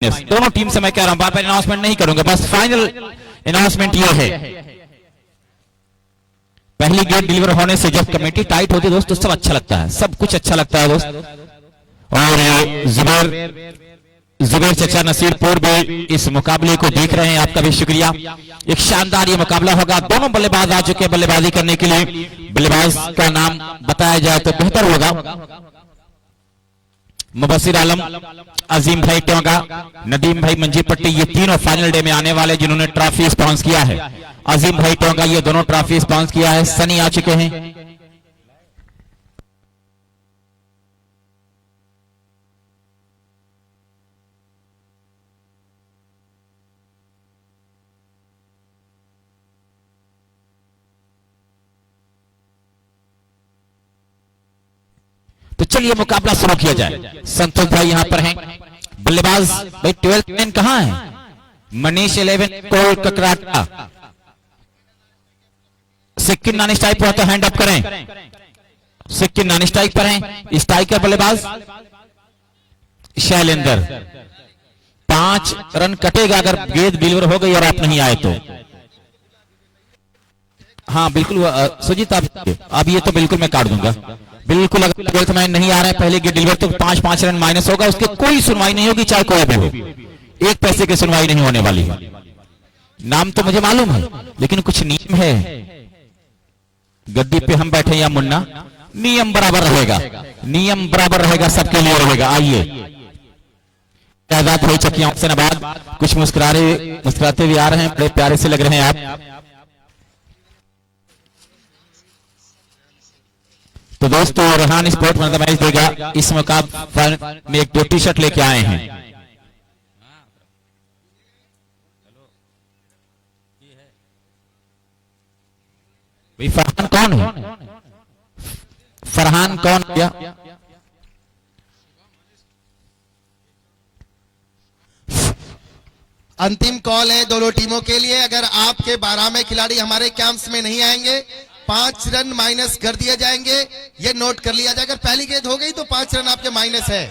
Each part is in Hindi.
दोनों टीम से मैं कह रहा हूं, बार बार अनाउंसमेंट नहीं करूंगा, बस फाइनल अनाउंसमेंट ये है। पहली गेट डिलीवर होने से जब कमेटी टाइट होती है दोस्त तो सब अच्छा लगता है, सब कुछ अच्छा लगता है दोस्त। और जुबैर चचा नसीरपुर भी इस मुकाबले को देख रहे हैं, आपका भी शुक्रिया। एक शानदार ये मुकाबला होगा, दोनों बल्लेबाज आ चुके हैं बल्लेबाजी करने के लिए। बल्लेबाज का नाम बताया जाए तो बेहतर होगा। मुबस्सिर आलम, अजीम भाई टोंगा, नदीम भाई मंजी पट्टी, ये तीनों फाइनल डे में आने वाले जिन्होंने ट्रॉफी स्पॉन्स किया है। अजीम भाई टोंगा ये दोनों ट्रॉफी स्पॉन्स किया है। सनी आ चुके हैं। तो चलिए मुकाबला शुरू किया जाए। संतोष भाई यहां पर हैं। बल्लेबाज भाई 12th मैन कहां है? मनीष 11 कोल ककराटा। सिक्किम नॉन स्ट्राइक पर तो हैंड अप करें। सिक्किम नॉन स्ट्राइक पर हैं। स्ट्राइकर बल्लेबाज शैलेंद्र। 5 रन कटेगा अगर गेंद डिलीवर हो गई और आप नहीं आए तो। हाँ बिल्कुल सुजीत, अब ये तो बिल्कुल मैं काट दूंगा। बिल्कुल अगर 12th मैन नहीं आ रहे पहले गेट डिलीवर तो 5 रन माइनस होगा, उसके कोई सुनवाई नहीं होगी, चाहे कोई भी हो। 1 पैसे की सुनवाई नहीं होने वाली है। नाम तो मुझे मालूम है लेकिन कुछ नियम है। गद्दी पे हम बैठे या मुन्ना, नियम बराबर रहेगा, नियम बराबर रहेगा, सबके लिए रहेगा। आइए आजाद भाई चकिया हुसैनाबाद कुछ मुस्कुराते भी आ रहे हैं, बड़े प्यारे से लग रहे हैं आप। तो दोस्तों रेहान स्पोर्ट मैच देगा इस मुकाबले में एक 2 टी-शर्ट लेके आए हैं। भाई फरहान कौन है? फरहान कौन क्या? अंतिम कॉल है दोनों टीमों के लिए। अगर आपके 12 में खिलाड़ी हमारे कैंप्स में नहीं आएंगे 5 रन माइनस कर दिए जाएंगे, ये नोट कर लिया जाए। अगर पहली गेंद हो गई तो 5 रन आपके माइनस है।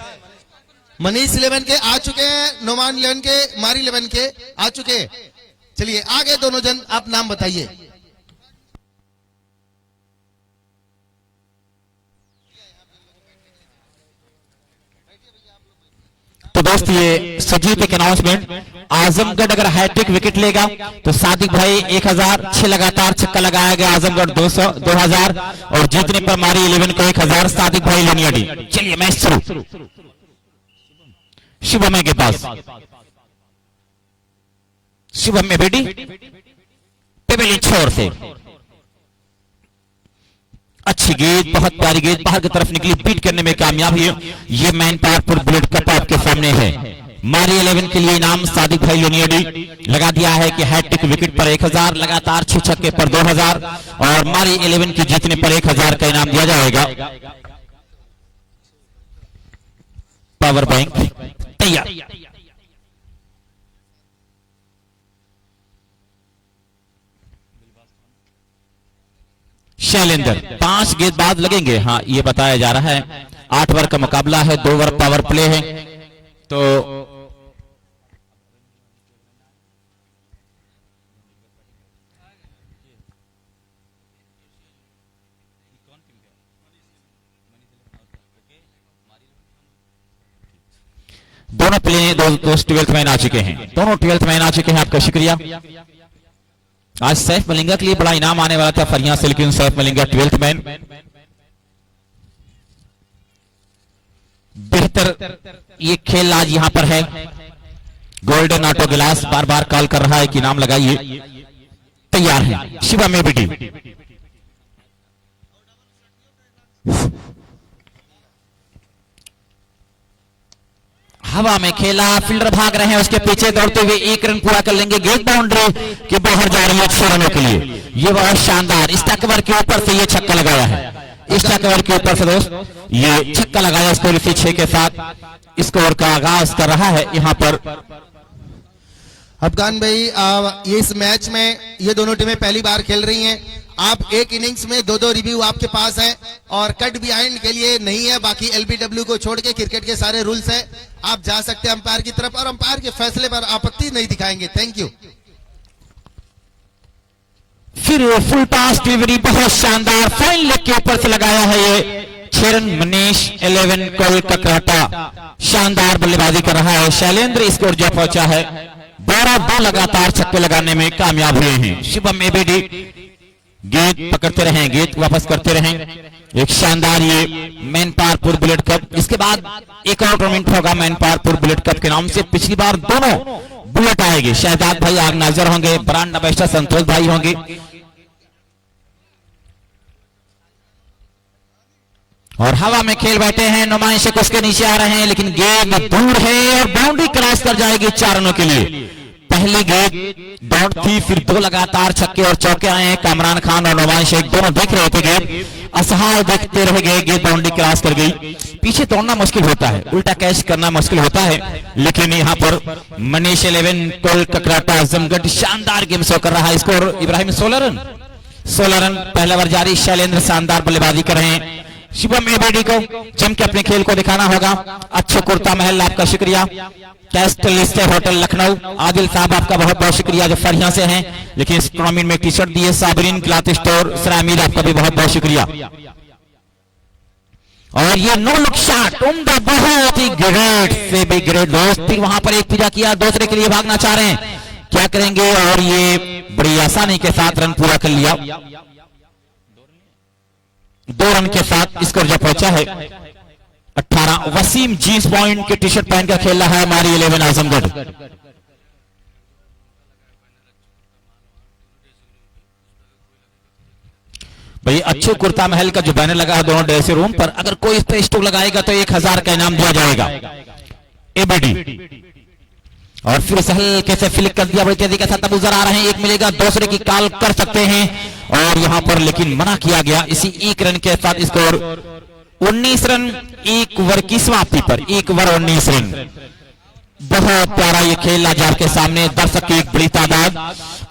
मनीष 11 के आ चुके हैं, नोमान 11 के, मारी 11 के आ चुके हैं। चलिए आगे दोनों जन आप नाम बताइए। तो दोस्त ये सजीव एक अनाउंसमेंट, आजमगढ़ अगर हैट्रिक विकेट लेगा तो सादिक भाई 1000, 6 लगातार छक्का लगाया गया, आजमगढ़ 200, 2000 और जीतने पर मारी 11 को 1000, सादिक भाई लोनियाडी। चलिए मैच शुरू। शुभम के पास, शुभम में बेटी पेबली छोर से अच्छी गेंद, बहुत प्यारी गेंद बाहर की तरफ निकली, बीट करने में कामयाब हुई। ये मैन पावरफुल बुलेट कप आपके सामने है। मारी 11 के लिए इनाम सादिक भाई लोनियाडी लगा दिया है कि हैट्रिक विकेट पर 1000, लगातार 6 छक्के पर 2000 और मारी 11 की जीतने पर 1000 का इनाम दिया जाएगा। पावर बैंक तैयार। शैलेंद्र 5 गेंदबाज लगेंगे, हाँ ये बताया जा रहा है। 8 ओवर का मुकाबला है, 2 ओवर पावर प्ले है। तो दोनों प्ले दोस्त 12th मैन आ चुके हैं, दोनों 12th मैन आ चुके हैं, आपका शुक्रिया। आज सैफ मलिंगा के लिए बड़ा इनाम आने वाला था, फरिया से, लेकिन सैफ मलिंगा 12th मैन। बेहतर ये खेल आज यहां पर है। गोल्डन ऑटो गिलास बार बार कॉल कर रहा है कि नाम लगाइए, तैयार है। शिवा में बेटी हवा में खेला, फील्डर भाग रहे हैं उसके पीछे दौड़ते हुए, 1 रन पूरा कर लेंगे। गेंद बाउंड्री के बाहर जा रही है 6 रनों के लिए। ये बहुत शानदार स्टैकवर के ऊपर से ये छक्का लगाया है। स्टैकवर के ऊपर से दोस्त ये छक्का लगाया, स्कोर इसी 6 के साथ स्कोर का आगाज कर रहा है यहां पर। अफगान भाई इस मैच में ये दोनों टीमें पहली बार खेल रही हैं। आप एक इनिंग्स में 2-2 रिव्यू आपके पास है और कट बिहाइंड के लिए नहीं है। बाकी एलबीडब्ल्यू को छोड़ के क्रिकेट के सारे रूल्स है। आप जा सकते हैं अंपायर की तरफ और अंपायर के फैसले पर आपत्ति नहीं दिखाएंगे। Thank you. फिर फुल पास डिलीवरी बहुत शानदार फाइन लेग के ऊपर से लगाया है ये 6 रन मनीष 11 कोलकाता शानदार बल्लेबाजी कर रहा है। शैलेंद्र स्कोर जो पहुंचा है 12 लगातार छक्के लगाने में कामयाब हुए हैं। शुभम एबीडी गेंद पकड़ते रहें, गेंद वापस करते रहें। एक शानदार ये मैन पावरपुर बुलेट कप। इसके बाद एक और टूर्नामेंट होगा मैन पावरपुर बुलेट कप के नाम से। पिछली बार दोनों बुलेट आएगी। शहजाद भाई ऑर्गेनाइजर होंगे, ब्रांड एम्बेसडर संतोष भाई होंगे। और हवा में खेल बैठे हैं, नुमाइशक उसके नीचे आ रहे हैं लेकिन गेंद दूर है और बाउंड्री क्रॉस कर जाएगी 4 रनों के लिए। पहली गेंद डॉट थी, फिर 2 लगातार छक्के और चौके आए हैं। कामरान खान और नुमाइशक दोनों देख रहे थे, गेंद असहाय देखते रह गए, गेंद बाउंड्री क्रॉस कर गई। पीछे तोड़ना मुश्किल होता है, उल्टा कैच करना मुश्किल होता है, लेकिन यहाँ पर मनीष 11 कोलकाता आजमगढ़ शानदार गेम शो कर रहा है। स्कोर इब्राहिम 16 रन पहला ओवर जारी। शैलेंद्र शानदार बल्लेबाजी कर रहे हैं। शुभम एबीडी को जम के अपने खेल को दिखाना होगा। अच्छे कुर्ता महल आपका शुक्रिया। Castle stay hotel Lucknow Adil साहब आपका बहुत बहुत शुक्रिया जो फरिया से हैं, लेकिन इस टूर्नामेंट में टी शर्ट दिए। साबरीन क्लॉथ स्टोर सरामीर आपका भी बहुत बहुत शुक्रिया। और ये नो लुक शॉट उम्दा बहुत ही ग्रेट से भी ग्रेट दोस्त वहां पर एक पूजा किया, दूसरे के लिए भागना चाह रहे हैं, क्या करेंगे? और ये बड़ी आसानी के साथ रन पूरा कर लिया। 2 रन के साथ स्कोर जो पहुंचा है 18। वसीम जींस पॉइंट के टी शर्ट पहनकर खेल रहा है हमारी 11 आजमगढ़। भाई अच्छे कुर्ता महल का जो बैनर लगा है दोनों ड्रेसिंग रूम पर, अगर कोई इस पे स्टोक लगाएगा तो 1000 का इनाम दिया जाएगा। एबीडी और फिर हल्के से फ्लिक कर दिया, बड़ी तेजी के साथ अबूजर आ रहे हैं, एक मिलेगा, दूसरे की कॉल कर सकते हैं और यहां पर लेकिन मना किया गया। इसी 1 रन के साथ स्कोर 19 रन 1 ओवर की समाप्ति पर, 1 ओवर 19 रन। बहुत प्यारा ये खेल लाजार के सामने, दर्शक की एक बड़ी तादाद।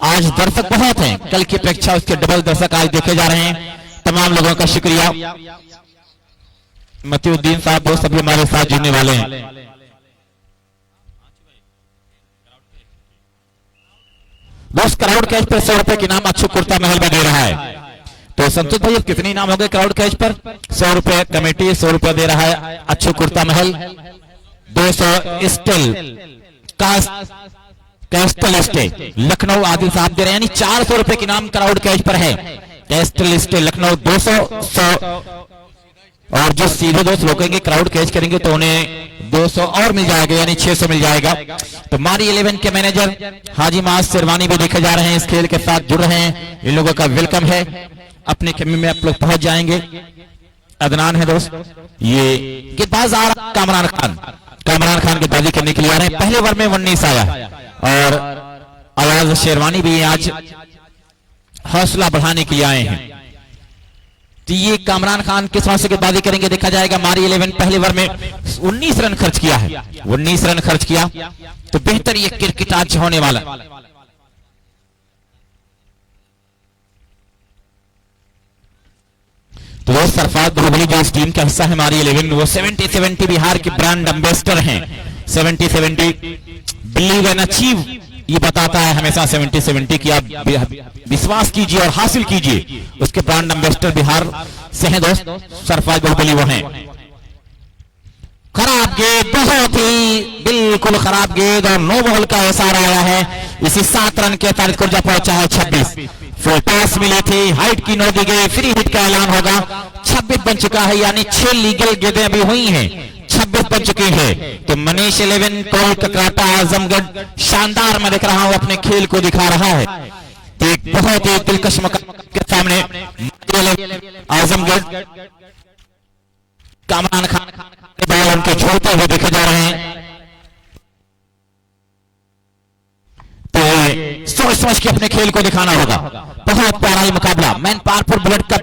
आज दर्शक बहुत हैं, कल की अपेक्षा उसके डबल दर्शक आज देखे जा रहे हैं। तमाम लोगों का शुक्रिया। मतीउद्दीन साहब वो सभी हमारे साथ जुड़ने वाले हैं। दोस्त क्राउड कैच पर 100 रुपए के इनाम अच्छे कुर्ता महल में दे रहा है। तो संतोष भाई अब कितने इनाम हो गए क्राउड कैच पर? 100 रुपए कमेटी 100 रुपए दे रहा है अच्छे कुर्ता महल। 200 still castle stay Lucknow Adil साहब दे रहे हैं, यानी 400 रुपए के इनाम क्राउड कैच पर है। कैस्टल स्टे लखनऊ 200 100 और जो सीधे दोस्त रोकेंगे क्राउड कैच करेंगे तो उन्हें 200 और मिल जाएगा, यानी 600 मिल जाएगा। तो मारी 11 के मैनेजर हाजी मास शेरवानी भी देखे जा रहे हैं, इस खेल के साथ जुड़ रहे हैं। इन लोगों का वेलकम है, अपने खेमे में आप लोग पहुंच जाएंगे। अदनान है दोस्त, ये गेंदबाज आ रहा कामरान खान गेंदबाजी करने के लिए आ रहे हैं। पहले ओवर में 19 आया और आवाज शेरवानी भी आज हौसला बढ़ाने के लिए आए हैं। तो ये कामरान खान किस वहां से गेंदबाजी करेंगे देखा जाएगा। मारी 11 पहले ओवर में 19 रन खर्च किया है, 19 रन खर्च किया, तो बेहतर ये क्रिकेट आज होने वाला। तो वो सरफराज बाहुबली जो इस टीम का हिस्सा है हमारी 11, वो 70-70 बिहार के ब्रांड एम्बेसडर हैं। 70-70 बिलीव एंड अचीव ये बताता है हमेशा 70-70 की आप विश्वास कीजिए और हासिल कीजिए। उसके ब्रांड एम्बेसडर बिहार से हैं दोस्त, सरफराज बाहुबली वो हैं। खराब गेंद, बहुत ही बिल्कुल खराब गेंद और नो बॉल का इशारा आया है। इसी 7 रन के साथ स्कोर पहुंचा है 26। फुल टॉस मिली थी, हाइट की नो दी गई, फ्री हिट का ऐलान होगा। 26 बन चुका है, यानी 6 लीगल गेंदें अभी हुई हैं, 26 बन चुकी है। तो मनीष 11 कोलकाता आजमगढ़ शानदार मैं देख रहा हूं अपने खेल को दिखा रहा है। एक बहुत ही दिलकश मुकाबले के सामने आजमगढ़ कामरान खान बॉल उनके छोड़ते हुए देखे जा रहे हैं। तो सोच सोच के अपने खेल को दिखाना होगा। बहुत प्यारा ही मुकाबला मैन पावरपुर बुलेट कप।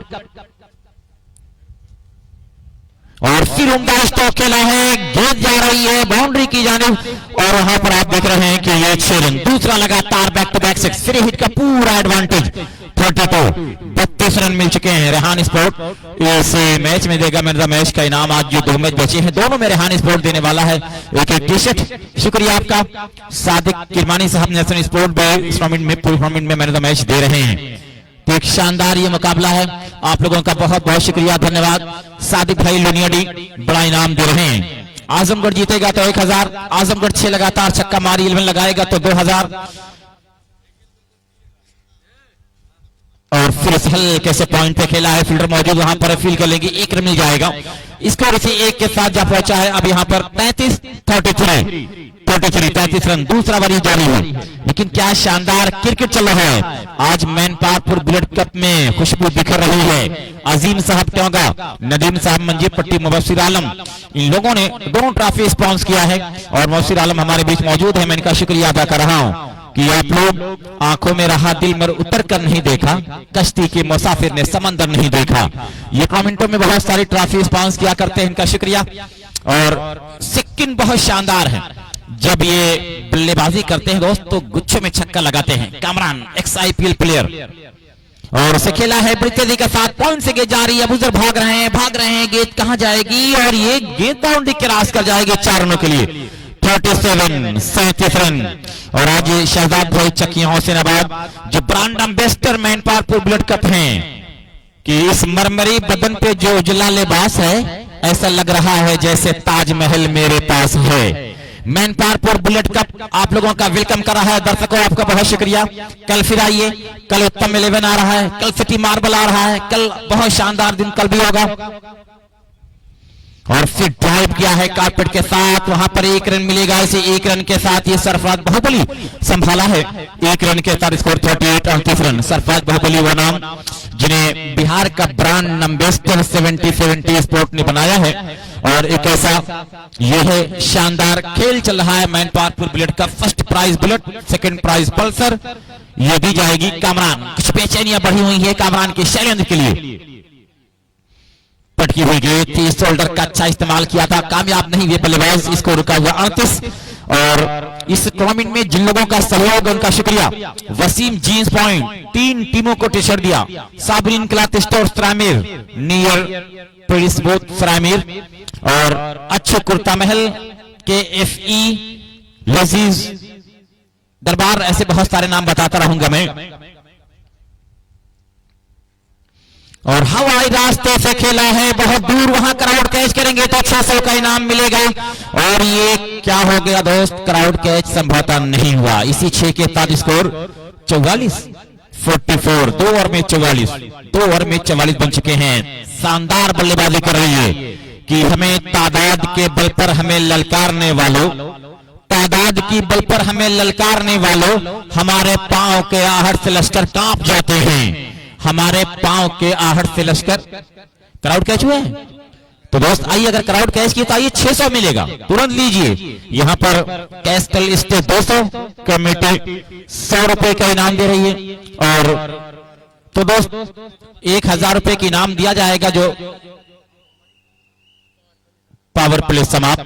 और फिर उम्दा स्टॉक खेला है, गेंद जा रही है बाउंड्री की जानिब और वहां पर आप देख रहे हैं कि ये 6 रन, दूसरा लगातार back to back 6 free hit का पूरा एडवांटेज 32 रन मिल चुके हैं। रेहान स्पोर्ट इस मैच में देगा मैन ऑफ द मैच का इनाम। आज जो 2 मैच बचे हैं दोनों में रेहान स्पोर्ट देने वाला है एक टी शर्ट। शुक्रिया आपका सादिक किरमानी साहब, नेशनल स्पोर्ट टूर्नामेंट में पूरे टूर्नामेंट में मैन ऑफ द मैच दे रहे हैं। तो एक शानदार ये मुकाबला है, आप लोगों का बहुत बहुत शुक्रिया, धन्यवाद। सादिक भाई लुनियाडी बड़ा इनाम दे रहे हैं। आजमगढ़ जीतेगा तो 1000, आजमगढ़ 6 लगातार छक्का मारी 11 लगाएगा तो 2000, और फिर हल्के से पॉइंट पे खेला है, फील्डर मौजूद वहां पर फील कर लेंगे, 1 रन मिल जाएगा। स्कोर इसी 1 के साथ जा पहुंचा है। अब यहां पर 33 रन, दूसरा ओवर जारी है। लेकिन क्या शानदार क्रिकेट चल रहा है आज। मैनपाटपुर बुलेट कप में खुशबू बिखर रही है। अजीम साहब ट्योंगा, नदीम साहब मंजीर पट्टी, मुबस्सिर आलम, इन लोगों ने दोनों ट्रॉफी स्पॉन्सर किया है और मुबस्सिर आलम हमारे बीच मौजूद है। मैं इनका शुक्रिया अदा कर रहा हूं कि आप लोग आंखों में रहा दिल में उतर कर नहीं देखा, कश्ती के मुसाफिर ने समंदर नहीं देखा। ये टूर्नामेंटों में बहुत सारी ट्रॉफी स्पॉन्सर किया करते हैं, इनका शुक्रिया। और सिक्किम बहुत शानदार है, जब ये बल्लेबाजी करते हैं दोस्त तो गुच्छों में छक्का लगाते हैं। कामरान एक्स IPL प्लेयर, और उसे खेला है बड़ी तेजी के साथ, पॉइंट से गेंद जा रही है, अबूजर भाग रहे हैं, गेंद कहां जाएगी और ये गेंद बाउंड्री क्रॉस कर जाएगी 4 रनों के लिए। 37 रन। और आज शहजाद भाई चकिया हुसैनाबाद जो brand ambassador Mainpatpur bullet cup हैं कि इस मरमरी बदन पे जो उजला लिबास है ऐसा लग रहा है जैसे ताजमहल मेरे पास है। मैनपाटपुर बुलेट कप आप लोगों का वेलकम कर रहा है। दर्शकों आपका बहुत शुक्रिया। कल फिर आइए, कल उत्तम 11 आ रहा है, कल सिटी मार्बल आ रहा है, कल बहुत शानदार दिन कल भी होगा। और फिर ड्राइव किया है कारपेट के साथ, वहां पर 1 रन मिलेगा। इसे 1 रन के साथ ये सरफराज बाहुबली संभाला है। 1 रन के साथ स्कोर 38 रन। सरफराज बाहुबली वो नाम जिन्हें बिहार का ब्रांड एम्बेसडर 70 स्पोर्ट ने बनाया है। और एक ऐसा ये है शानदार खेल चल रहा है मैनपाटपुर बुलेट का। First prize bullet, second prize Pulsar, ये दी जाएगी कामरान। कुछ बेचैनियां बढ़ी हुई है कामरान के शैलेंद्र के लिए। पटकी हुई गेंद थी, शोल्डर का अच्छा इस्तेमाल किया था, कामयाब नहीं हुए बल्लेबाज, इसको रुका हुआ 38। और इस टूर्नामेंट में जिन लोगों का सहयोग उनका शुक्रिया। वसीम जींस पॉइंट 3 टीमों को टी शर्ट दिया। Sabreen cloth store Saraimir, near Paris both Saraimir, और अच्छे कुर्ता महल के FE लजीज दरबार, ऐसे बहुत सारे नाम बताता रहूंगा मैं। और हवाई रास्ते से खेला है बहुत दूर, वहां क्राउड कैच करेंगे तो 600 का इनाम मिलेगा। और ये क्या हो गया दोस्त, क्राउड कैच संभवतः नहीं हुआ। इसी 6 के साथ स्कोर 44 2 ओवर में 44 बन चुके हैं। शानदार बल्लेबाजी कर रही है कि हमें तादाद के बल पर हमें ललकारने वालों, तादाद की बल पर हमें ललकारने वालों, हमारे पांव के आहट से लश्कर कांप जाते हैं। हमारे पांव के आहट से लश्कर। क्राउड कैच हुआ है तो दोस्त आइए, अगर क्राउड कैच किया तो आइए 600 मिलेगा, तुरंत लीजिए। यहां पर कैस्टल स्टे 200, कमेटी 100 रुपए का इनाम दे रही है। और तो दोस्त 1000 रुपए का इनाम दिया जाएगा जो पावर प्ले समाप्त।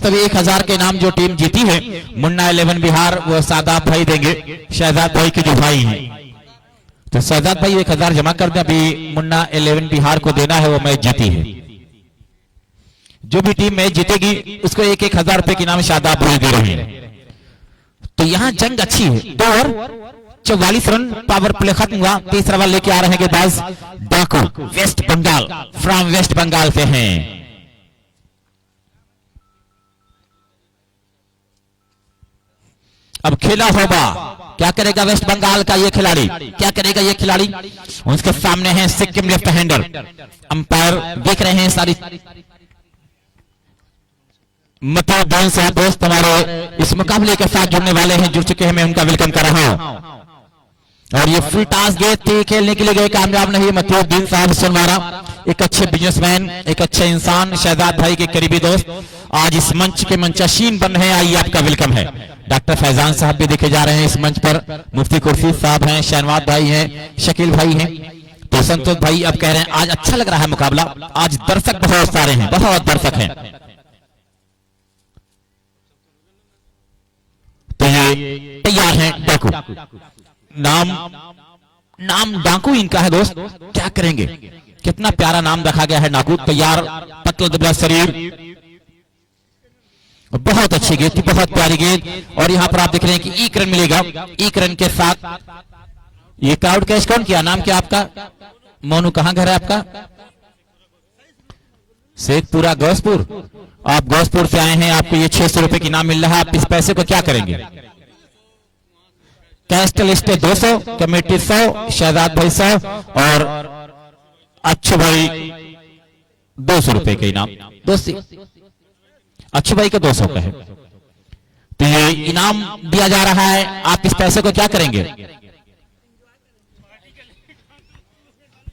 अभी 1000 के इनाम जो टीम जीती है मुन्ना 11 बिहार, वो शादाब भाई देंगे, शहजाद भाई के जो भाई हैं। तो शहजाद भाई 1000 जमा कर दें, अभी मुन्ना 11 बिहार को देना है, वो मैच जीती है। जो भी टीम मैच जीतेगी उसको 1000 रुपए के इनाम शादाब भाई दे रहे हैं। तो यहां जंग अच्छी है। 2 ओवर 44 रन, पावर प्ले खत्म हुआ। तीसरा ओवर लेके आ रहे हैं गेंदबाज डाकू, west Bengal, from west Bengal से हैं। अब खेला होगा, क्या करेगा वेस्ट बंगाल का ये खिलाड़ी, क्या करेगा ये खिलाड़ी। उसके सामने है सिक्किम लेफ्ट हैंडर। अंपायर देख रहे हैं सारी। मतलब साहब दोस्त हमारे इस मुकाबले के साथ जुड़ने वाले हैं, जुड़ चुके हैं, मैं उनका वेलकम कर रहा हूं। और ये फुल टास्क गेंद थी, खेलने के लिए गए, कामयाब नहीं। मतुद्दीन साहब सुनवारा, एक अच्छे बिजनेसमैन, एक अच्छे इंसान, शहजाद भाई के करीबी दोस्त, आज इस मंच के मंचाशीन बन रहे हैं, आइए आपका वेलकम है। डॉक्टर फैजान साहब भी देखे जा रहे हैं इस मंच पर, मुफ्ती कुर्सी साहब हैं, शहनवाज भाई हैं, शकील भाई हैं। तो संतोष भाई अब कह रहे हैं आज अच्छा लग रहा है मुकाबला, आज दर्शक बहुत सारे हैं, बहुत दर्शक हैं। तो ये तैयार हैं डाकू। नाम नाम डाकू इनका है दोस्त, क्या करेंगे, कितना प्यारा नाम रखा गया है डाकू। तैयार, पतला दुबला शरीर, बहुत अच्छी गेंद थी, बहुत प्यारी गेंद। और यहाँ पर आप देख रहे हैं कि एक रन मिलेगा। एक रन के साथ ये क्राउड कैच कौन किया, नाम क्या आपका? मोनू, कहां घर है आपका? शेखपुरा गौसपुर। आप गौसपुर से आए हैं, आपको ये 600 रुपए की इनाम मिल रहा है। आप इस पैसे को क्या करेंगे? कैस्टल स्टे 200, कमेटी 100, शहजाद भाई 100 और अच्छू भाई 200 रुपए के इनाम। दोस्ती अच्छू भाई का 200 का है, तो ये इनाम दिया जा रहा है। आप इस पैसे को क्या करेंगे?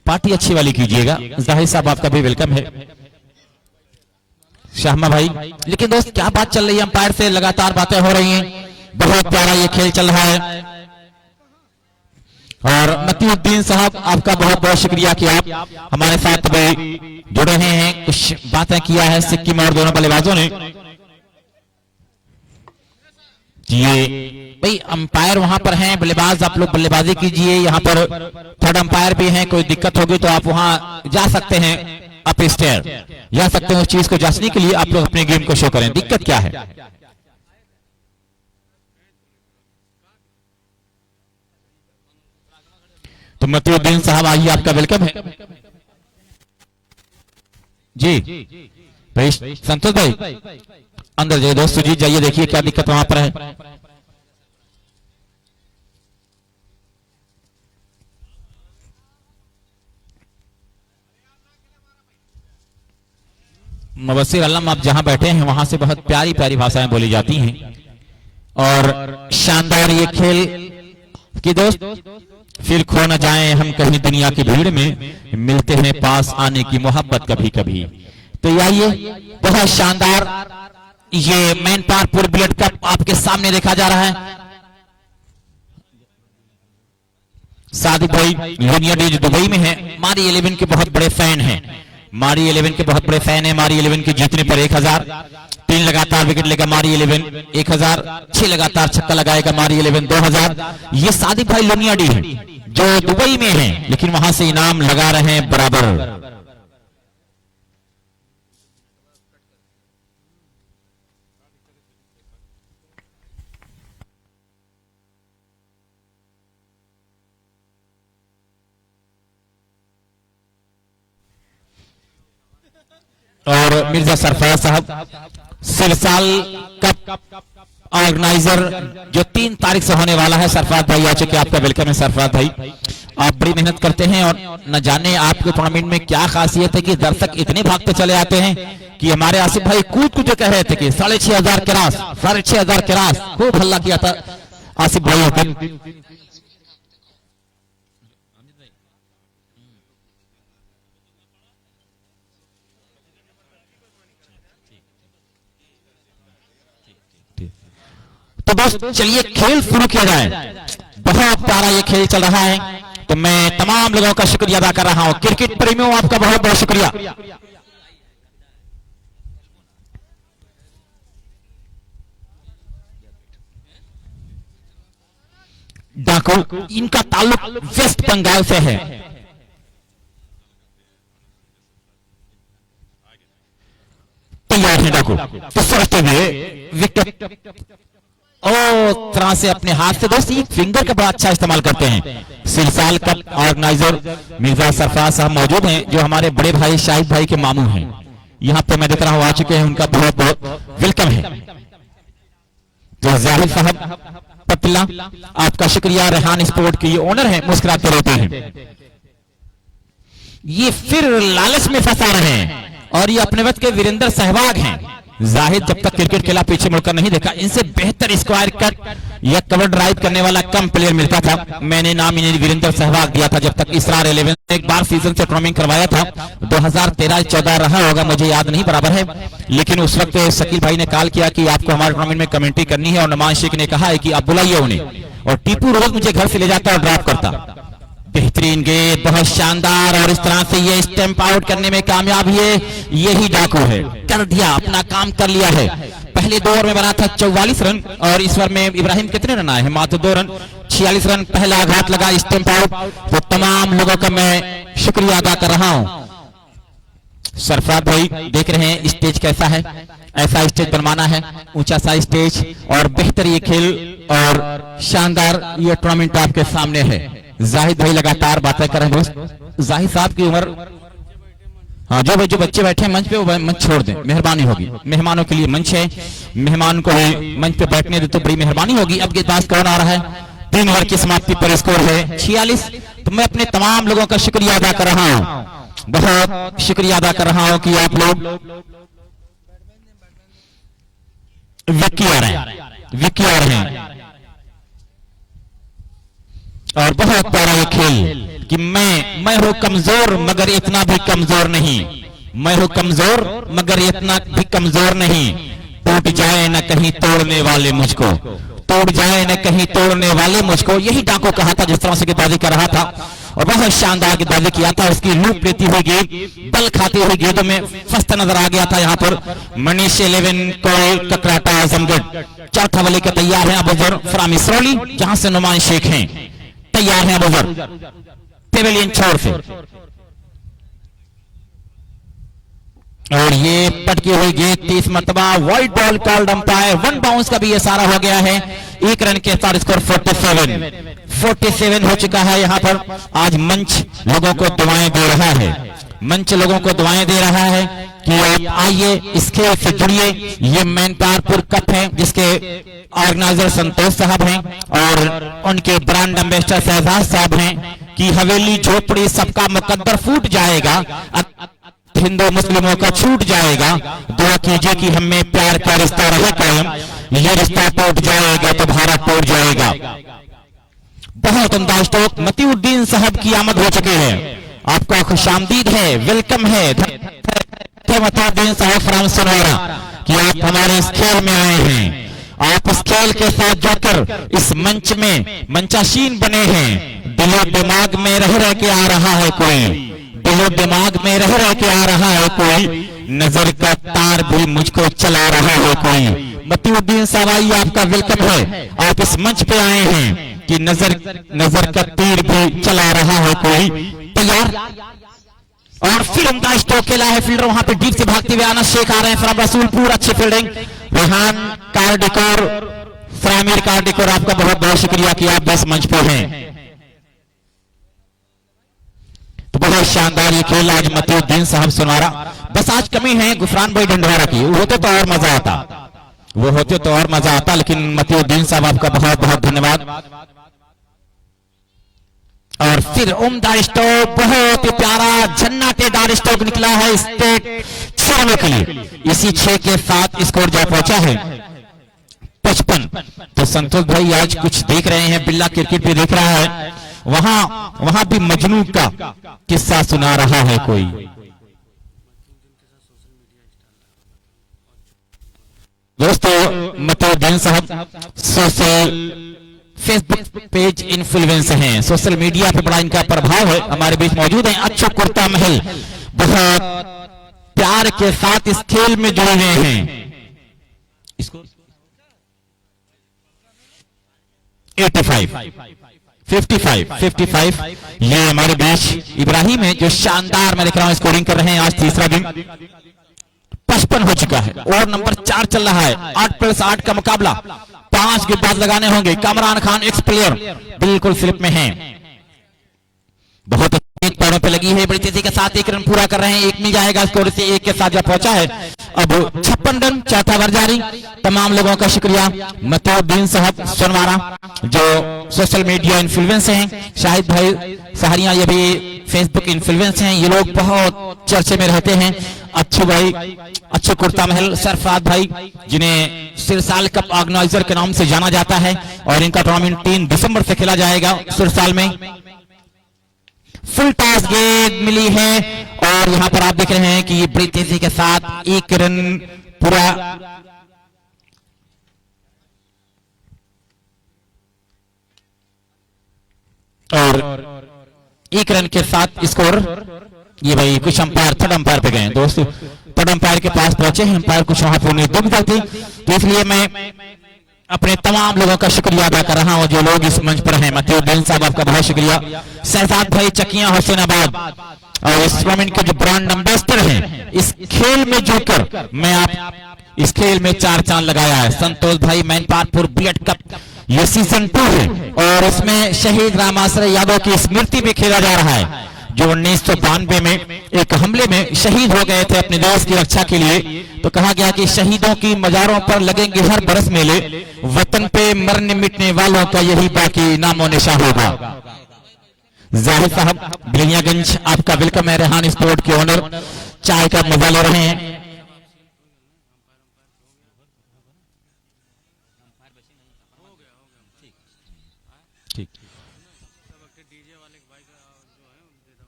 पार्टी अच्छी वाली कीजिएगा। जाहिर साहब आपका भी वेलकम है, शाहमा भाई। लेकिन दोस्त क्या बात चल रही है, अंपायर से लगातार बातें हो रही हैं, बहुत प्यारा ये खेल चल रहा है। और मतीउद्दीन साहब, आपका बहुत बहुत शुक्रिया कि आप हमारे साथ भी जुड़ रहे हैं, कुछ बातें किया है सिक्किम और दोनों बल्लेबाजों ने। ये भाई अंपायर वहां पर हैं, बल्लेबाज आप लोग बल्लेबाजी कीजिए। यहाँ पर थर्ड अंपायर भी हैं, कोई दिक्कत होगी तो आप वहां जा सकते हैं, अप स्टेयर जा सकते हैं। उस चीज को जांचने के लिए आप लोग अपने गेम को शो करें। दिक्कत क्या है? तो मतीउद्दीन साहब आइए, आपका वेलकम है जी। भाई संतोष भाई अंदर जाइए, दोस्त सुजीत जाइए, देखिए क्या दिक्कत वहां पर है। मुबस्सिर आलम, आप जहां बैठे हैं वहां से बहुत प्यारी प्यारी भाषाएं बोली जाती हैं और शानदार ये खेल कि दोस्त फिर खो न जाएं हम कहीं दुनिया की भीड़ में, मिलते हैं पास आने की मोहब्बत कभी कभी। तो आइए, बहुत शानदार ये मैनपारपुर बुलेट कप आपके सामने देखा जा रहा है। सादिक भाई लुनिया डी जो दुबई में है, मारी 11 के बहुत बड़े फैन हैं। मारी 11 के बहुत बड़े फैन है। मारी 11 के जीतने पर 1000, 3 लगातार विकेट लेगा मारी 11 1000, 6 लगातार छक्का लगाएगा मारी 11 2000। ये सादिक भाई लुनियाडी है जो दुबई में है, लेकिन वहां से इनाम लगा रहे हैं बराबर। और मिर्जा सरफराज साहब सिरसाल कप ऑर्गेनाइजर जो 3 तारीख से होने वाला है, सरफराज भाई आ चुके, आपका वेलकम है सरफराज भाई। आप बड़ी मेहनत करते हैं और न जाने आपके टूर्नामेंट में क्या खासियत है कि दर्शक इतने भागते चले आते हैं कि हमारे आसिफ भाई कूद कह रहे थे कि 6500 के रास, 6500 के रास, खूब हल्ला किया था आसिफ भाई होते। तो बस चलिए खेल शुरू किया जाए। बहुत प्यारा ये खेल चल रहा है, तो मैं तमाम लोगों का शुक्रिया अदा कर रहा हूं। क्रिकेट प्रेमियों, आपका बहुत बहुत शुक्रिया। डाकू, इनका ताल्लुक वेस्ट बंगाल से है। तैयार है डाकू, तो सोचते हुए विकेट तरह से अपने हाथ से दोस्त एक फिंगर का बड़ा अच्छा इस्तेमाल करते हैं। सिरसाल कप ऑर्गेनाइजर मिर्जा सरफराज साहब मौजूद हैं, जो हमारे बड़े भाई शाहिद भाई के मामू हैं। यहाँ पे मैं देख रहा हूँ आ चुके हैं, उनका बहुत बहुत वेलकम है। तो जाहिर साहब पतला, आपका शुक्रिया। रेहान स्पोर्ट के ये ओनर हैं, मुस्कुराते रहते हैं। ये फिर लालच में फंसा रहे हैं और ये अपने वक्त के वीरेंद्र सहवाग हैं। जाहिद जब तक क्रिकेट खेला पीछे मुड़कर नहीं देखा, इनसे बेहतर स्क्वायर कट या कवर ड्राइव करने वाला कम प्लेयर मिलता था। मैंने नाम इन्हें वीरेंद्र सहवाग दिया था जब तक इसरार 11 एक बार सीजन से टूर्नामेंट करवाया था। 2013-14 रहा होगा, मुझे याद नहीं बराबर है, लेकिन उस वक्त शकील भाई ने कॉल किया कि आपको हमारे टूर्नामेंट में कमेंट्री करनी है और नुमान शेख ने कहा है कि आप बुलाइए उन्हें, और टीपू रोज मुझे घर से ले जाता और ड्रॉप करता। बेहतरीन गेंद, बहुत शानदार, और इस तरह से ये स्टैंप आउट करने में कामयाब है। यही डाकू है, कर दिया, अपना काम कर लिया है। पहले 2 ओवर में बना था 44 रन और इस ओवर में इब्राहिम कितने रन आए हैं? मात्र 2 रन, 46 रन। पहला आघात लगा स्टंप आउट। तो तमाम लोगों का मैं शुक्रिया अदा कर रहा हूं। सरफराज भाई देख रहे हैं स्टेज कैसा है, ऐसा स्टेज बनवाना है, ऊंचा सा स्टेज और बेहतर ये खेल और शानदार ये टूर्नामेंट आपके सामने है। जाहिद भाई लगातार बातें कर रहे हैं। दोस्त जाहिद साहब की उम्र, हाँ जो बच्चे बैठे हैं मंच पे वो मंच छोड़ दें, मेहरबानी होगी। मेहमानों के लिए मंच है, मेहमान को ही मंच पे बैठने दे तो बड़ी मेहरबानी होगी। अब गेंदबाज कौन आ रहा है? 3 ओवर की समाप्ति पर स्कोर है 46। तो मैं अपने तमाम लोगों का शुक्रिया अदा कर रहा हूँ, बहुत शुक्रिया अदा कर रहा हूं कि आप लोग विक्की आ रहे हैं और बहुत प्यारा ये खेल कि मैं हूं कमजोर मगर इतना भी कमजोर नहीं, मैं हूं कमजोर मगर इतना भी कमजोर नहीं। टूट जाए न कहीं तोड़ने वाले मुझको, टूट जाए न कहीं तोड़ने वाले मुझको। यही डाको कहा था जिस तरह से गेंदबाजी कर रहा था और बहुत शानदार गेंदबाजी किया था। उसकी लूप लेती हुई गेंद, बल खाती हुई गेंदों में फंसता नजर आ गया था। यहाँ पर मनीष 11 कोल ककराटा आजमगढ़। चौथा बल्ले के तैयार हैं अबूजर फरामी सरौली, जहां से नुमान शेख हैं, तैयार हैं अबूजर पेवेलियन छोर से। और ये पटकी हुई गेंद 30 मरतबा wide ball called umpire. 1 bounce का भी ये सारा हो गया है। 1 रन के साथ स्कोर 47 हो चुका है। यहाँ पर आज मंच लोगों को दुआएं दे रहा है, मंच लोगों को दुआएं दे रहा है कि आप आइए इस खेल से जुड़िए। ये मैनपारपुर कप है जिसके ऑर्गेनाइजर संतोष साहब हैं और उनके ब्रांड एम्बेसडर शहजाद साहब हैं कि हवेली झोपड़ी सबका मुकद्दर फूट जाएगा, हिंदू मुस्लिमों का छूट जाएगा। दुआ कीजिए कि हमें प्यार का रिश्ता रहे कायम, ये रिश्ता टूट जाएगा तो भारत टूट जाएगा। बहुत अंदाज टोक मतीउद्दीन साहब की आमद हो चुके हैं। आपका खुशामदीद है, वेलकम है मतीउद्दीन साहब फ्राम सोनारा कि आप हमारे इस खेल में आए हैं। आप इस खेल के साथ जुड़कर इस मंच में मंचाशीन बने हैं। दिलो दिमाग में रह के आ रहा है कोई, दिलो दिमाग में रह के आ रहा है कोई, नजर का तार भी मुझको चला रहा है कोई। मतीउद्दीन साहब आइए, आपका वेलकम है। आप इस मंच पे आए हैं कि नजर का तीर भी चला रहा है कोई। तैयार और फिर उनका स्ट्रोक खेला है। फील्डर वहां पे डीप से भागते हुए अनस शेख आ रहे हैं फ्रॉम रसूलपुर। अच्छी फील्डिंग। रेहान कार्डिकोर, फ्रामीर कार्डिकोर, आपका बहुत बहुत शुक्रिया कि आप 10 मंच पर हैं। तो बहुत शानदार ये खेल आज मतीउद्दीन साहब सुनारा। बस आज कमी है गुफरान भाई ढंढवारा की, वो होते तो और मजा आता, वो होते तो और मजा आता। लेकिन मतीउद्दीन साहब आपका बहुत बहुत धन्यवाद। और फिर उम्दा स्ट्रोक, बहुत ही प्यारा झन्नाटेदार स्ट्रोक निकला है स्टेट 6 के लिए। इसी 6 के साथ स्कोर जा पहुंचा है 55। तो संतोष भाई आज कुछ देख रहे हैं, बिल्ला क्रिकेट भी देख रहा है, वहां भी मजनू का किस्सा सुना रहा है कोई। दोस्तों मतीउद्दीन साहब सोशल फेसबुक पेज इन्फ्लुएंसर हैं, सोशल मीडिया पे बड़ा इनका प्रभाव है। हमारे बीच मौजूद हैं अच्छो कुर्ता महल, बहुत प्यार के साथ इस खेल में जुड़े हुए हैं। इसको 55 ये हमारे बीच इब्राहिम है जो शानदार मैं देख रहा हूं स्कोरिंग कर रहे हैं। आज तीसरा दिन 55 हो चुका है और नंबर 4 चल रहा है। 8+8 का मुकाबला, 5 गेंदबाज लगाने होंगे। कामरान खान एक्स प्लेयर बिल्कुल स्लिप में हैं, बहुत पैरों पे लगी है, बड़ी तेजी के साथ 1 रन पूरा कर रहे हैं। 1 मिल जाएगा स्कोर से 1 के साथ जब पहुंचा है। अब 56 रन, चौथा ओवर जारी। तमाम लोगों का शुक्रिया। मतीउद्दीन साहब सोनवारा जो सोशल मीडिया इन्फ्लुएंस हैं, शाहिद भाई सहारिया ये भी फेसबुक इन्फ्लुएंस हैं, ये लोग बहुत चर्चे में रहते हैं। अच्छू भाई, अच्छू कुर्ता महल, सरफराज भाई जिन्हें सिरसाल कप ऑर्गेनाइजर के नाम से जाना जाता है और इनका टूर्नामेंट 3 दिसंबर से खेला जाएगा सिरसाल में। फुल टॉस गेंद मिली है और यहां पर आप देख रहे हैं कि ये बड़ी तेजी के साथ 1 रन पूरा और 1 रन के साथ स्कोर। ये भाई कुछ अंपायर थर्ड अंपायर पे गए दोस्तों। बड़े अंपायर के पास पहुंचे हैं, अंपायर कुछ वहां पर दुविधा थी, तो इसलिए मैं अपने तमाम लोगों का शुक्रिया अदा कर रहा हूं जो लोग इस मंच पर हैं। मतीउद्दीन साहब आपका बहुत शुक्रिया, शहजाद भाई चकिया हुसैनाबाद, और इस टूर्नामेंट के जो ब्रांड एम्बेसडर हैं, इस खेल में जुड़कर मैं आप इस खेल में 4 चांद लगाया है। संतोष भाई मैनपाटपुर बुलेट कप ये सीजन 2 है और इसमें शहीद रामाश्रय यादव की स्मृति में खेला जा रहा है, जो 1992 में एक हमले में शहीद हो गए थे अपने देश की रक्षा के लिए। तो कहा गया कि शहीदों की मजारों पर लगेंगे हर बरस मेले, वतन पे मरने मिटने वालों का यही बाकी नामो निशा होगा। जाहिद साहब बिलियागंज आपका वेलकम है। रेहान स्पोर्ट के ओनर चाय का मजा ले रहे हैं।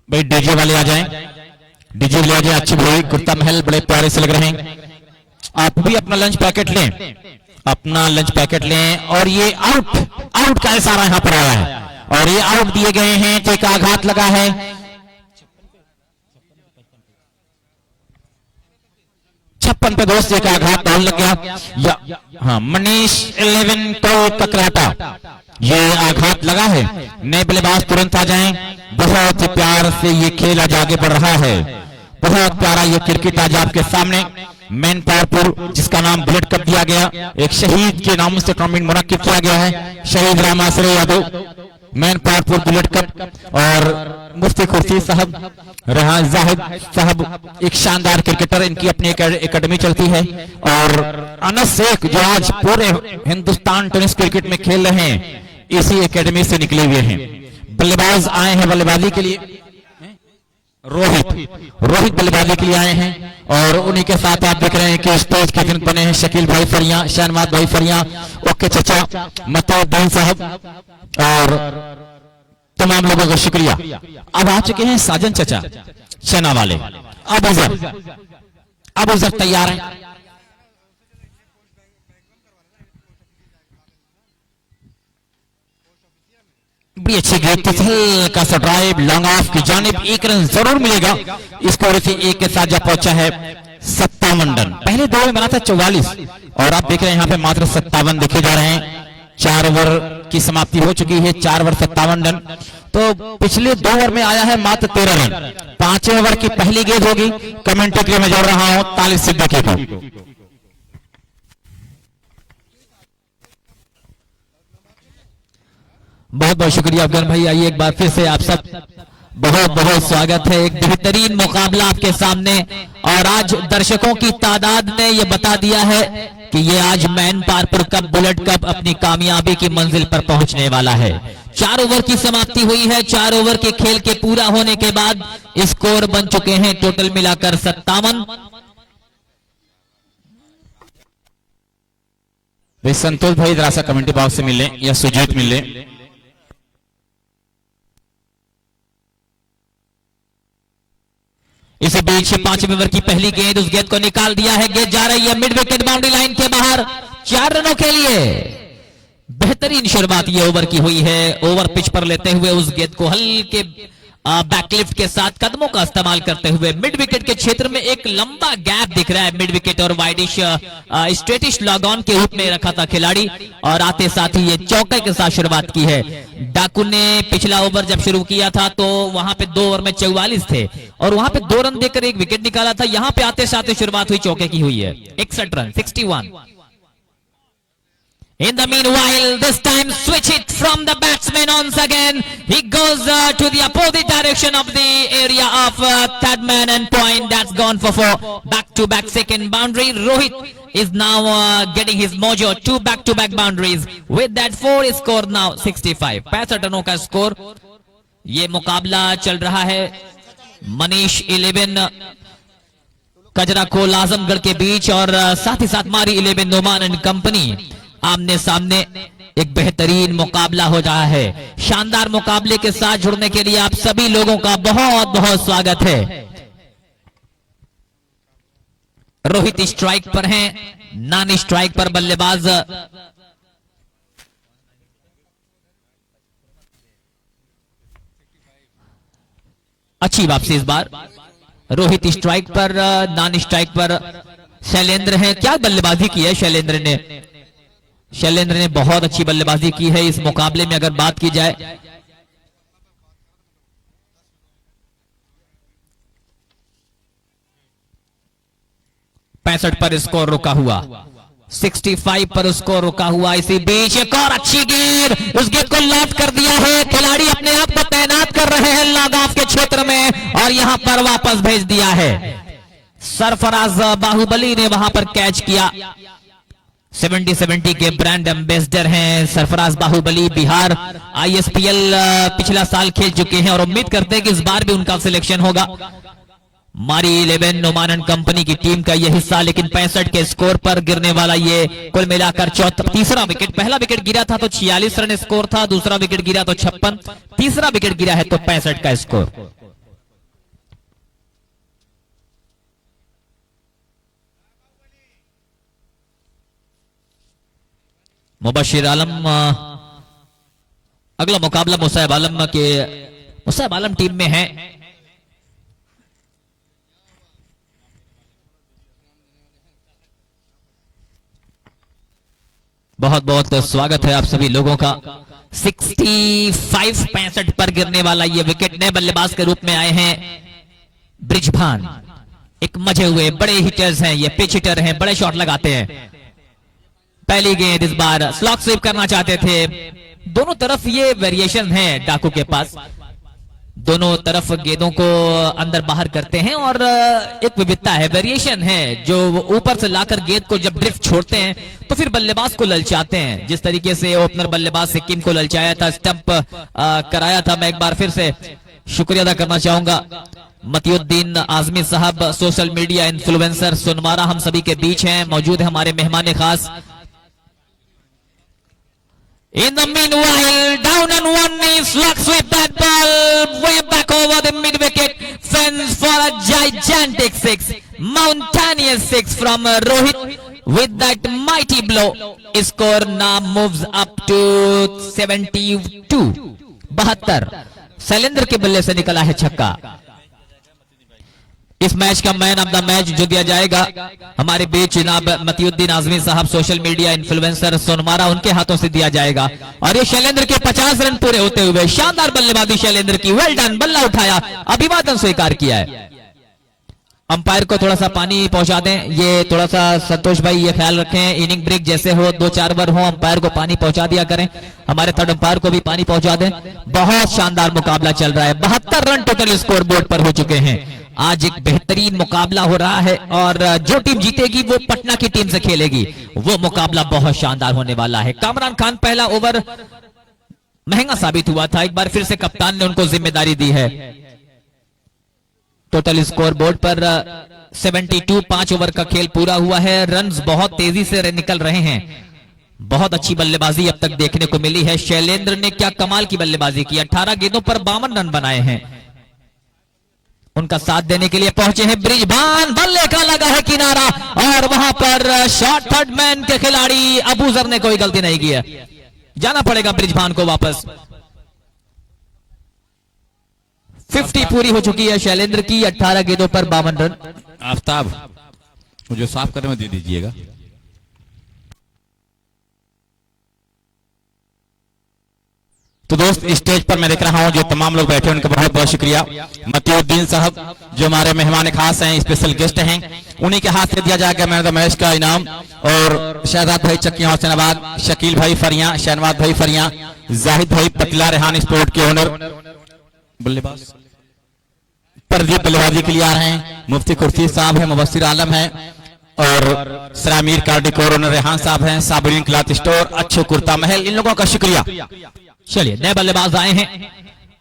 भाई डीजे वाले आ जाएं, डीजे वाले आ जाएं। अच्छी भाई कुर्ता महल बड़े प्यारे से लग रहे हैं। आप भी अपना लंच पैकेट लें, अपना लंच पैकेट लें। और ये आउट का इशारा यहां पर आया है और ये आउट दिए गए हैं, तो एक आघात लगा है। 56 पे दोस्त एक आघात और लग गया। हाँ, मनीष 11 तो ककराटा, ये आघात लगा है। नए बल्लेबाज तुरंत आ जाएं। बहुत ही प्यार से ये खेल आज आगे बढ़ रहा है, बहुत प्यारा ये क्रिकेट आज आपके सामने। मैनपाटपुर जिसका नाम बुलेट कप दिया गया, एक शहीद के नाम से टूर्नामेंट मुनक्किद किया गया है, शहीद रामाश्रय यादव मैनपाटपुर बुलेट कप। और मुफ्ती खुर्शीद साहब, रेहान जाहिद साहब एक शानदार क्रिकेटर, इनकी अपनी एकेडमी चलती है। और अनस शेख जो आज पूरे हिंदुस्तान टेनिस क्रिकेट में खेल रहे हैं, इसी एकेडमी से निकले हुए हैं। बल्लेबाज आए हैं बल्लेबाजी के लिए, रोहित बल्लेबाजी के लिए आए हैं। और उन्हीं के साथ आप देख रहे हैं कि स्टेज के दिन बने हैं शकील भाई फरिया, शहनवाज भाई फरिया, ओके चचा, मतीउद्दीन साहब और तमाम लोगों का शुक्रिया। अब आ चुके हैं साजन चचा सेना वाले। अब उधर तैयार हैं। बड़ी अच्छी गेंद, हल्का सा ड्राइव लॉन्ग ऑफ की जानिब, 1 रन जरूर मिलेगा। स्कोर से 1 के साथ जा पहुंचा है 57 रन। पहले 2 में बना था 44 और आप देख रहे हैं यहाँ पे मात्र 57 देखे जा रहे हैं। 4 ओवर की समाप्ति हो चुकी है, 4 ओवर 57 रन। तो पिछले 2 ओवर में आया है मात्र 13 रन। 5वें ओवर की पहली गेंद होगी। कमेंटेटरी में जोड़ रहा हूं तालिब सिद्दीकी को। बहुत बहुत शुक्रिया अफगान भाई। आइए एक बार फिर से आप सब बहुत बहुत स्वागत है। एक बेहतरीन मुकाबला आपके सामने, और आज दर्शकों की तादाद ने यह बता दिया है कि ये आज मैनपाटपुर कप बुलेट कप अपनी कामयाबी की मंजिल पर पहुंचने वाला है। 4 ओवर की समाप्ति हुई है। 4 ओवर के खेल के पूरा होने के बाद स्कोर बन चुके हैं टोटल मिलाकर 57। संतोष भाई जरा सा कमेंट्री बॉक्स से मिले या सुजीत मिले। इसी बीच 5वें ओवर की पहली गेंद, उस गेंद को निकाल दिया है। गेंद जा रही है मिड विकेट बाउंड्री लाइन के बाहर 4 रनों के लिए। बेहतरीन शुरुआत ये ओवर की हुई है। ओवर पिच पर लेते हुए उस गेंद को हल्के बैकलिफ्ट के साथ कदमों का इस्तेमाल करते हुए मिड विकेट के क्षेत्र में एक लंबा गैप दिख रहा है। मिड विकेट और वाइडिश स्ट्रेटिश लॉग ऑन के रूप में रखा था खिलाड़ी, और आते साथ ही ये चौके के साथ शुरुआत की है। डाकू ने पिछला ओवर जब शुरू किया था तो वहां पे 2 ओवर में 44 थे और वहां पे 2 रन देकर एक विकेट निकाला था। यहां पे आते साथ शुरुआत हुई चौके की हुई है। 61 run 61। In the meanwhile, this time switch it from the batsman once again. He goes to the opposite direction of the area of third man and point. That's gone for 4. Back-to-back second boundary. Rohit is now getting his mojo. 2 back-to-back boundaries. With that 4 score now 65. 65 रनों का स्कोर। ये मुकाबला चल रहा है मनीष 11 कजरा को आजमगढ़ के बीच और साथ ही साथ मारी 11 नोमान एंड कंपनी। आमने सामने एक बेहतरीन मुकाबला हो रहा है। शानदार मुकाबले के साथ जुड़ने के लिए आप सभी लोगों का बहुत बहुत स्वागत है। रोहित स्ट्राइक पर हैं, नानी स्ट्राइक पर बल्लेबाज अच्छी वापसी इस बार। रोहित स्ट्राइक पर, नॉन स्ट्राइक पर शैलेंद्र हैं। क्या बल्लेबाजी की है शैलेंद्र ने, शैलेंद्र ने बहुत अच्छी बल्लेबाजी की है इस मुकाबले में अगर बात की जाए। पैंसठ पर स्कोर रुका हुआ, 65 पर स्कोर रुका हुआ। इसी बीच एक और अच्छी गेंद, उस गेंद को लॉक कर दिया है। खिलाड़ी अपने आप को तैनात कर रहे हैं लॉग ऑफ के क्षेत्र में और यहां पर वापस भेज दिया है। सरफराज बाहुबली ने वहां पर कैच किया। 70-70 के ब्रांड एम्बेसडर हैं सरफराज बाहुबली। बिहार ISPL पिछला साल खेल चुके हैं और उम्मीद करते हैं कि इस बार भी उनका सिलेक्शन होगा। मारी 11 नुमान एंड कंपनी की टीम का यह हिस्सा, लेकिन 65 के स्कोर पर गिरने वाला ये कुल मिलाकर तीसरा विकेट। पहला विकेट गिरा था तो 46 रन स्कोर था, दूसरा विकेट गिरा तो 56, तीसरा विकेट गिरा है तो 65 का स्कोर। मुबशिर आलम, अगला मुकाबला मुसैब आलम टीम में है। बहुत बहुत स्वागत है आप सभी लोगों का। 65 पर गिरने वाला ये विकेट। नए बल्लेबाज के रूप में आए हैं ब्रिजभान, एक मजे हुए बड़े हिटर्स हैं ये, पिच हिटर हैं, बड़े शॉट लगाते हैं। पहली गेंद इस बार स्लॉग स्वीप करना चाहते थे। दोनों तरफ ये वेरिएशन है डाकू के पास, दोनों तरफ गेंदों को अंदर बाहर करते हैं और एक विविधता है, वेरिएशन है। जो ऊपर से लाकर गेंद को जब ड्रिफ्ट छोड़ते हैं तो फिर बल्लेबाज को ललचाते हैं। जिस तरीके से ओपनर बल्लेबाज सिक्किम को ललचाया था, स्टंप कराया था। मैं एक बार फिर से शुक्रिया अदा करना चाहूंगा मतियुद्दीन आजमी साहब, सोशल मीडिया इन्फ्लुएंसर सुनवारा हम सभी के बीच हैं, मौजूद है हमारे मेहमान खास। In the meanwhile, down on one knee, slug sweep that ball way back over the mid wicket fence for a gigantic 6, mountainous 6 from Rohit with that mighty blow. Score now moves up to 72, 72। Shailendra के बल्ले से निकला है छक्का। इस मैच का मैन ऑफ द मैच जो दिया जाएगा हमारे बीच जनाब मतियुद्दीन आजमी साहब, सोशल मीडिया इन्फ्लुएंसर सोनमारा, उनके हाथों से दिया जाएगा। और ये शैलेंद्र के 50 रन पूरे होते हुए शानदार बल्लेबाजी शैलेंद्र की, वेल डन। बल्ला उठाया, अभिवादन स्वीकार किया है। अंपायर को थोड़ा सा पानी पहुंचा दें, ये थोड़ा सा संतोष भाई ये ख्याल रखें, इनिंग ब्रेक जैसे हो 2-4 ओवर हो, अंपायर को पानी पहुंचा दिया करें। हमारे थर्ड अंपायर को भी पानी पहुंचा दें। बहुत शानदार मुकाबला चल रहा है, 72 रन टोटल स्कोर बोर्ड पर हो चुके हैं। आज एक बेहतरीन मुकाबला हो रहा है और जो टीम जीतेगी वो पटना की टीम से खेलेगी। वो मुकाबला बहुत शानदार होने वाला है। कामरान खान पहला ओवर महंगा साबित हुआ था, एक बार फिर से कप्तान ने उनको जिम्मेदारी दी है। टोटल स्कोर बोर्ड पर 72, 5 ओवर का खेल पूरा हुआ है। रन्स बहुत तेजी से निकल रहे हैं। बहुत अच्छी बल्लेबाजी अब तक देखने को मिली है। शैलेंद्र ने क्या कमाल की बल्लेबाजी की, 18 गेंदों पर 52 रन बनाए हैं। उनका साथ देने के लिए पहुंचे हैं ब्रिजभान, बल्ले का लगा है किनारा और वहां पर शॉर्ट थर्ड मैन के खिलाड़ी अबूजर ने कोई गलती नहीं की है। जाना पड़ेगा ब्रिजभान को वापस। 50 पूरी हो चुकी है शैलेंद्र की, 18 गेंदों पर 52 रन। आफ्ताब मुझे साफ करने में दे दीजिएगा। तो दोस्त स्टेज पर मैं देख रहा हूं जो तमाम लोग बैठे हैं उनका बहुत बहुत शुक्रिया। मतियुद्दीन साहब जो हमारे मेहमान खास हैं, स्पेशल गेस्ट हैं, उन्हीं के हाथ से दिया जाएगा मैन ऑफ द मैच का इनाम। और शहजाद भाई चक्किया हुसैनाबाद, शकील भाई फरिया, शहनवाज भाई फरिया, जाहिद भाई पतला रेहान स्पोर्ट के ओनर, बल्लेबाज प्रदीप बल्लेबाजी के लिए आ रहे हैं। मुफ्ती कुर्सी साहब है, मुबशिर आलम है और सरामीर कार्डिक ओनर रेहान साहब हैं, साबरीन क्लॉथ स्टोर, अच्छे कुर्ता महल, इन लोगों का शुक्रिया। चलिए नए बल्लेबाज आए हैं,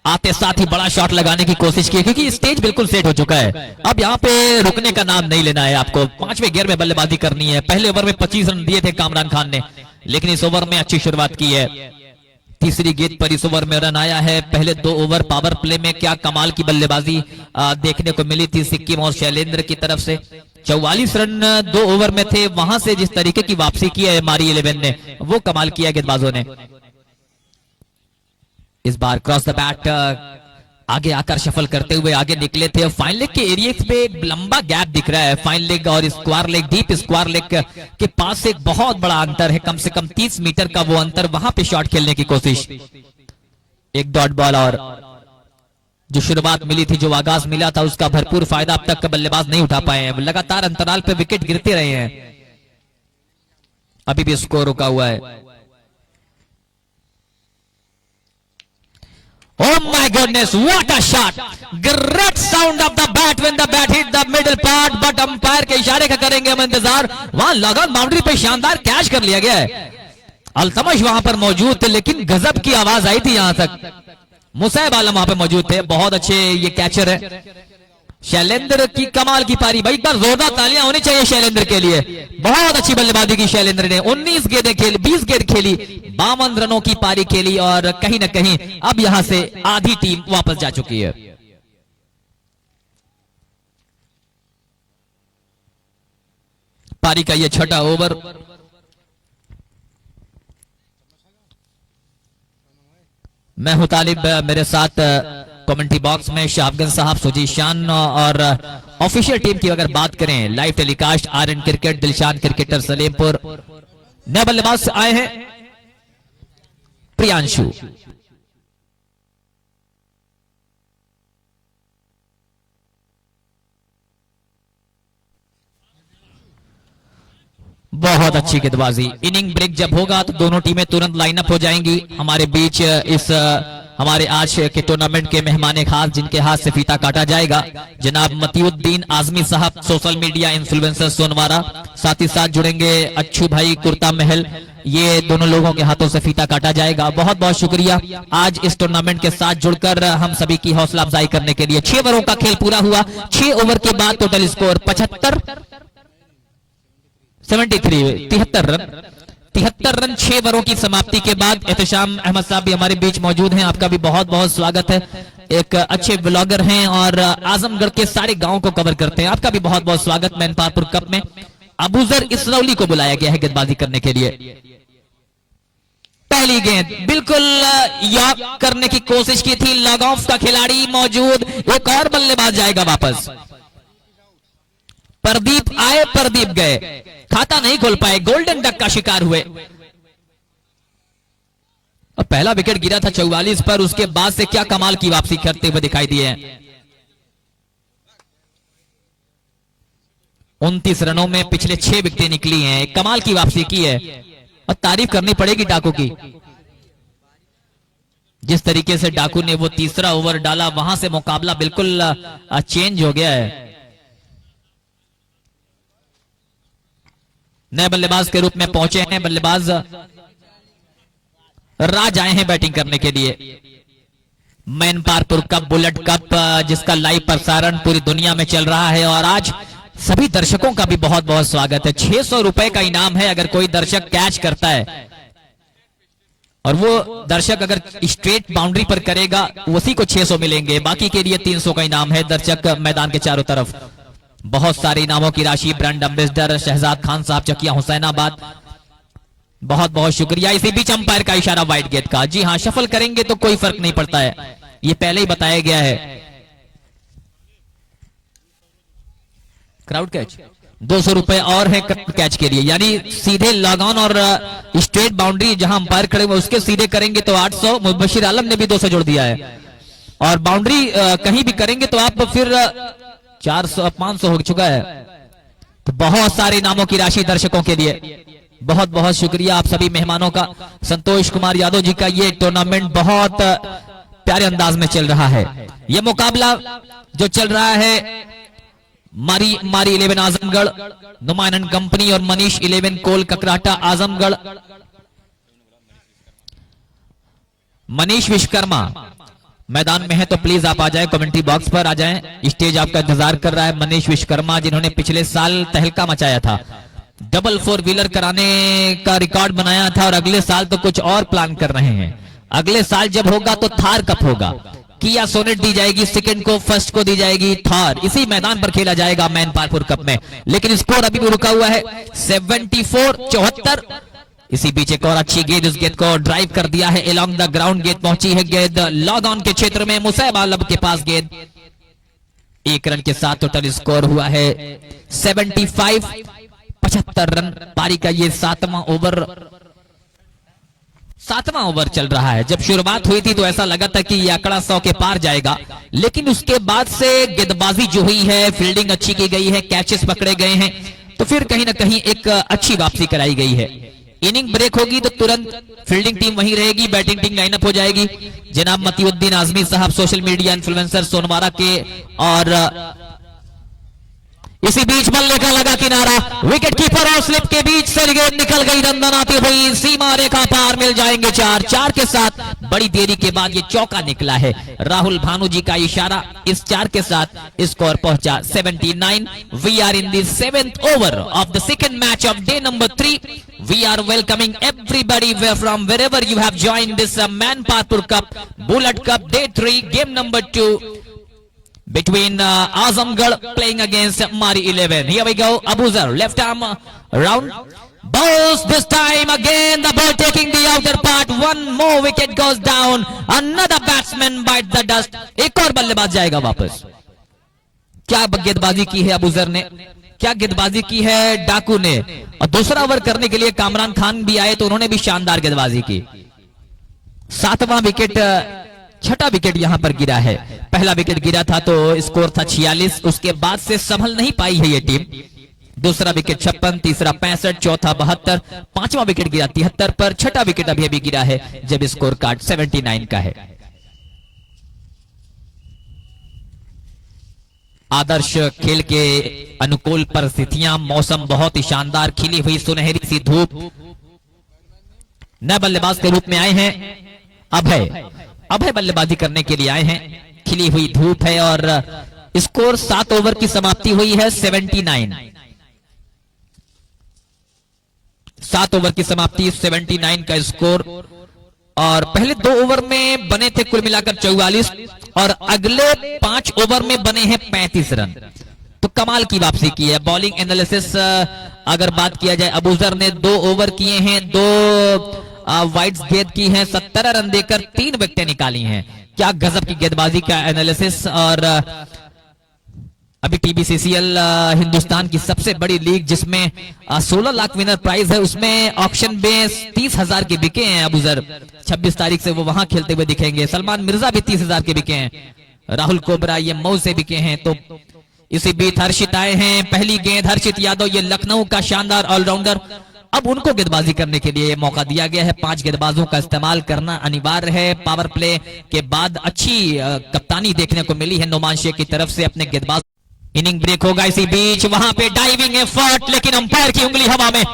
आते साथ ही बड़ा शॉट लगाने की कोशिश की क्योंकि स्टेज बिल्कुल सेट हो चुका है। अब यहाँ पे रुकने का नाम नहीं लेना है आपको, 5वें गियर में बल्लेबाजी करनी है। पहले ओवर में 25 रन दिए थे कामरान खान ने, लेकिन इस ओवर में अच्छी शुरुआत की है। तीसरी गेंद पर इस ओवर में रन आया है। पहले 2 ओवर पावर प्ले में क्या कमाल की बल्लेबाजी देखने को मिली थी सिक्किम और शैलेंद्र की तरफ से। 44 रन 2 ओवर में थे, वहां से जिस तरीके की वापसी की है मारी 11 ने, वो कमाल किया गेंदबाजों ने। इस बार क्रॉस द बैट आगे आकर शफल करते हुए आगे निकले थे। फाइन लेग के एरिया पे एक लंबा गैप दिख रहा है। फाइन लेग और square leg, deep square leg के पास एक बहुत बड़ा अंतर है, कम से कम 30 मीटर का वो अंतर। वहां पे शॉट खेलने की कोशिश, एक डॉट बॉल, और जो शुरुआत मिली थी, जो आगाज मिला था, उसका भरपूर फायदा अब तक का बल्लेबाज नहीं उठा पाए हैं। लगातार अंतराल पे विकेट गिरते रहे हैं। अभी भी स्कोर रुका हुआ है। Oh my goodness, what a shot! Great sound of the bat when the bat hit the middle part, but umpire के इशारे का करेंगे हम इंतजार। वहां लॉग बाउंड्री पे शानदार कैच कर लिया गया है। अल्तमश वहां पर मौजूद थे, लेकिन गजब की आवाज आई थी यहां तक। मुसैब आलम वहां पे मौजूद थे। बहुत अच्छे ये कैचर है। शैलेंद्र की कमाल की पारी, भाई एक बार जोरदार तालियां होनी चाहिए शैलेंद्र के लिए। बहुत अच्छी बल्लेबाजी की शैलेंद्र ने। 19 गेंदें खेली, 20 गेंद खेली, 52 रनों की पारी खेली, और कहीं ना कहीं अब यहां से आधी टीम वापस जा चुकी है। पारी का यह छठा ओवर। मैं हूं तालिब, मेरे साथ कमेंट्री बॉक्स में शाहगंज साहब, सुजीशान, और ऑफिशियल टीम की अगर बात करें, live telecast RN cricket, Dilshan cricketer Salempur. नए बल्लेबाज से आए हैं प्रियांशु। बहुत अच्छी गेंदबाजी। इनिंग ब्रेक जब होगा तो दोनों टीमें तुरंत लाइनअप हो जाएंगी। हमारे बीच इस हमारे आज के टूर्नामेंट के मेहमान खास, जिनके हाथ से फीता काटा जाएगा, जनाब मतीउद्दीन आजमी साहब, सोशल मीडिया इन्फ्लुएंसर सोनवारा। साथ ही साथ जुड़ेंगे अच्छू भाई कुर्ता महल। ये दोनों लोगों के हाथों से फीता काटा जाएगा। बहुत बहुत शुक्रिया आज इस टूर्नामेंट के साथ जुड़कर हम सभी की हौसला अफजाई करने के लिए। 6 ओवरों का खेल पूरा हुआ। 6 ओवर के बाद टोटल स्कोर 73 73 रन। 73 रन 6 ओवरों की समाप्ति के बाद। एहतशाम अहमद साहब भी हमारे बीच मौजूद हैं, आपका भी बहुत बहुत स्वागत है। एक अच्छे ब्लॉगर हैं और आजमगढ़ के सारे गांव को कवर करते हैं। आपका भी बहुत बहुत स्वागत। मैनपारपुर कप में अबूजर इसरौली को बुलाया गया है गेंदबाजी करने के लिए। पहली गेंद बिल्कुल यॉक करने की कोशिश की थी। लॉग ऑफ का खिलाड़ी मौजूद। एक और बल्लेबाज जाएगा वापस। प्रदीप आए, प्रदीप गए, खाता नहीं खोल पाए, गोल्डन डक का शिकार हुए। और पहला विकेट गिरा था 44 पर। उसके बाद से क्या कमाल की वापसी करते हुए दिखाई दिए हैं। 29 रनों में पिछले 6 विकेटें निकली हैं। कमाल की वापसी की है और तारीफ करनी पड़ेगी डाकू की। जिस तरीके से डाकू ने वो तीसरा ओवर डाला, वहां से मुकाबला बिल्कुल चेंज हो गया है। नए बल्लेबाज के रूप में पहुंचे हैं बल्लेबाज राज, आए हैं बैटिंग करने के लिए। मैनपारपुर कप, बुलेट कप, जिसका लाइव प्रसारण पूरी दुनिया में चल रहा है। और आज सभी दर्शकों का भी बहुत बहुत स्वागत है। 600 रुपए का इनाम है अगर कोई दर्शक कैच करता है, और वो दर्शक अगर स्ट्रेट बाउंड्री पर करेगा उसी को 600 मिलेंगे। बाकी के लिए 300 का इनाम है दर्शक मैदान के चारों तरफ। बहुत सारे इनामों की राशि। ब्रांड एम्बेसडर शहजाद खान साहब, चकिया हुसैनाबाद, बहुत बहुत शुक्रिया। इसी बीच अंपायर का इशारा वाइड गेट का। जी हां, शफल करेंगे तो कोई फर्क नहीं पड़ता है, ये पहले ही बताया गया है। क्राउड कैच 200 रुपए और है कैच के लिए, यानी सीधे लॉग ऑन और स्ट्रेट बाउंड्री जहां अंपायर खड़े हुए उसके सीधे करेंगे तो 800। मुबशिर आलम ने भी 200 जोड़ दिया है। और बाउंड्री कहीं भी करेंगे तो आप फिर 400 500 हो चुका है। तो बहुत सारे इनामों की राशि दर्शकों के लिए। बहुत बहुत शुक्रिया आप सभी मेहमानों का। संतोष कुमार यादव जी का ये टूर्नामेंट बहुत प्यारे अंदाज में चल रहा है। ये मुकाबला जो चल रहा है मारी 11 आजमगढ़, नुमायन कंपनी और मनीष 11 कोल ककराटा आजमगढ़। मनीष विश्वकर्मा मैदान में है तो प्लीज आप आ जाएं, कमेंट्री बॉक्स पर आ जाएं। स्टेज आपका इंतजार कर रहा है। मनीष विश्वकर्मा जिन्होंने पिछले साल तहलका मचाया था, डबल 4 व्हीलर कराने का रिकॉर्ड बनाया था, और अगले साल तो कुछ और प्लान कर रहे हैं। अगले साल जब होगा तो थार कप होगा। किया सोनेट दी जाएगी सेकंड को, फर्स्ट को दी जाएगी थार। इसी मैदान पर खेला जाएगा मैनपारपुर कप में। लेकिन स्कोर अभी भी रुका हुआ है 74-74। इसी बीच एक और अच्छी गेंद, उस गेंद को ड्राइव कर दिया है एलॉन्ग द ग्राउंड, गेंद पहुंची है गेंद लॉग ऑन के क्षेत्र में, मुसैब आलब के पास गेंद। 1 रन के साथ टोटल स्कोर हुआ है 75, 75 रन। पारी का ये 7वां ओवर चल रहा है। जब शुरुआत हुई थी तो ऐसा लगा था कि ये आंकड़ा 100 के पार जाएगा, लेकिन उसके बाद से गेंदबाजी जो हुई है, फील्डिंग अच्छी की गई है, कैचेस पकड़े गए हैं, तो फिर कहीं ना कहीं एक अच्छी वापसी कराई गई है। इनिंग ब्रेक होगी तो तुरंत फील्डिंग टीम वहीं रहेगी, बैटिंग टीम लाइनअप हो जाएगी। जनाब मतीउद्दीन आजमी साहब सोशल मीडिया इन्फ्लुएंसर सोनवारा के, और इसी बीच बल्ले का लगा किनारा, विकेट कीपर और स्लिप के बीच से गेंद निकल गई, रन बनाती हुई सीमा रेखा पार, मिल जाएंगे 4 के साथ। बड़ी देरी के बाद ये चौका निकला है, राहुल भानु जी का इशारा, इस 4 के साथ स्कोर पहुंचा 79। We are in the 7th over of the second match of day number 3। We are welcoming everybody from wherever you have joined this Manpatpur Cup, Bullet Cup Day 3, game number 2 between Azamgarh playing against Mari 11. Here we go, Abuzar, left arm round, balls this time again, the ball taking the outer part, one more wicket goes down, another batsman bites the dust. एक और बल्लेबाज जाएगा वापस। क्या गेंदबाजी की है अबूजर ने, क्या गेंदबाजी की है डाकू ने, और दूसरा ओवर करने के लिए कामरान खान भी आए तो उन्होंने भी शानदार गेंदबाजी की। 7वां विकेट, 6ठा विकेट यहां पर गिरा है। पहला विकेट गिरा था तो स्कोर था 46, उसके बाद से संभल नहीं पाई है ये टीम। दूसरा विकेट 56, तीसरा 65, चौथा 72, 5वां विकेट गिरा 73 पर, 6ठा विकेट अभी अभी गिरा है जब स्कोर कार्ड 79 का है। आदर्श खेल के अनुकूल परिस्थितियां, मौसम बहुत ही शानदार, खिली हुई सुनहरी सी धूप। नए बल्लेबाज के रूप में आए हैं अभय बल्लेबाजी करने के लिए आए हैं। खिली हुई धूप है और स्कोर 7 ओवर की समाप्ति हुई है 79। 7 ओवर की समाप्ति 79 का स्कोर, और पहले 2 ओवर में बने थे कुल मिलाकर 44 और अगले 5 ओवर में बने हैं 35 रन। तो कमाल की वापसी की है। बॉलिंग एनालिसिस अगर बात किया जाए, अबूजर ने 2 ओवर किए हैं, 2 वाइड्स गेंद की हैं, 17 रन देकर 3 विकेटें निकाली हैं। क्या गजब की गेंदबाजी का एनालिसिस। और अभी TBCCL हिंदुस्तान की सबसे बड़ी लीग जिसमें 16 लाख विनर प्राइज है, उसमें ऑक्शन बेस 30,000 के बिके हैं अबूजर। 26 तारीख से वो वहां खेलते हुए दिखेंगे। सलमान मिर्जा भी 30,000 के बिके हैं, राहुल कोबरा ये मऊ से बिके हैं। तो इसी बीच हर्षित आए हैं, पहली गेंद हर्षित यादव, ये लखनऊ का शानदार ऑलराउंडर। अब उनको गेंदबाजी करने के लिए मौका दिया गया है। 5 गेंदबाजों का इस्तेमाल करना अनिवार्य है। पावर प्ले के बाद अच्छी कप्तानी देखने को मिली है नोमान शेख की तरफ से अपने गेंदबाज। इनिंग ब्रेक होगा इसी बीच, वहां पे डाइविंग एफर्ट, लेकिन अंपायर की उंगली हवा में।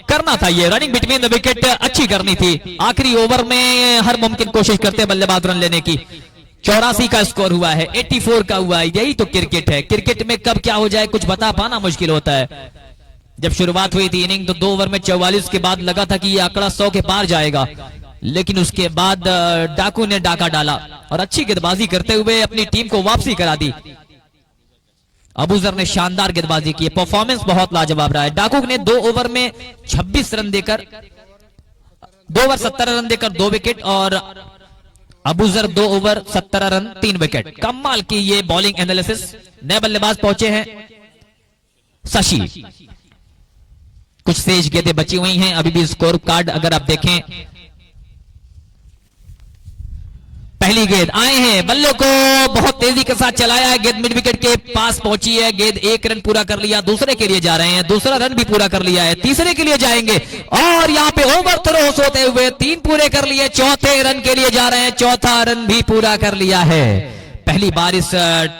करना था ये रनिंग बिटवीन द विकेट, अच्छी करनी थी। आखिरी ओवर में हर मुमकिन कोशिश करते बल्लेबाज रन लेने की। 84 का स्कोर हुआ है, 84 का हुआ है। यही तो क्रिकेट है। क्रिकेट में कब क्या हो जाए कुछ बता पाना मुश्किल होता है। जब शुरुआत हुई थी इनिंग तो 2 ओवर में 44 के बाद लगा था कि ये आंकड़ा 100 के पार जाएगा, लेकिन उसके बाद डाकू ने डाका डाला और अच्छी गेंदबाजी करते हुए अपनी टीम को वापसी करा दी। अबूजर ने शानदार गेंदबाजी की, परफॉर्मेंस बहुत लाजवाब रहा है। डाकू ने 2 ओवर में 26 रन देकर 2 ओवर 17 रन देकर 2 विकेट, और अबूजर 2 ओवर 17 रन 3 विकेट। कमाल की ये बॉलिंग एनालिसिस। नए बल्लेबाज पहुंचे हैं शशि। कुछ तेज गेंदें बची हुई हैं अभी भी। स्कोर कार्ड अगर आप देखें, पहली गेंद आए हैं, बल्ले को बहुत तेजी के साथ चलाया है, गेंद मिड विकेट के पास पहुंची है, गेंद 1 रन पूरा कर लिया, दूसरे के लिए जा रहे हैं, दूसरा रन भी पूरा कर लिया है, तीसरे के लिए जाएंगे और यहां पे ओवर थ्रो होते हुए 3 पूरे कर लिए, चौथे रन के लिए जा रहे हैं, चौथा रन भी पूरा कर लिया है। पहली बार इस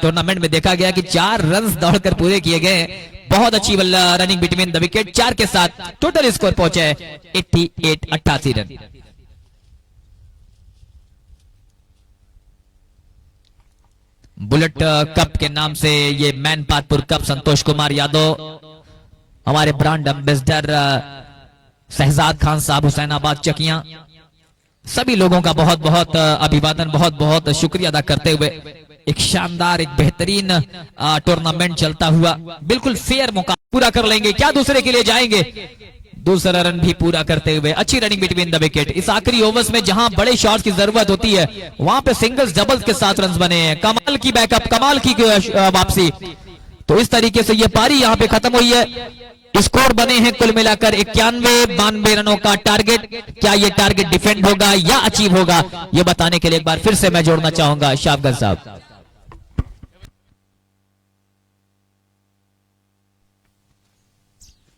टूर्नामेंट में देखा गया कि 4 रन दौड़कर पूरे किए गए। बहुत अच्छी रनिंग बिटवीन द विकेट। 4 के साथ टोटल स्कोर पहुंचा है 88 रन। बुलेट कप के नाम से ये मैनपातपुर कप, संतोष कुमार यादव, हमारे ब्रांड एम्बेसडर शहजाद खान साहब, हुसैनाबाद चकियां, सभी लोगों का बहुत बहुत अभिवादन, बहुत बहुत शुक्रिया अदा करते हुए एक शानदार, एक बेहतरीन टूर्नामेंट चलता हुआ बिल्कुल फेयर मौका पूरा कर लेंगे। क्या दूसरे के लिए जाएंगे? दूसरा रन भी पूरा करते हुए अच्छी रनिंग बिटवीन द विकेट। इस आखिरी ओवर्स में जहां बड़े शॉट्स की जरूरत होती है वहां पे सिंगल्स डबल्स के साथ रन बने हैं। कमाल की बैकअप, कमाल की वापसी। तो इस तरीके से ये पारी यहां पे खत्म हुई है। स्कोर बने हैं कुल मिलाकर 91-92 रनों का टारगेट। क्या ये टारगेट डिफेंड होगा या अचीव होगा, ये बताने के लिए एक बार फिर से मैं जोड़ना चाहूंगा शाफगन साहब।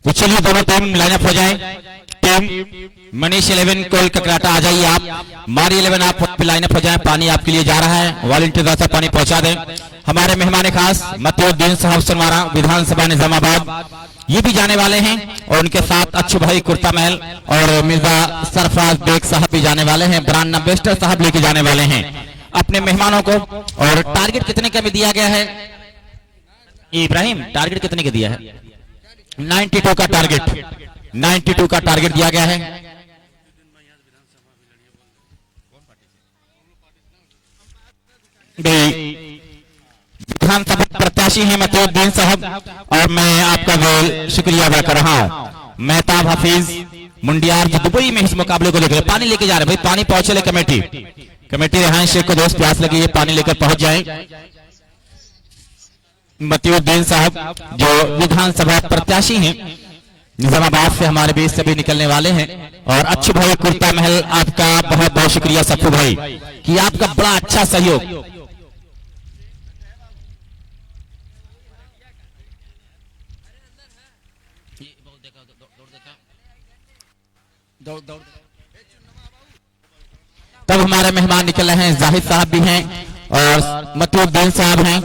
तो चलिए दोनों टीम लाइनअप हो जाए। टीम मनीष 11 कोल ककराटा आ जाइए आप। मारी 11 आप लाइनअप हो जाए। पानी आपके लिए जा रहा है, वॉलंटियर से पानी पहुंचा दें। हमारे मेहमान खास मतिउद्दीन साहब सनवारा विधानसभा निजामाबाद ये भी जाने वाले हैं और उनके साथ अच्छू भाई कुर्ता महल और मिर्जा सरफराज बेग साहब भी जाने वाले हैं। ब्रांड एम्बेसडर साहब लेके जाने वाले हैं अपने मेहमानों को। और टारगेट कितने का भी दिया गया है इब्राहिम? टारगेट कितने का दिया है? 92 का टारगेट, 92 का टारगेट दिया गया है। विधानसभा प्रत्याशी हैं मतिउद्दीन साहब और मैं आपका शुक्रिया अदा कर रहा हूं। मेहताब हफीज मुंडियार जो दुबई में इस मुकाबले को लेकर पानी लेके जा रहे हैं। भाई पानी पहुंचे ले कमेटी रेहान शेख को दोस्त प्यास लगी है, पानी लेकर पहुंच जाए। मतिउद्दीन साहब जो विधानसभा प्रत्याशी हैं निजामाबाद से हमारे बीच से भी निकलने वाले हैं। और अच्छू भाई कुर्ता महल आपका बहुत बहुत शुक्रिया सफू भाई कि आपका बड़ा अच्छा सहयोग। तब हमारे मेहमान निकल रहे हैं, जाहिद साहब भी हैं और मतिउद्दीन साहब हैं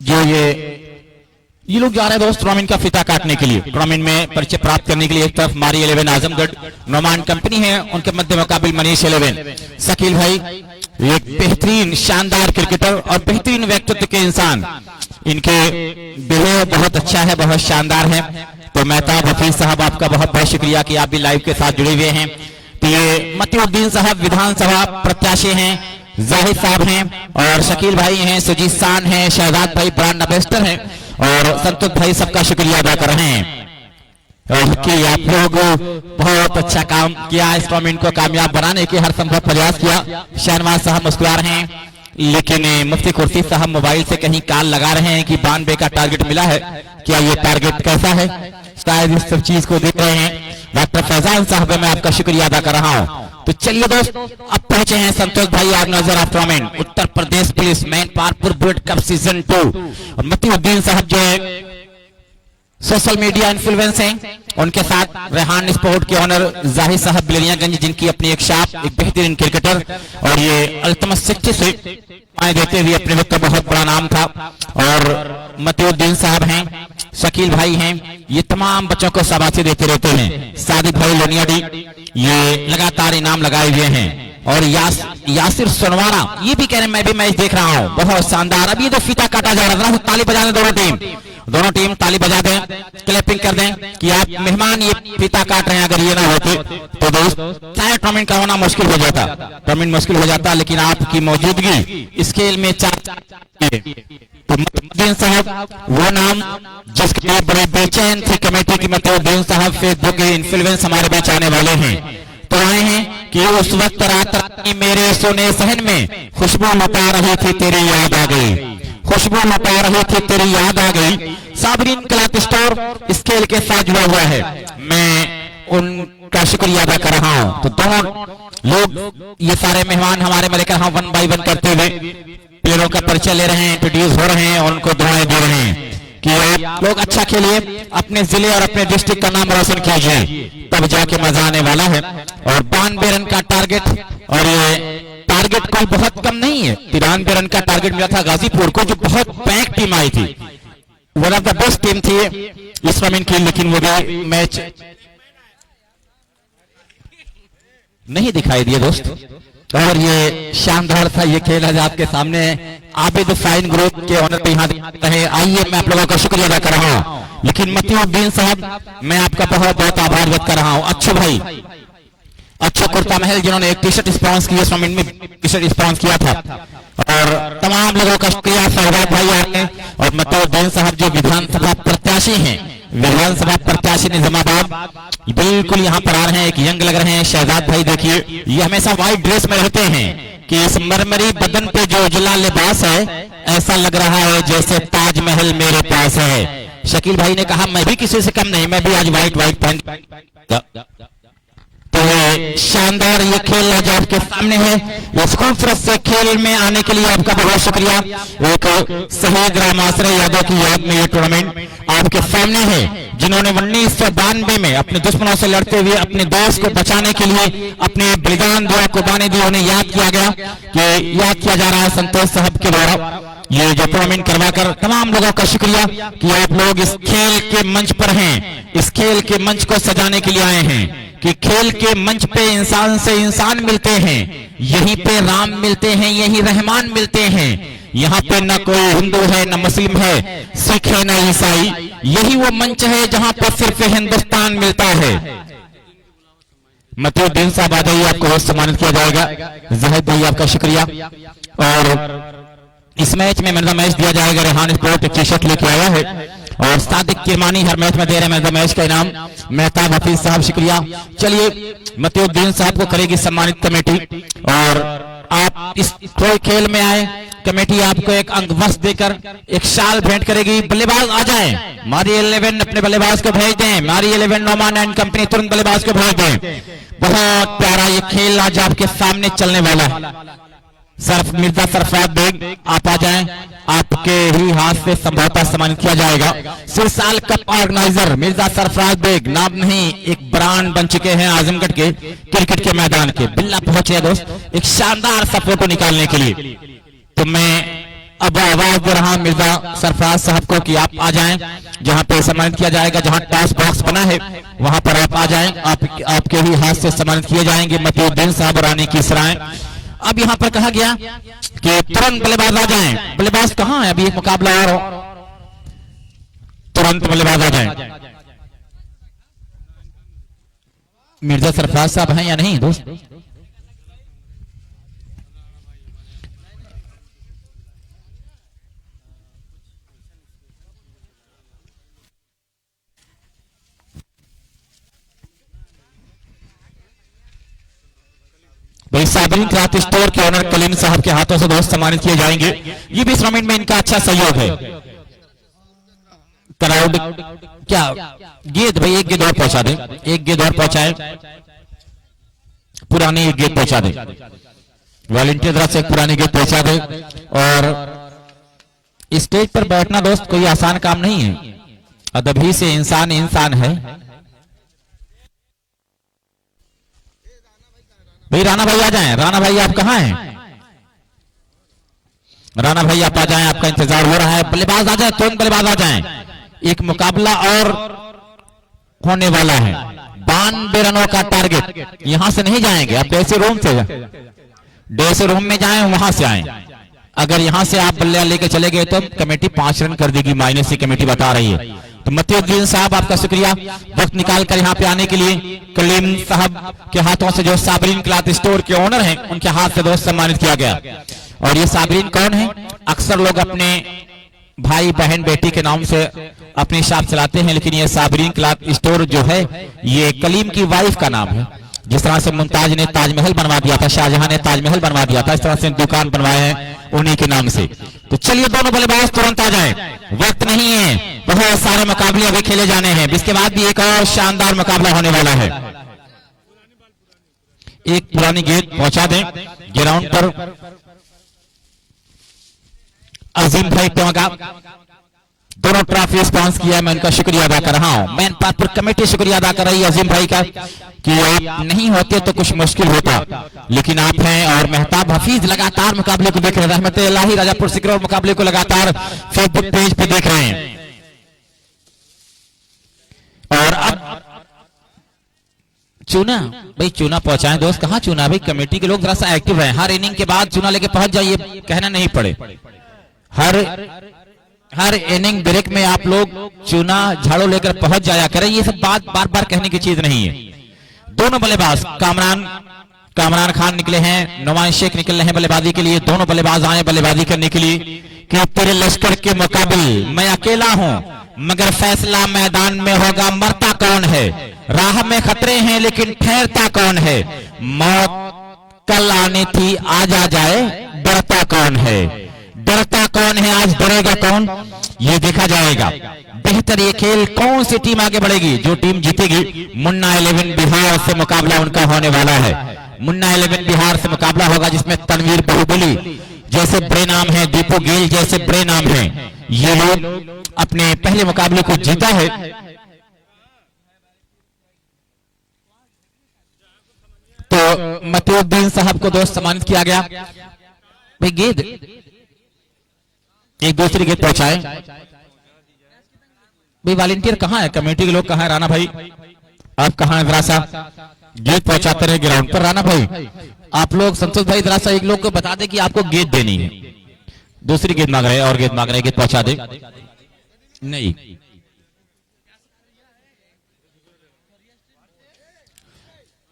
जो ये लोग जा रहे हैं दोस्त टूर्नामेंट का फीता काटने के लिए, टूर्नामेंट में परिचय प्राप्त करने के लिए। एक तरफ मारी 11 आजमगढ़ नोमान कंपनी है, उनके मध्य मुकाबिल मनीष 11 शकील भाई एक बेहतरीन शानदार क्रिकेटर और बेहतरीन व्यक्तित्व के इंसान। इनके बिहेव बहुत अच्छा है, बहुत शानदार है। तो मेहताब हफीज साहब आपका बहुत बहुत शुक्रिया कि आप भी लाइव के साथ जुड़े हुए हैं। तो ये मतिउद्दीन साहब विधानसभा प्रत्याशी हैं, जाहिद साहब हैं और शकील भाई हैं, सुजीत शान हैं, शहजाद भाई ब्रांड एम्बेसडर हैं और संतोष भाई सबका शुक्रिया अदा कर रहे हैं कि आप लोग बहुत अच्छा काम किया, इस टूर्नामेंट को कामयाब बनाने के हर संभव प्रयास किया। शहनवाज साहब मुस्कुरा रहे हैं, लेकिन मुफ्ती कुर्सी साहब मोबाइल से कहीं कॉल लगा रहे हैं कि 92 का टारगेट मिला है। क्या ये टारगेट कैसा है, शायद इस सब चीज को देख रहे हैं। डॉक्टर फैजान साहब मैं आपका शुक्रिया अदा कर रहा हूं। तो चलिए दोस्त अब पहुंचे हैं संतोष भाई organiser of tournament Uttar Pradesh police Mainparpur bullet cup season 2 और मतिउद्दीन साहब जो है सोशल मीडिया इन्फ्लुएंस हैं, उनके साथ रेहान स्पोर्ट के ऑनर जाहिद साहब बिलरियागंज जिनकी अपनी एक शॉप, एक बेहतरीन क्रिकेटर और ये अल्तमत शिक्षा से आए देते हुए अपने वक्त का बहुत बड़ा नाम था। और मतिउद्दीन साहब हैं, शकील भाई हैं, ये तमाम बच्चों को शाबाशी देते रहते हैं। सादिक भाई लोनियाडी ये लगातार इनाम लगाए हुए हैं और यासिर सोनवारा ये भी कह रहे हैं मैं भी मैच देख रहा हूँ, बहुत शानदार। अब ये जो फीता काटा जा रहा है ताली बजा दें दोनों टीम ताली बजा दें, क्लैपिंग कर दें कि आप मेहमान ये फीता काट रहे हैं। अगर ये ना होते तो दोस्त चाहे टूर्नामेंट का होना मुश्किल हो जाता, टूर्नामेंट मुश्किल हो जाता, लेकिन आपकी मौजूदगी इस खेल में तो मतिउद्दीन साहब वो नाम जिसके लिए बड़े बेचैन थे कमेटी की। मतिउद्दीन साहब फेसबुक के इन्फ्लुएंस हमारे बीच आने वाले हैं। तो आए हैं कि उस वक्त रात रानी मेरे सोने सहन में खुशबू लुटा रही थी तेरी याद आ गई, खुशबू लुटा रही थी तेरी याद आ गई। साबरीन क्लॉथ स्टोर इस खेल के साथ जुड़ा हुआ है, मैं उनका शुक्रिया अदा कर रहा हूं। तो दोनों लोग ये सारे मेहमान हमारे में लेकर हम 1 बाय 1 करते हुए प्लेयरों का परिचय ले रहे हैं, इंट्रोड्यूस हो रहे हैं और उनको दुआएं दे रहे हैं कि आप लोग अच्छा खेलिए, अपने जिले और अपने डिस्ट्रिक्ट का नाम रोशन कीजिए, तब जाके मजा आने वाला है। और 92 रन का टारगेट और ये टारगेट कोई बहुत कम नहीं है। 93 रन का टारगेट मिला था गाजीपुर को जो बहुत पैक टीम आई थी, one of the best team थी इस टूर्नामेंट की, लेकिन वो भी मैच नहीं दिखाई दिए दोस्त। और ये शानदार था ये खेल आज आपके सामने। आबिद फाइन ग्रुप के ऑनर पे यहाँ रहे, आइए मैं आप लोगों का शुक्रिया अदा कर रहा हूँ। लेकिन मतिउद्दीन साहब मैं आपका बहुत बहुत आभार व्यक्त कर रहा हूँ। अच्छू भाई, अच्छू कुर्ता महल जिन्होंने एक टी शर्ट स्पॉन्सर किया, टूर्नामेंट में टी शर्ट स्पॉन्सर किया था, और तमाम लोगों का शुक्रिया। शहजाद भाई आए और मतिउद्दीन साहब जो विधानसभा प्रत्याशी हैं विधानसभा प्रत्याशी निजामाबाद, बिल्कुल यहाँ पर आ रहे हैं, एक यंग लग रहे हैं शहजाद भाई। देखिए ये हमेशा व्हाइट ड्रेस में रहते हैं कि इस मरमरी बदन पे जो उजला लिबास है ऐसा लग रहा है जैसे ताजमहल मेरे पास है। शकील भाई ने कहा मैं भी किसी से कम नहीं, मैं भी आज व्हाइट पहन। तो शानदार ये खेल जो आपके सामने है, इस खूबसूरत से खेल में आने के लिए आपका बहुत शुक्रिया। एक शहीद रामाश्रय यादव की याद में ये टूर्नामेंट आपके सामने है, जिन्होंने 1992 में अपने दुश्मनों से लड़ते हुए अपने देश को बचाने के लिए अपने बलिदान दुआ कुर्बानी दी। उन्हें याद किया गया कि याद किया जा रहा है संतोष साहब के द्वारा ये जो टूर्नामेंट करवाकर। तमाम लोगों का शुक्रिया कि आप लोग इस खेल के मंच पर हैं, इस खेल के मंच को सजाने के लिए आए हैं कि खेल के मंच पे इंसान से इंसान मिलते हैं, यहीं पे राम मिलते हैं, यहीं रहमान मिलते हैं। यहाँ पे न कोई हिंदू है, न मुस्लिम है, सिख है, न ईसाई। यही वो मंच है जहाँ पे सिर्फ हिंदुस्तान मिलता है। मतीउद्दीन साहब आ जाइए, आपको सम्मानित किया जाएगा। जाहिद भाई आपका शुक्रिया। और इस मैच में मैन ऑफ द मैच दिया जाएगा, रेहान स्पोर्ट टी शर्ट लेके आया है और सादिक किरमानी हर मैच में दे रहे हैं मैन ऑफ द मैच का इनाम। मेहताब हफीज साहब शुक्रिया। चलिए मतीउद्दीन साहब को करेगी सम्मानित कमेटी। और आप इस कोई खेल में आए, कमेटी आपको एक अंक वस्त्र देकर एक शाल भेंट करेगी। बल्लेबाज आ जाएं, मारी 11 अपने बल्लेबाज को भेज दें, मारी 11 नोमान एंड कंपनी तुरंत बल्लेबाज को भेज दें। बहुत प्यारा ये खेल आज आपके सामने चलने वाला है। मिर्जा सरफराज बेग आप आ जाएं, आपके ही हाथ से संभवतः सम्मानित किया जाएगा। सिरसाल कप ऑर्गेनाइजर मिर्जा सरफराज बेग नाम नहीं, एक ब्रांड बन चुके हैं आजमगढ़ के क्रिकेट के मैदान के। बिल्ला पहुंचे दोस्त एक शानदार सा फोटो निकालने के लिए। तो मैं अब आवाज दे रहा हूं मिर्जा सरफराज साहब को कि आप आ जाएं, जहां पे सम्मानित किया जाएगा, जहां टॉस बॉक्स बना है वहां पर आप आ जाएं। आपके ही हाथ से सम्मानित किए जाएंगे मतीउद्दीन साहब और रानी की सराय। अब यहाँ पर कहा गया कि तुरंत बल्लेबाज आ जाएं। बल्लेबाज कहाँ है? अभी एक मुकाबला और हो, तुरंत बल्लेबाज आ जाएं। मिर्जा सरफराज साहब हैं या नहीं दोस्त? भाई साबरीन क्लॉथ स्टोर के ओनर कलीम साहब के हाथों से दोस्त सम्मानित किए जाएंगे। ये भी इस टूर्नामेंट में इनका अच्छा सहयोग है। क्राउड क्या गेंद भाई, एक गेंद और पहुंचा दे, एक गेंद और पहुंचाए, पुरानी एक गेंद पहुंचा दे, वॉलंटियर तरफ से एक पुरानी गेंद पहुंचा दे। और स्टेज पर बैठना दोस्त कोई आसान काम नहीं है, अदबी से इंसान इंसान है। भाई राणा भाई आ जाएं। राणा भाई आप कहाँ हैं? राणा भाई आप आ जाएं, आपका इंतजार हो रहा है। बल्लेबाज आ जाए, तुरंत बल्लेबाज आ जाएं। एक मुकाबला और होने वाला है, 92 रनों का टारगेट। यहां से नहीं जाएंगे आप, ड्रेसिंग रूम से, ड्रेसिंग रूम में जाएं, वहां से आएं। अगर यहां से आप बल्ले लेके चले गए तो कमेटी 5 रन कर देगी, माइनस की कमेटी बता रही है। तो मतीउद्दीन साहब आपका शुक्रिया वक्त निकाल कर यहाँ पे आने के लिए। कलीम साहब के हाथों से जो साबरीन क्लॉथ स्टोर के ओनर हैं उनके हाथ से दोस्त सम्मानित किया गया। और ये साबरीन कौन है? अक्सर लोग अपने भाई बहन बेटी के नाम से अपनी शॉप चलाते हैं, लेकिन ये साबरीन क्लॉथ स्टोर जो है ये कलीम की वाइफ का नाम है। जिस तरह से मुमताज ने ताजमहल बनवा दिया था, शाहजहां ने ताजमहल बनवा दिया था, इस तरह से दुकान बनवाए हैं उन्हीं के नाम से। तो चलिए दोनों बल्लेबाज तुरंत आ जाएं, वक्त नहीं है, बहुत सारे मुकाबले अभी खेले जाने हैं। इसके बाद भी एक और शानदार मुकाबला होने वाला है। एक पुरानी गेंद पहुंचा दें ग्राउंड पर। अजीम भाई टोंगा दोनों ट्रॉफी स्पॉन्स किया, मैं उनका शुक्रिया अदा कर रहा हूं। मैं पार्टी कमेटी शुक्रिया अदा कर रही है अजीम भाई का कि आप नहीं होते तो कुछ मुश्किल होता, लेकिन आप हैं। और मेहताब हफीज लगातार मुकाबले को देख रहे हैं, रहमत इलाही राजापुर सिकरौर मुकाबले को लगातार फेसबुक पेज पे देख रहे हैं। और अब चूना भाई, चूना पहुंचाएं दोस्त। कहां चूना भाई? कमेटी के लोग जरा सा एक्टिव रहे, हर इनिंग के बाद चूना लेके पहुंच जाइए, कहना नहीं पड़े। हर इनिंग ब्रेक में आप लोग चूना झाड़ू लेकर पहुंच जाया करें, ये सब बात बार बार कहने की चीज नहीं है। दोनों बल्लेबाज कामरान खान निकले हैं, नुमान शेख निकल रहे हैं बल्लेबाजी के लिए। दोनों बल्लेबाज आए बल्लेबाजी करने के लिए कि तेरे लश्कर के मुकाबले मैं अकेला हूं, मगर फैसला मैदान में होगा, मरता कौन है। राह में खतरे हैं लेकिन ठहरता कौन है। मौत कल आनी थी आज आ जाए, डरता कौन है। डरता कौन है, आज डरेगा कौन, ये देखा जाएगा। बेहतर ये खेल कौन सी टीम आगे बढ़ेगी, जो टीम जीतेगी मुन्ना 11 बिहार से मुकाबला उनका होने वाला है। मुन्ना 11 बिहार से मुकाबला होगा जिसमें तनवीर बाहुबली जैसे बड़े नाम हैं, दीपू गेल जैसे बड़े नाम हैं। ये लोग अपने पहले मुकाबले को जीता है। तो मतीउद्दीन साहब को दोस्त सम्मानित किया गया। भाई गेंद एक दूसरी गेंद पहुंचाए। भाई वॉलंटियर कहाँ है, कमेटी के लोग कहाँ है। राणा भाई आप कहाँ है, जरा सा गेंद पहुंचाते रहे ग्राउंड पर। राणा भाई आप लोग, संतोष भाई जरा सा एक लोग को बता दे कि आपको गेंद देनी है। दूसरी गेंद मांग रहे हैं और गेंद मांग रहे हैं, गेंद पहुंचा दे। नहीं,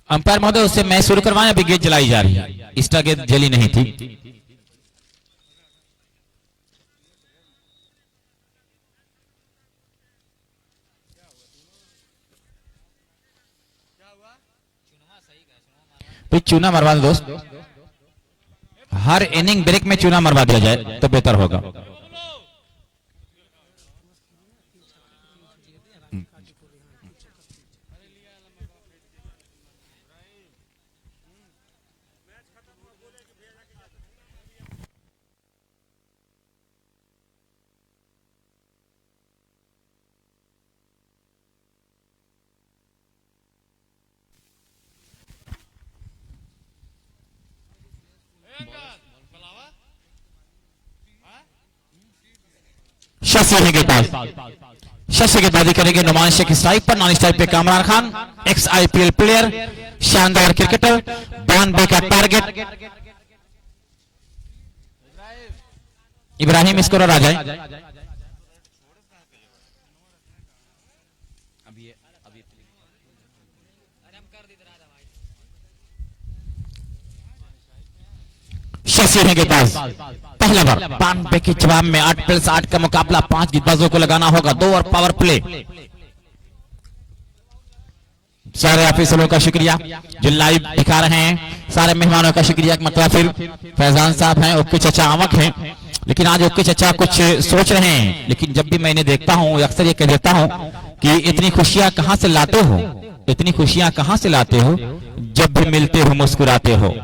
अंपायर महोदय उससे मैच शुरू करवाएं, अभी गेंद जलाई जा रही है। एक्स्ट्रा गेंद जली नहीं थी। भाई चूना मरवा दो दोस्त, हर इनिंग ब्रेक में चूना मरवा दिया जाए तो बेहतर होगा। शशि के पास, शशि के बाजी करेंगे नुमान शेख स्ट्राइक पर, नॉन स्ट्राइक पे Kamran Khan, x IPL player, शानदार क्रिकेटर, 92 का टारगेट। इब्राहिम स्कोरर आ जाए। शशि के पास पहला बार 92 के जवाब में 8+8 का मुकाबला, 5 गेंदबाजों को लगाना होगा, 2 और पावर प्ले। सारे ऑफिसरों का शुक्रिया जो लाइव दिखा रहे हैं, सारे मेहमानों का शुक्रिया। मतलब फिर फैजान साहब हैं, ओके चचा आमक हैं, लेकिन आज ओके चचा कुछ सोच रहे हैं। लेकिन जब भी मैंने देखता हूं, अक्सर ये कह देता हूं कि इतनी खुशियां कहां से लाते हो, इतनी खुशियां कहां से लाते हो, जब भी मिलते हो मुस्कुराते हो।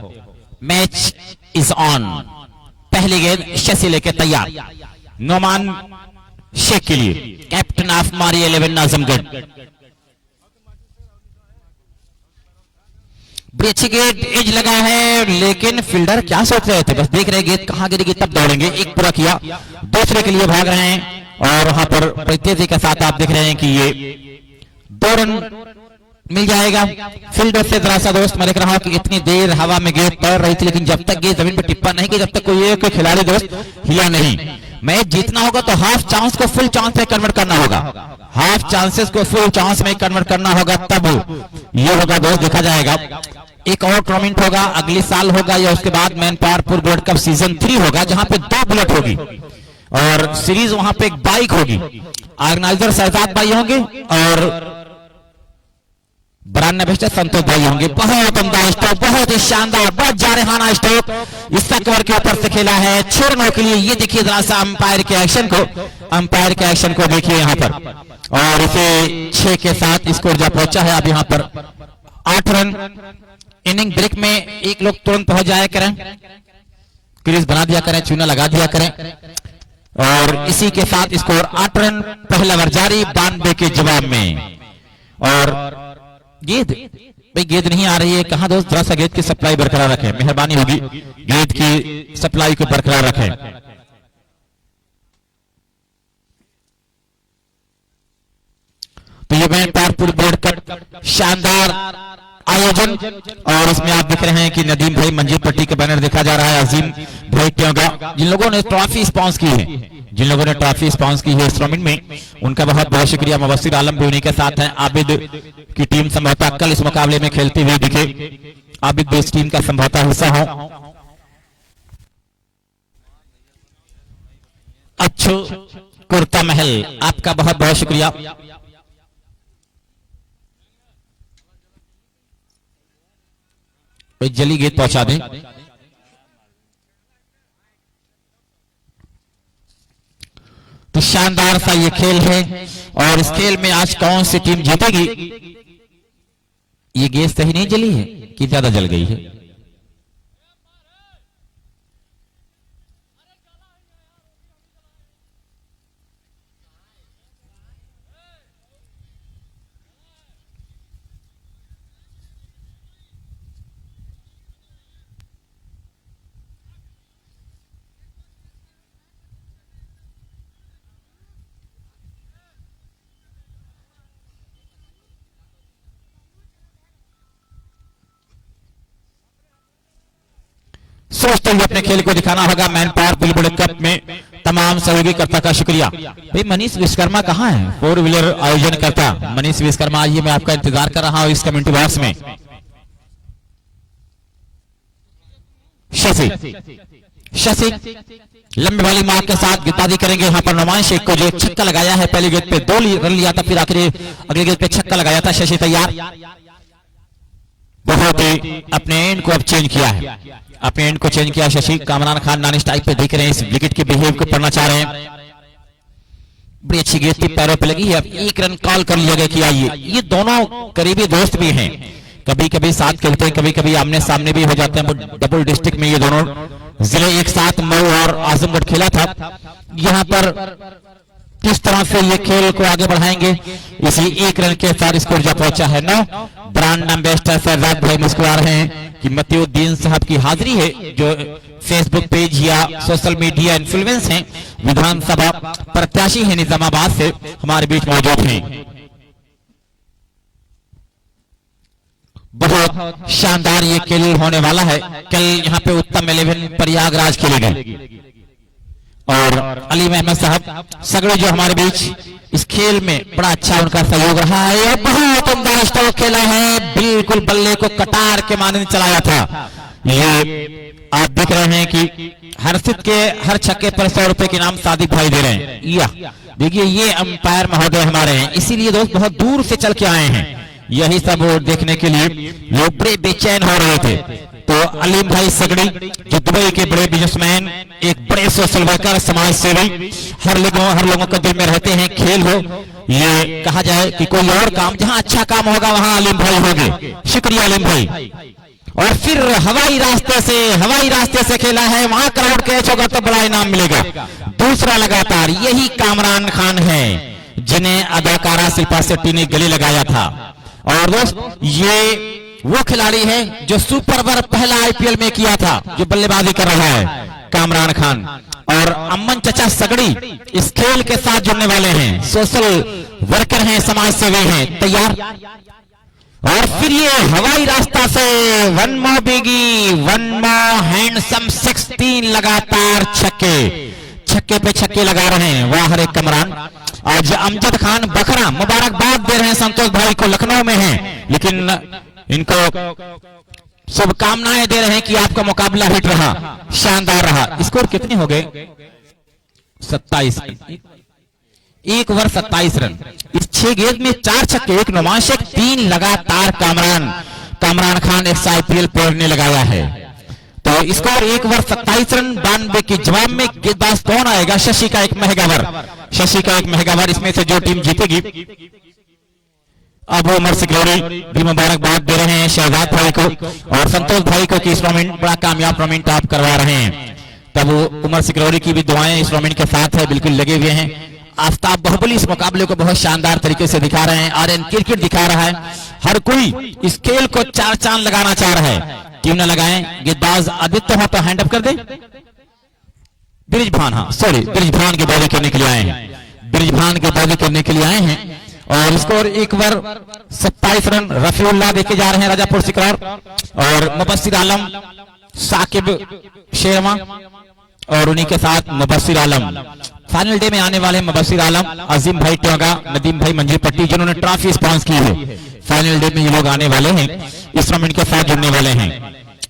Match is on. पहली गेंद शशि लेके तैयार, नोमान शेख के लिए, कैप्टन ऑफ मारी 11 आजमगढ़। बड़ी अच्छी गेंद, एज लगा है, लेकिन फील्डर क्या सोच रहे थे, बस देख रहे गेंद कहां गिरेगी तब दौड़ेंगे। एक पूरा किया, दूसरे के लिए भाग रहे हैं और वहां पर तेजी के साथ आप देख रहे हैं कि ये 2 रन मिल जाएगा। फील्डर से जरा सा दोस्त मैं देख रहा हूं कि इतनी देर हवा में गेंद पड़ रही थी, लेकिन जब तक गेंद जमीन पर टिप्पा नहीं की, जब तक कोई एक खिलाड़ी दोस्त हिला नहीं। मैच जीतना होगा तो हाफ चांस को फुल चांस में कन्वर्ट करना होगा, हाफ चांसेस को फुल चांस में कन्वर्ट करना होगा, तब ये होगा दोस्त, देखा जाएगा। एक और टूर्नामेंट होगा अगले साल होगा, या उसके बाद मैन पावरपुर गोल्ड कप सीजन 3 होगा, जहां पे 2 बुलेट होगी और सीरीज वहां पे एक बाइक होगी। ऑर्गेनाइजर शहजाद भाई होंगे और ब्रांड एम्बेसडर संतोष भाई होंगे। बहुत उम्दा स्ट्रोक, बहुत ही शानदार, बहुत जारहाना स्ट्रोक इसका कवर के ऊपर से खेला है 6 रनों के लिए। ये देखिए जरा सा अंपायर के एक्शन को, अंपायर के एक्शन को देखिए यहाँ पर, और इसे 6 के साथ स्कोर जा पहुंचा है। अब यहाँ पर 8 रन। इनिंग ब्रेक में एक लोग तुरंत पहुंच जाया करें, क्रीज बना दिया करें, चूना लगा दिया करें, और इसी के साथ स्कोर 8 रन। पहला ओवर जारी 92 के जवाब में। और गेंद, भाई गेंद नहीं आ रही है, कहां दोस्त, जरा सा गेंद की सप्लाई बरकरार रखें, मेहरबानी होगी, गेंद की सप्लाई को बरकरार रखें। तो ये मैन पावरपुर बोर्ड कप शानदार आयोजन, और इसमें आप देख रहे हैं कि नदीम भाई मंजीर पट्टी के बैनर देखा जा रहा है, अजीम भाई ट्योगा, जिन लोगों ने ट्रॉफी स्पॉन्स की है, जिन लोगों ने ट्रॉफी स्पॉन्स की है इस टूर्नामेंट में, उनका बहुत बहुत शुक्रिया। मुबस्सिर आलम भी उन्हीं के साथ हैं। आबिद की टीम संभवतः कल इस मुकाबले में खेलते हुए दिखे, आबिद भी इस टीम का संभवतः हिस्सा हो। अच्छो कुर्ता महल, आपका बहुत बहुत शुक्रिया। जली गेंद पहुंचा दें। तो शानदार सा ये खेल है और इस खेल में आज कौन सी टीम जीतेगी? ये गेंद सही नहीं जली है कि ज्यादा जल गई है? सोचते हुए अपने खेल को दिखाना होगा। मैन पावर बिलबुल कप में तमाम सहयोगीकर्ता का शुक्रिया। भाई मनीष विश्वकर्मा कहाँ है? 4 व्हीलर आयोजन करता मनीष विश्वकर्मा, आइए, मैं आपका इंतजार कर रहा हूं इस कम्युनिटी बॉक्स में। शशि लंबे वाली मार के साथ गेंदबाजी करेंगे। यहाँ पर नुमान शेख को जो छक्का लगाया है, पहली गेंद पे 2 रन लिया था, फिर आखिर अगली गेंद पे छक्का लगाया था। शशि तैयार, बहुत ही अपने एंड को अब चेंज किया है, अपने एंड को चेंज किया शशि। कामरान खान नानी टाइप पे दिख रहे हैं, इस विकेट के बिहेव को पढ़ना चाह रहे हैं। बड़ी अच्छी गेंद थी, पैरों पे लगी है। अब 1 रन कॉल कर लिया गया कि आइए। ये दोनों करीबी दोस्त भी हैं, कभी कभी साथ खेलते हैं, कभी कभी आमने सामने भी हो जाते हैं। डबल डिस्ट्रिक्ट में ये दोनों जिले एक साथ मऊ और आजमगढ़ खेला था। यहाँ पर किस तरह से ये खेल को आगे बढ़ाएंगे, इसी 1 रन के साथ स्कोर जा पहुंचा है 9। ब्रांड एम्बेसडर शहजाद भाई मुस्कुरा रहे हैं कि मतीउद्दीन साहब की हाजिरी है, जो फेसबुक पेज या सोशल मीडिया इन्फ्लुएंस हैं, विधानसभा प्रत्याशी है निजामाबाद से, हमारे बीच मौजूद हैं। बहुत शानदार ये खेल होने वाला है। कल यहाँ पे उत्तम 11 प्रयागराज खेले गए और अलीम अहमद साहब सगड़े जो हमारे बीच इस खेल में बड़ा अच्छा उनका सहयोग रहा है और बहुत उम्दा स्ट्रोक खेला है, बिल्कुल बल्ले को कटार के मानने चलाया था। ये आप देख रहे हैं कि हर्षित के हर छक्के पर 100 रुपए के नाम सादिक भाई दे रहे हैं। या देखिए ये अंपायर महोदय हमारे हैं, इसीलिए दोस्त बहुत दूर से चल के आए हैं। यही सब देखने के लिए लोग बड़े बेचैन हो रहे थे। तो अलीम भाई सगड़ी जो दुबई के बड़े बिजनेसमैन, एक बड़े सोशल वर्कर, समाज सेवी, हर लोगों के दिल में रहते हैं। खेल हो, ये कहा जाए कि कोई और काम, जहां अच्छा काम होगा वहां अलीम भाई होंगे। शुक्रिया अलीम भाई। और फिर हवाई रास्ते से खेला है, वहां क्राउड कैच होगा तो बड़ा इनाम मिलेगा। दूसरा लगातार, यही कामरान खान है जिन्हें अदाकारा शिल्पा शेट्टी ने गले लगाया था। और दोस्त ये वो खिलाड़ी है जो सुपर ओवर पहला आईपीएल में किया था, जो बल्लेबाजी कर रहा है, कामरान खान। और अम्मन चचा सगड़ी इस खेल के साथ जुड़ने वाले हैं, सोशल वर्कर हैं, समाज सेवी हैं। तैयार, और फिर ये हवाई रास्ता से one more biggie, one more handsome 16 लगातार छक्के पे छक्के लगा रहे हैं। वाह हरे कमरान। आज अमजद खान बखरा मुबारकबाद दे रहे हैं संतोष भाई को, लखनऊ में हैं, लेकिन इनको शुभकामनाएं दे रहे हैं कि आपका मुकाबला हिट रहा, शानदार रहा। स्कोर कितने हो गए? 27, 1 ओवर 27 रन। इस 6 गेंद में 4 छक्के, 1 नुमान शेख, 3 लगातार कामरान खान इस आईपीएल प्लेयर ने लगाया है। तो स्कोर 1 ओवर 27 रन। 92 के जवाब में गेंदबाज कौन आएगा? शशि का एक महंगावर। इसमें से जो टीम जीतेगी, अब उमर सिकरौरी भी मुबारकबाद दे रहे हैं शहजाद भाई को और संतोष भाई को कि इस टूर्नामेंट बड़ा कामयाब टूर्नामेंट आप करवा रहे हैं। तब उमर सिकरौरी की भी दुआएं इस टूर्नामेंट के साथ है, बिल्कुल लगे हुए हैं। आफ्ताब बाहुबली इस मुकाबले को बहुत शानदार तरीके से दिखा रहे हैं। आर्यन क्रिकेट दिखा रहा है। हर कोई इस खेल को 4 चांद लगाना चाह रहा है। क्यों न लगाएं? गेंदबाज आदित्य हो तो हैंड अप कर दे। ब्रिजभान की बॉलिंग करने के लिए आए हैं। और स्कोर 1 ओवर 27 रन। रफीउल्लाह देखे जा रहे हैं, राजापुर सिकरौर, और मुबस्सिर आलम, साकिब शेरवा और उन्हीं के साथ मुबस्सिर आलम। फाइनल डे में आने वाले मुबस्सिर आलम, अजीम भाई ट्योगा, नदीम भाई मंजीर पट्टी, जिन्होंने ट्रॉफी स्पॉन्सर की है। फाइनल डे में ये लोग आने वाले हैं, इस टूर्नामेंट के साथ जुड़ने वाले हैं।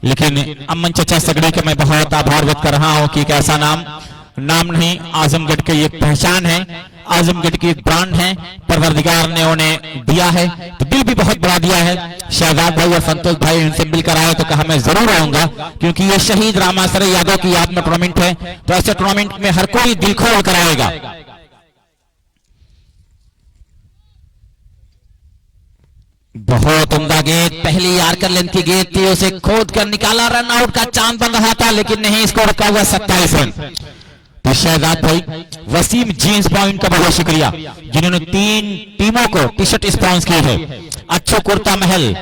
लेकिन अम्मन चचा सगड़ी का मैं बहुत आभार व्यक्त कर रहा हूं कि एक ऐसा नाम नहीं, आजमगढ़ की एक पहचान है। आजमगढ़ की एक ब्रांड है, परवरदिगार ने उन्हें दिया है, तो दिल भी बहुत बड़ा दिया है। शहजाद भाई और संतोष भाई उनसे मिलकर आए तो कहा मैं जरूर आऊंगा, क्योंकि ये शहीद रामासरे यादव की याद में टूर्नामेंट है, तो ऐसे टूर्नामेंट में हर कोई दिल खोल कर आएगा। बहुत उम्दा गेंद, पहली यार्कर लेंथ की गेंद थी, उसे खोद कर निकाला, रन आउट का चांद बन रहा था, लेकिन नहीं, इसको रखा हुआ 27 रन। तो शहजाद भाई, वसीम जींस पॉइंट का बहुत शुक्रिया, जिन्होंने 3 टीमों को टी शर्ट स्पॉन्सर की है। अच्छो कुर्ता महल,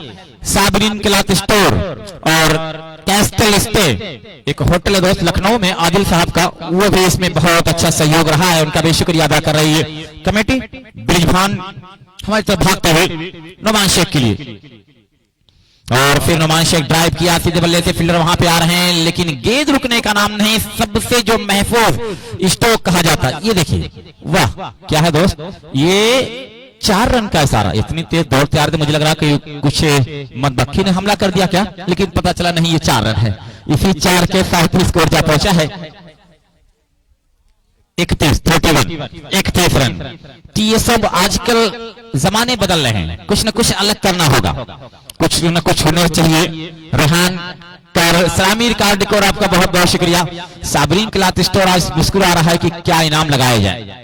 साबरीन क्लॉथ स्टोर और कैस्टल स्टे, एक होटल है दोस्त लखनऊ में आदिल साहब का, वो भी इसमें बहुत अच्छा सहयोग रहा है, उनका भी शुक्रिया अदा कर रही है कमेटी। ब्रिजभान हमारी तरफ भागते हुए नुमान शेख के लिए, और फिर नुमान शेख ड्राइव किया, सीधे बल्ले से फील्डर वहां पे आ रहे हैं, लेकिन गेंद रुकने का नाम नहीं, सबसे जो महफूज स्ट्रोक कहा जाता है। ये देखिए, वाह क्या है दोस्त, ये 4 रन का इशारा, इतनी तेज दौड़ते आ रहे थे, मुझे लग रहा कि कुछ मधुमक्खी ने हमला कर दिया क्या, लेकिन पता चला नहीं, ये 4 रन है। इसी 4 के साथ ही स्कोर जा पहुंचा है 31 रन। तो ये सब आजकल जमाने बदल रहे हैं, कुछ न कुछ अलग करना होगा, कुछ न कुछ होना चाहिए। रेहान सलामीर कार्डिकोर, आपका बहुत बहुत शुक्रिया। साबरीन क्लॉथ स्टोर आज मुस्कुरा रहा है कि क्या इनाम लगाया जाए।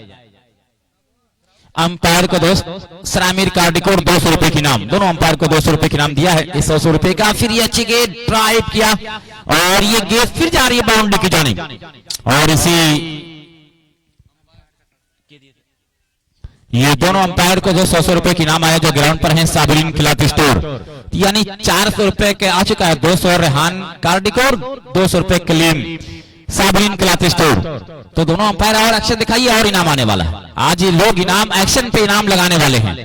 अंपायर को दोस्त सलामीर कार्डिकोर 200 रुपए की इनाम, दोनों अंपायर को 200 रुपए की इनाम दिया है, इस 100 रुपए का। फिर ये अच्छी गेंद ड्राइव किया, और ये गेंद फिर जा रही है बाउंड्री की जानिब, और इसी ये दोनों अंपायर को जो 100 रुपए की इनाम आया, जो ग्राउंड पर हैं साबरीन क्लॉथ स्टोर, यानी 400 रुपए के आ चुका है। 200 रेहान कार्डिकोर, 200 रुपए कलीम साबरीन क्लॉथ स्टोर। तो दोनों अंपायर और एक्शन दिखाइए, और इनाम आने वाला है। आज ये लोग इनाम एक्शन पे इनाम लगाने वाले हैं।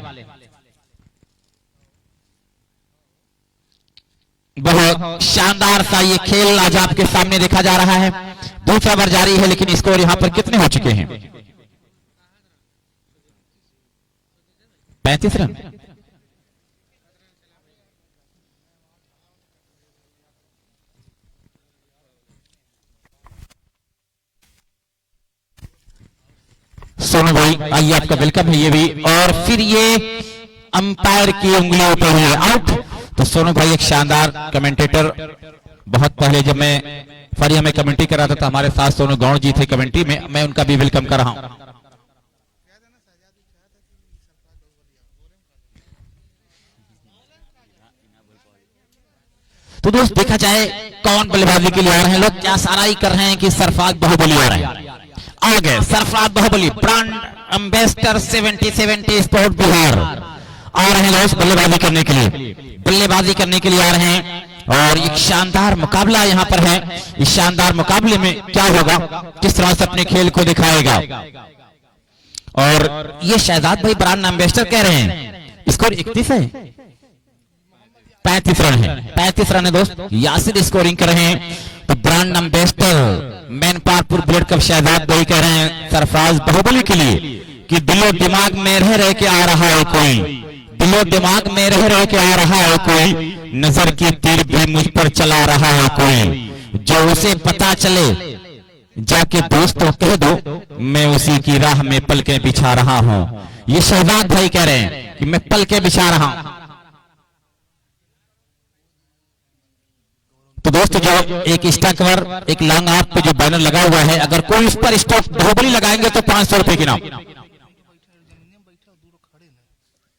बहुत शानदार सा ये खेल आज आपके सामने देखा जा रहा है। दूसरा ओवर जारी है, लेकिन स्कोर यहां पर कितने हो चुके हैं? 35 रन। सोनू भाई आइए, आपका वेलकम है ये भी। और फिर ये अंपायर की उंगलियों पर है आउट। तो सोनू भाई एक शानदार कमेंटेटर, बहुत पहले जब मैं फरिया में कमेंट्री कर रहा था तो हमारे साथ सोनू गौड़ जी थे कमेंट्री में, मैं उनका भी वेलकम कर रहा हूं। तो दोस्त देखा जाए कौन बल्लेबाजी के लिए आ रहे हैं, लोग क्या सारा ही कर रहे हैं कि सरफराज बाहुबली आ रहे हैं। आ गए Sarfaraz Bahubali, brand ambassador 7070 sport Bihar आ रहे हैं दोस्त बल्लेबाजी करने के लिए, बल्लेबाजी करने के लिए आ रहे हैं। और एक शानदार मुकाबला यहाँ पर है। इस शानदार मुकाबले में क्या होगा, किस तरह से अपने खेल को दिखाएगा। और ये शहजाद भाई ब्रांड एम्बेसडर कह रहे हैं, स्कोर 31 है, 35 रन है, 35 रन है दोस्त। यासिर स्कोरिंग कर रहे हैं। तो brand ambassador Mainpatpur bullet cup Shahzad भाई कह रहे हैं सरफराज बाहुबली के लिए कि दिलो दिमाग में रह रह के आ रहा है कोई, दिलो दिमाग में रह रह के आ रहा है कोई, नजर की तीर भी मुझ पर चला रहा है कोई, जो उसे पता चले जाके दोस्तों कह दो मैं उसी की राह में पलकें बिछा रहा हूं। ये शहजाद भाई कह रहे हैं कि मैं पलकें बिछा रहा हूं। तो दोस्तों जो एक स्टॉक कवर, एक लॉन्ग आर्ट पे जो बैनर लगा हुआ है, अगर कोई उस पर स्टॉक बाहुबली लगाएंगे तो 500 रुपए की नाम।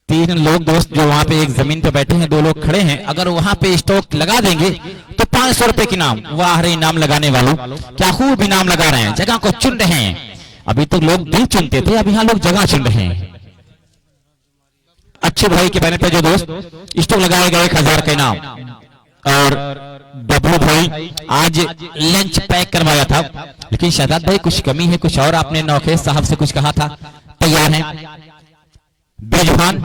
3 लोग दोस्त जो वहां पे एक जमीन पे बैठे हैं, 2 लोग खड़े हैं, अगर वहां पे स्टॉक लगा देंगे तो 500 रुपए की नाम। वाह रे इनाम लगाने वालों, क्या खूब इनाम लगा रहे हैं, जगह को चुन रहे हैं। अभी तो लोग दिल चुनते थे, अब यहाँ लोग जगह चुन रहे हैं। अच्छे भाई के बैनर पे जो दोस्त स्टॉक लगाएगा 1000 का इनाम। और डब्लू भाई आज लंच पैक करवाया था, लेकिन शहजाद भाई कुछ कमी है, कुछ और आपने नौखेज साहब से कुछ कहा था, तैयार है। ब्रिजभान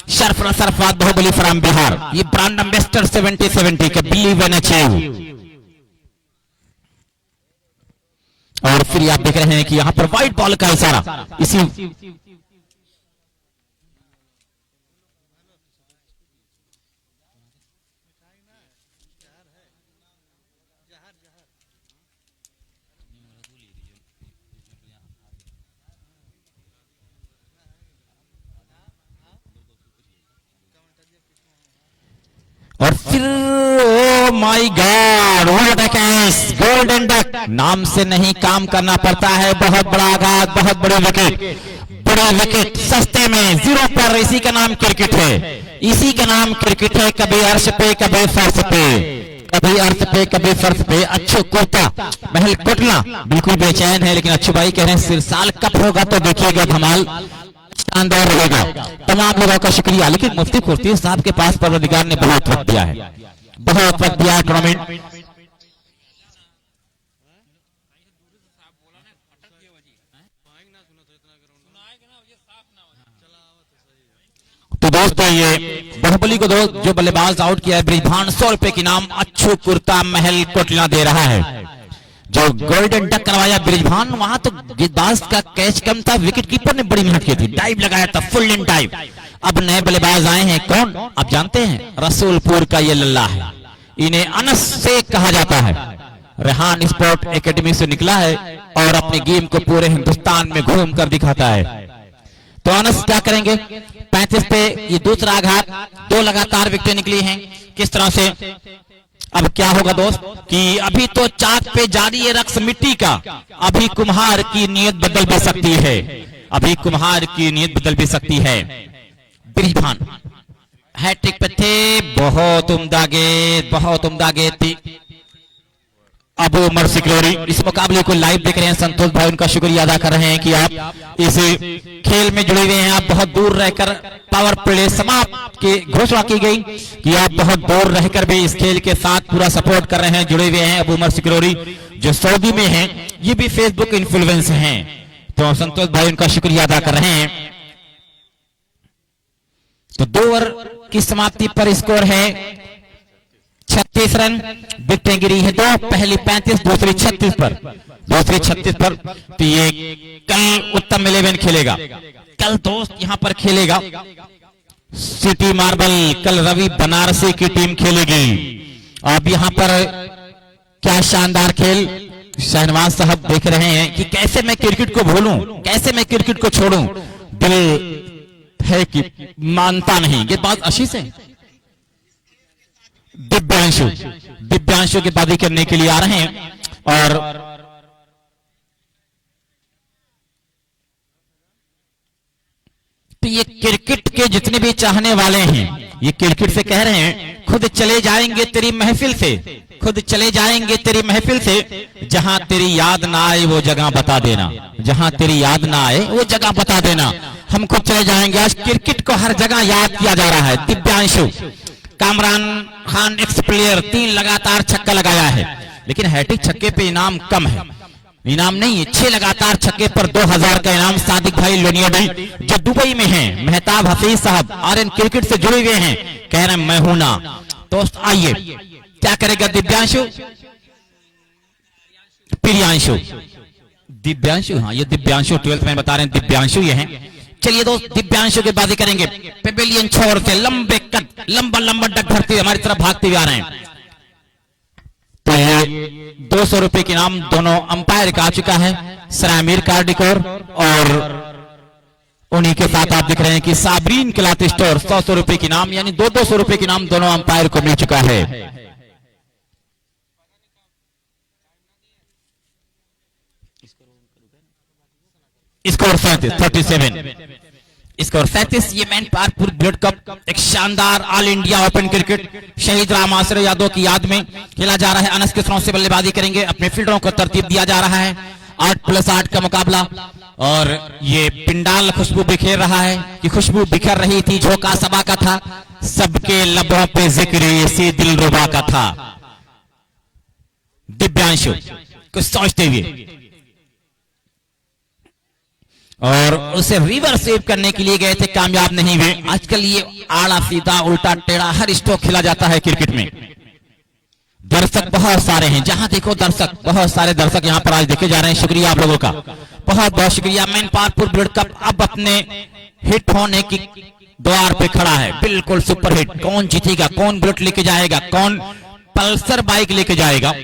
सरफराज बाहुबली फ्रॉम बिहार, ये ब्रांड एम्बेसडर 7070 के बिलीव एंड अचीव। और फिर आप देख रहे हैं कि यहां पर व्हाइट बॉल का इशारा, इसी my God, what a catch, golden duck. नाम से नहीं काम करना पड़ता है, बहुत बड़ा आघात, बहुत बड़ी विकेट, बड़ा विकेट सस्ते में 0 पर। इसी का नाम क्रिकेट है, इसी का नाम क्रिकेट है। कभी अर्श पे, कभी फर्श पे, कभी अर्श पे, कभी फर्श पे। अच्छो कुर्ता महल कोटला बिल्कुल बेचैन है, लेकिन अच्छू भाई कह रहे हैं सिरसाल कब होगा तो देखिएगा, धमाल शानदार रहेगा। तमाम लोगों का शुक्रिया। लेकिन मुफ्ती कुर्ती साहब के पास परवरदिगार ने बहुत वक्त दिया है, बहुत वक्त दिया है टूर्नामेंट। तो दोस्तों ये बाहुबली को जो बल्लेबाज आउट किया है ब्रिजभान, 100 रुपए की नाम अच्छू कुर्ता महल कोटला दे रहा है। जो गोल्डन डक करवाया ब्रिजभान, वहां तो गेंदबाज का कैच कम था, विकेट कीपर ने बड़ी मेहनत की थी, डाइव लगाया था, फुल इन डाइव। अब नए बल्लेबाज आए हैं, कौन आप जानते हैं? रसूलपुर का ये लल्ला है, इन्हें अनस से कहा जाता है। रेहान स्पोर्ट एकेडमी से निकला है और अपनी गेम को पूरे हिंदुस्तान में घूम कर दिखाता है। तो अनस क्या करेंगे? 35 पे ये दूसरा आघात, 2 लगातार विकेटें निकली हैं। किस तरह से अब क्या होगा दोस्त कि अभी तो चाक पे जारी है रक्स मिट्टी का, अभी कुम्हार की नीयत बदल भी सकती है, अभी कुम्हार की नीयत बदल भी सकती है। ब्रिजभान हैट्रिक पे थे, बहुत उम्दा गेंद, बहुत उम्दा गेंद थी। अब उमर सिकलोरी इस मुकाबले को लाइव देख रहे हैं, संतोष भाई उनका शुक्रिया अदा कर रहे हैं कि आप इस खेल में जुड़े हुए हैं। आप बहुत दूर रहकर पावर प्ले समाप्त की घोषणा की गई कि आप बहुत दूर रहकर भी इस खेल के साथ पूरा सपोर्ट कर रहे हैं, जुड़े हुए हैं। अब उमर सिकलोरी जो सऊदी में हैं, ये भी फेसबुक इन्फ्लुएंसर हैं, तो संतोष भाई उनका शुक्रिया अदा कर रहे हैं। तो 2 ओवर की समाप्ति पर स्कोर है 36 रन। विकेटें गिरी है 2, पहली 35, दूसरी 36 पर, दूसरी 36 पर। तो ये कल उत्तम 11 खेलेगा, कल दोस्त यहां पर खेलेगा सिटी मार्बल, कल रवि बनारसी की टीम खेलेगी। अब यहां पर क्या शानदार खेल शहनवाज साहब देख रहे हैं कि कैसे मैं क्रिकेट को भूलूं, कैसे मैं क्रिकेट को छोड़ूं। दिल है कि मानता नहीं। ये बात आशीष है। दिव्यांशु की बाजी करने के लिए आ रहे हैं और तो ये क्रिकेट के जितने भी चाहने वाले हैं, ये क्रिकेट से कह रहे हैं खुद चले जाएंगे तेरी महफिल से, खुद चले जाएंगे तेरी महफिल से, जहां तेरी याद ना आए वो जगह बता देना, जहां तेरी याद ना आए वो जगह बता देना। हम खुद चले जाएंगे। आज क्रिकेट को हर जगह याद किया जा रहा है। दिव्यांशु कामरान खान एक्स प्लेयर 3 लगातार छक्का लगाया है, लेकिन हैट्रिक छक्के पे इनाम कम है, इनाम नहीं है। 6 लगातार छक्के पर 2000 का इनाम। सादिक भाई लोनियाडी जो दुबई में हैं, मेहताब हफीज साहब आरएन क्रिकेट से जुड़े हुए हैं, कह रहे हैं मैं हूं ना। दोस्त आइए क्या करेगा दिव्यांशु? प्रियांशु, दिव्यांशु, हाँ ये दिव्यांशु 12th में बता रहे हैं, दिव्यांशु ये हैं। चलिए दोस्त दिव्यांशु की बातें करेंगे। पेविलियन छोर से लंबे कद, लंबा लंबा डक भरते हुए हमारी तरफ भागते हुए आ रहे हैं। तो ये 200 रुपए के नाम दोनों अंपायर का आ चुका है, सरामीर कार्डिकोर और उन्हीं के साथ आप दिख रहे हैं कि साबरीन क्लॉथ स्टोर 100 रुपए के नाम, यानी 200 रुपए के नाम दोनों अंपायर को मिल चुका है। Score 37, score 37। ये मैन पारपुर ब्लड कप एक शानदार ऑल इंडिया ओपन क्रिकेट शहीद राम आश्रय यादव की याद में खेला जा रहा है। अनस के थ्रो से बल्लेबाजी करेंगे, अपने फील्डरों को तरतीब दिया जा रहा है। 8+8 का मुकाबला और ये पिंडाल खुशबू बिखेर रहा है कि खुशबू बिखर रही थी, झोंका सबा का था, सबके लबों पे जिक्र इसी दिलरुबा का था। दिव्यांशु कुछ सोचते हुए और उसे रिवर सेव करने के लिए गए थे, कामयाब नहीं हुए। आजकल ये आड़ा सीधा उल्टा टेढ़ा हर स्ट्रोक खेला जाता है क्रिकेट में। दर्शक बहुत सारे हैं, जहां देखो दर्शक, बहुत सारे दर्शक यहां पर आज देखे जा रहे हैं। शुक्रिया आप लोगों का, बहुत बहुत शुक्रिया। मैन पारपुर ब्लड कप अब अपने हिट होने की द्वार पे खड़ा है, बिल्कुल सुपर हिट। कौन जीतेगा, कौन बुलेट लेके जाएगा, कौन पल्सर बाइक लेके जाएगा,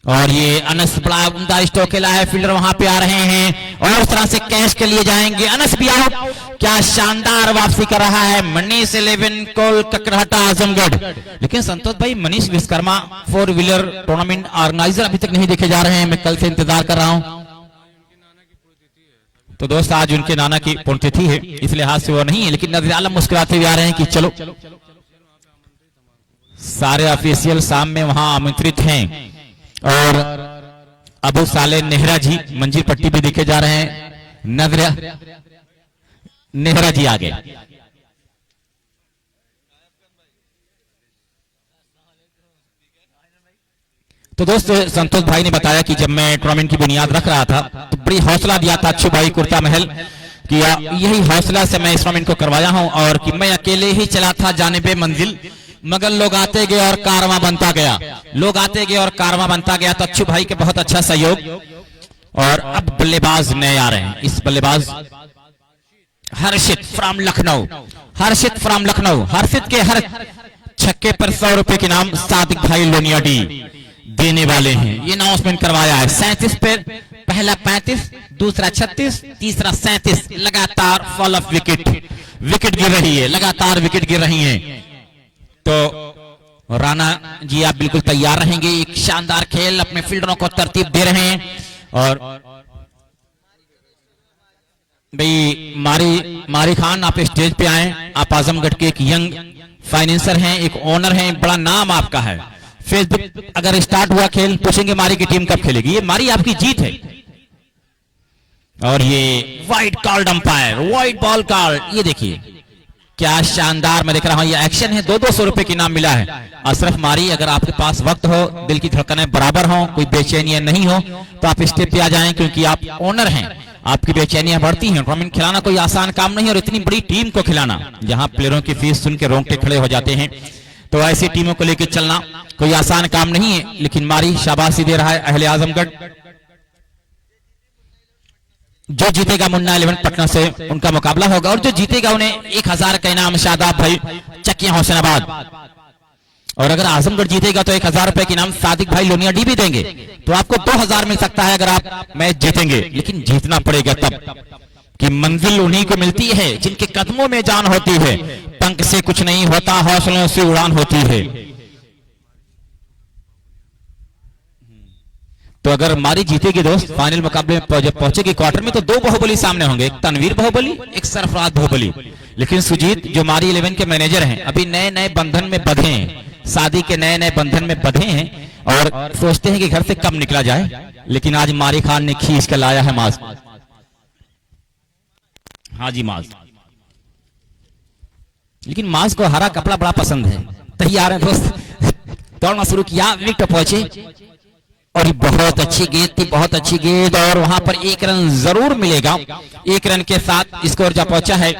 और ये अनस बड़ा उम्दा स्ट्रोक खेला है, फील्डर वहां पे आ रहे हैं और उस तरह से कैच के लिए जाएंगे। अनस भी आउट, क्या शानदार वापसी कर रहा है मनीष 11 कोल ककरहटा आजमगढ़। लेकिन संतोष भाई, Manish Vishwakarma 4 wheeler tournament organiser अभी तक नहीं देखे जा रहे हैं। मैं कल से इंतजार कर रहा हूं। तो दोस्त, आज उनके नाना की पुण्यतिथि है, इस लिहाज से वो नहीं है, लेकिन नजर आलम मुस्कुराते हुए आ रहे हैं कि चलो। सारे ऑफिशियल शाम में वहां आमंत्रित हैं और अबू साले नेहरा जी मंजिल पट्टी भी देखे जा रहे हैं। नजर नेहरा जी आ गए। तो दोस्त, संतोष भाई ने बताया कि जब मैं टूर्नामेंट की बुनियाद रख रहा था तो बड़ी हौसला दिया था अच्छू भाई कुर्ता महल कि यही हौसला से मैं इस टूर्नामेंट को करवाया हूं और कि मैं अकेले ही चला था जानिबे मंजिल, मगर लोग आते गए और कारवां बनता गया, लोग आते गए और कारवां बनता गया। तो अच्छू भाई के बहुत अच्छा सहयोग। और अब बल्लेबाज नए आ रहे हैं। इस बल्लेबाज हर्षित फ्रॉम लखनऊ, हर्षित फ्रॉम लखनऊ। हर्षित के हर छक्के पर 100 रुपए के नाम सादिक भाई लोनिया डी देने वाले हैं। ये अनाउंसमेंट करवाया है। 37 पे पहला 35, दूसरा 36, तीसरा 37। लगातार फॉल ऑफ विकेट, विकेट गिर रही है, लगातार विकेट गिर रही है। तो राणा जी, आप बिल्कुल तैयार रहेंगे। एक शानदार खेल, अपने फील्डरों को तरतीब दे रहे हैं। और भाई मारी खान, आप स्टेज पे आए। आप आजमगढ़ के एक यंग फाइनेंसर हैं, एक ओनर हैं, बड़ा नाम आपका है। फेसबुक अगर स्टार्ट हुआ खेल, पूछेंगे मारी की टीम कब खेलेगी। ये मारी आपकी जीत है। और ये white called umpire, white ball called. ये देखिए क्या शानदार, मैं देख रहा हूं ये एक्शन है। 200 रुपए की नाम मिला है। अशरफ मारी, अगर आपके पास वक्त हो, दिल की धड़कनें बराबर हो, कोई बेचैनियां नहीं हो, तो आप स्टेज पे आ जाएं, क्योंकि आप ओनर हैं, आपकी बेचैनियां बढ़ती हैं। टूर्नामेंट खिलाना कोई आसान काम नहीं है, और इतनी बड़ी टीम को खिलाना, जहां प्लेयरों की फीस सुन के रोंगटे खड़े हो जाते हैं। तो ऐसी टीमों को लेकर चलना कोई आसान काम नहीं है। लेकिन मारी शाबाशी दे रहा है अहले आजमगढ़। जो जीतेगा मुन्ना 11 पटना से उनका मुकाबला होगा, और जो जीतेगा उन्हें 1000 का इनाम शादाब भाई चकिया हुसैनाबाद। और अगर आजमगढ़ जीतेगा तो 1000 रुपए के इनाम सादिक भाई लोनिया डी भी देंगे। तो आपको 2000 मिल सकता है अगर आप मैच जीतेंगे। लेकिन जीतना पड़ेगा तब कि मंजिल उन्हीं को मिलती है जिनके कदमों में जान होती है। पंख से कुछ नहीं होता, हौसलों से उड़ान होती है। तो अगर मारी जीतेगी दोस्त, फाइनल मुकाबले में जब पहुंचेगी क्वार्टर में, तो 2 बाहुबली सामने होंगे, एक तनवीर बाहुबली, एक सरफराज बाहुबली। लेकिन सुजीत जो मारी 11 के मैनेजर हैं, अभी नए नए बंधन में बंधे हैं, शादी के नए नए बंधन में बंधे हैं, और सोचते हैं कि घर से कब निकला जाए। लेकिन आज मारी खान ने खींच कर लाया है मास्क। हाँ जी, मास्क। लेकिन मास्क को हरा कपड़ा बड़ा पसंद है। तैयार है दोस्त, दौड़ना शुरू किया, विकेट पहुंचे, और बहुत अच्छी गेंद थी, बहुत अच्छी गेंद, और वहां पर 1 रन जरूर मिलेगा। 1 रन के साथ स्कोर जा पहुंचा है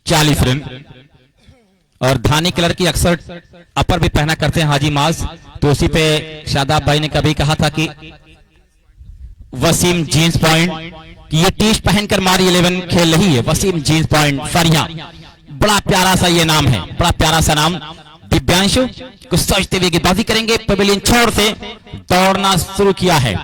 40 रन। और धानी कलर की अक्सर अपर भी पहना करते हैं हाजी माज, तो उसी पे शादाब भाई ने कभी कहा था कि वसीम जींस पॉइंट, कि ये टी शर्ट पहनकर मारी 11 खेल रही है। वसीम जींस पॉइंट फरिया, बड़ा प्यारा सा ये नाम है, बड़ा प्यारा सा नाम। दिव्यांशु कुछ सोचते हुए गेंदबाजी करेंगे, पवेलियन छोर से दौड़ना शुरू किया है।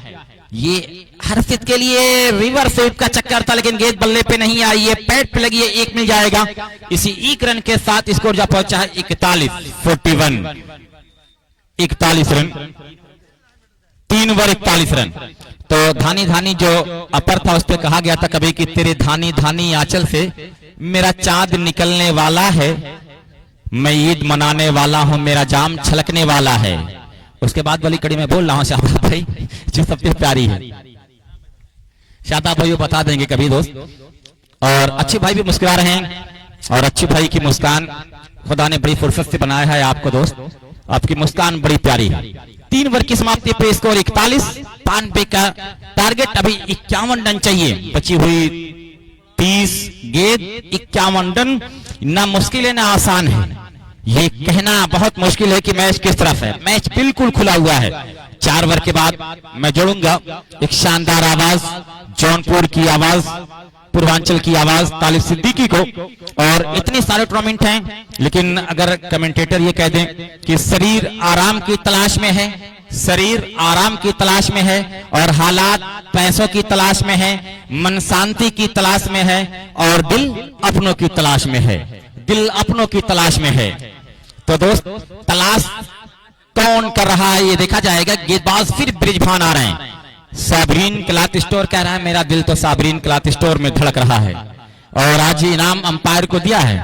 ये हर्षित के लिए रिवर स्वीप का चक्कर था, लेकिन गेंद बल्ले पे नहीं आई है, पैड पे लगी है, 1 मिल जाएगा। इसी 1 रन के साथ स्कोर जा पहुंचा है 41 रन, 3 ओवर 41 रन। तो धानी धानी जो अपर था, उस पर कहा गया था कभी कि तेरे धानी धानी आंचल से मेरा चांद निकलने वाला है, मैं ईद मनाने वाला हूं, मेरा जाम छलकने वाला है। उसके बाद वाली कड़ी में बोल रहा हूं शादाब भाई, जो सबसे प्यारी है। शादाब भाई वो बता देंगे कभी दोस्त। और अच्छे भाई भी मुस्कुरा रहे हैं, और अच्छे भाई की मुस्कान खुदा ने बड़ी फुर्सत से बनाया है आपको दोस्त, आपकी मुस्कान बड़ी प्यारी है। 3 ओवर की समाप्ति पे स्कोर 41, 92 का टारगेट, अभी 51 रन चाहिए। बची हुई 30 गेंद, 51 रन, ना मुश्किल है ना आसान है। ये कहना बहुत मुश्किल है कि मैच किस तरफ है। मैच बिल्कुल खुला हुआ है। 4 ओवर के बाद मैं जोड़ूंगा एक शानदार आवाज, जौनपुर की आवाज, पूर्वांचल की आवाज, तालिब सिद्दीकी को। और इतने सारे टूर्नामेंट हैं, लेकिन अगर कमेंटेटर ये कह दें कि शरीर आराम की तलाश में है, शरीर आराम की तलाश में है और हालात पैसों की तलाश में है, मन शांति की तलाश में है और दिल अपनों की तलाश में है, दिल अपनों की तलाश में है। तो दोस्त तलाश कौन कर रहा है ये देखा जाएगा। गेंदबाज फिर ब्रिजभान आ रहे हैं। साबरीन क्लॉथ स्टोर कह रहा है मेरा दिल तो साबरीन क्लॉथ स्टोर में धड़क रहा है और आज ही इनाम अंपायर को दिया है,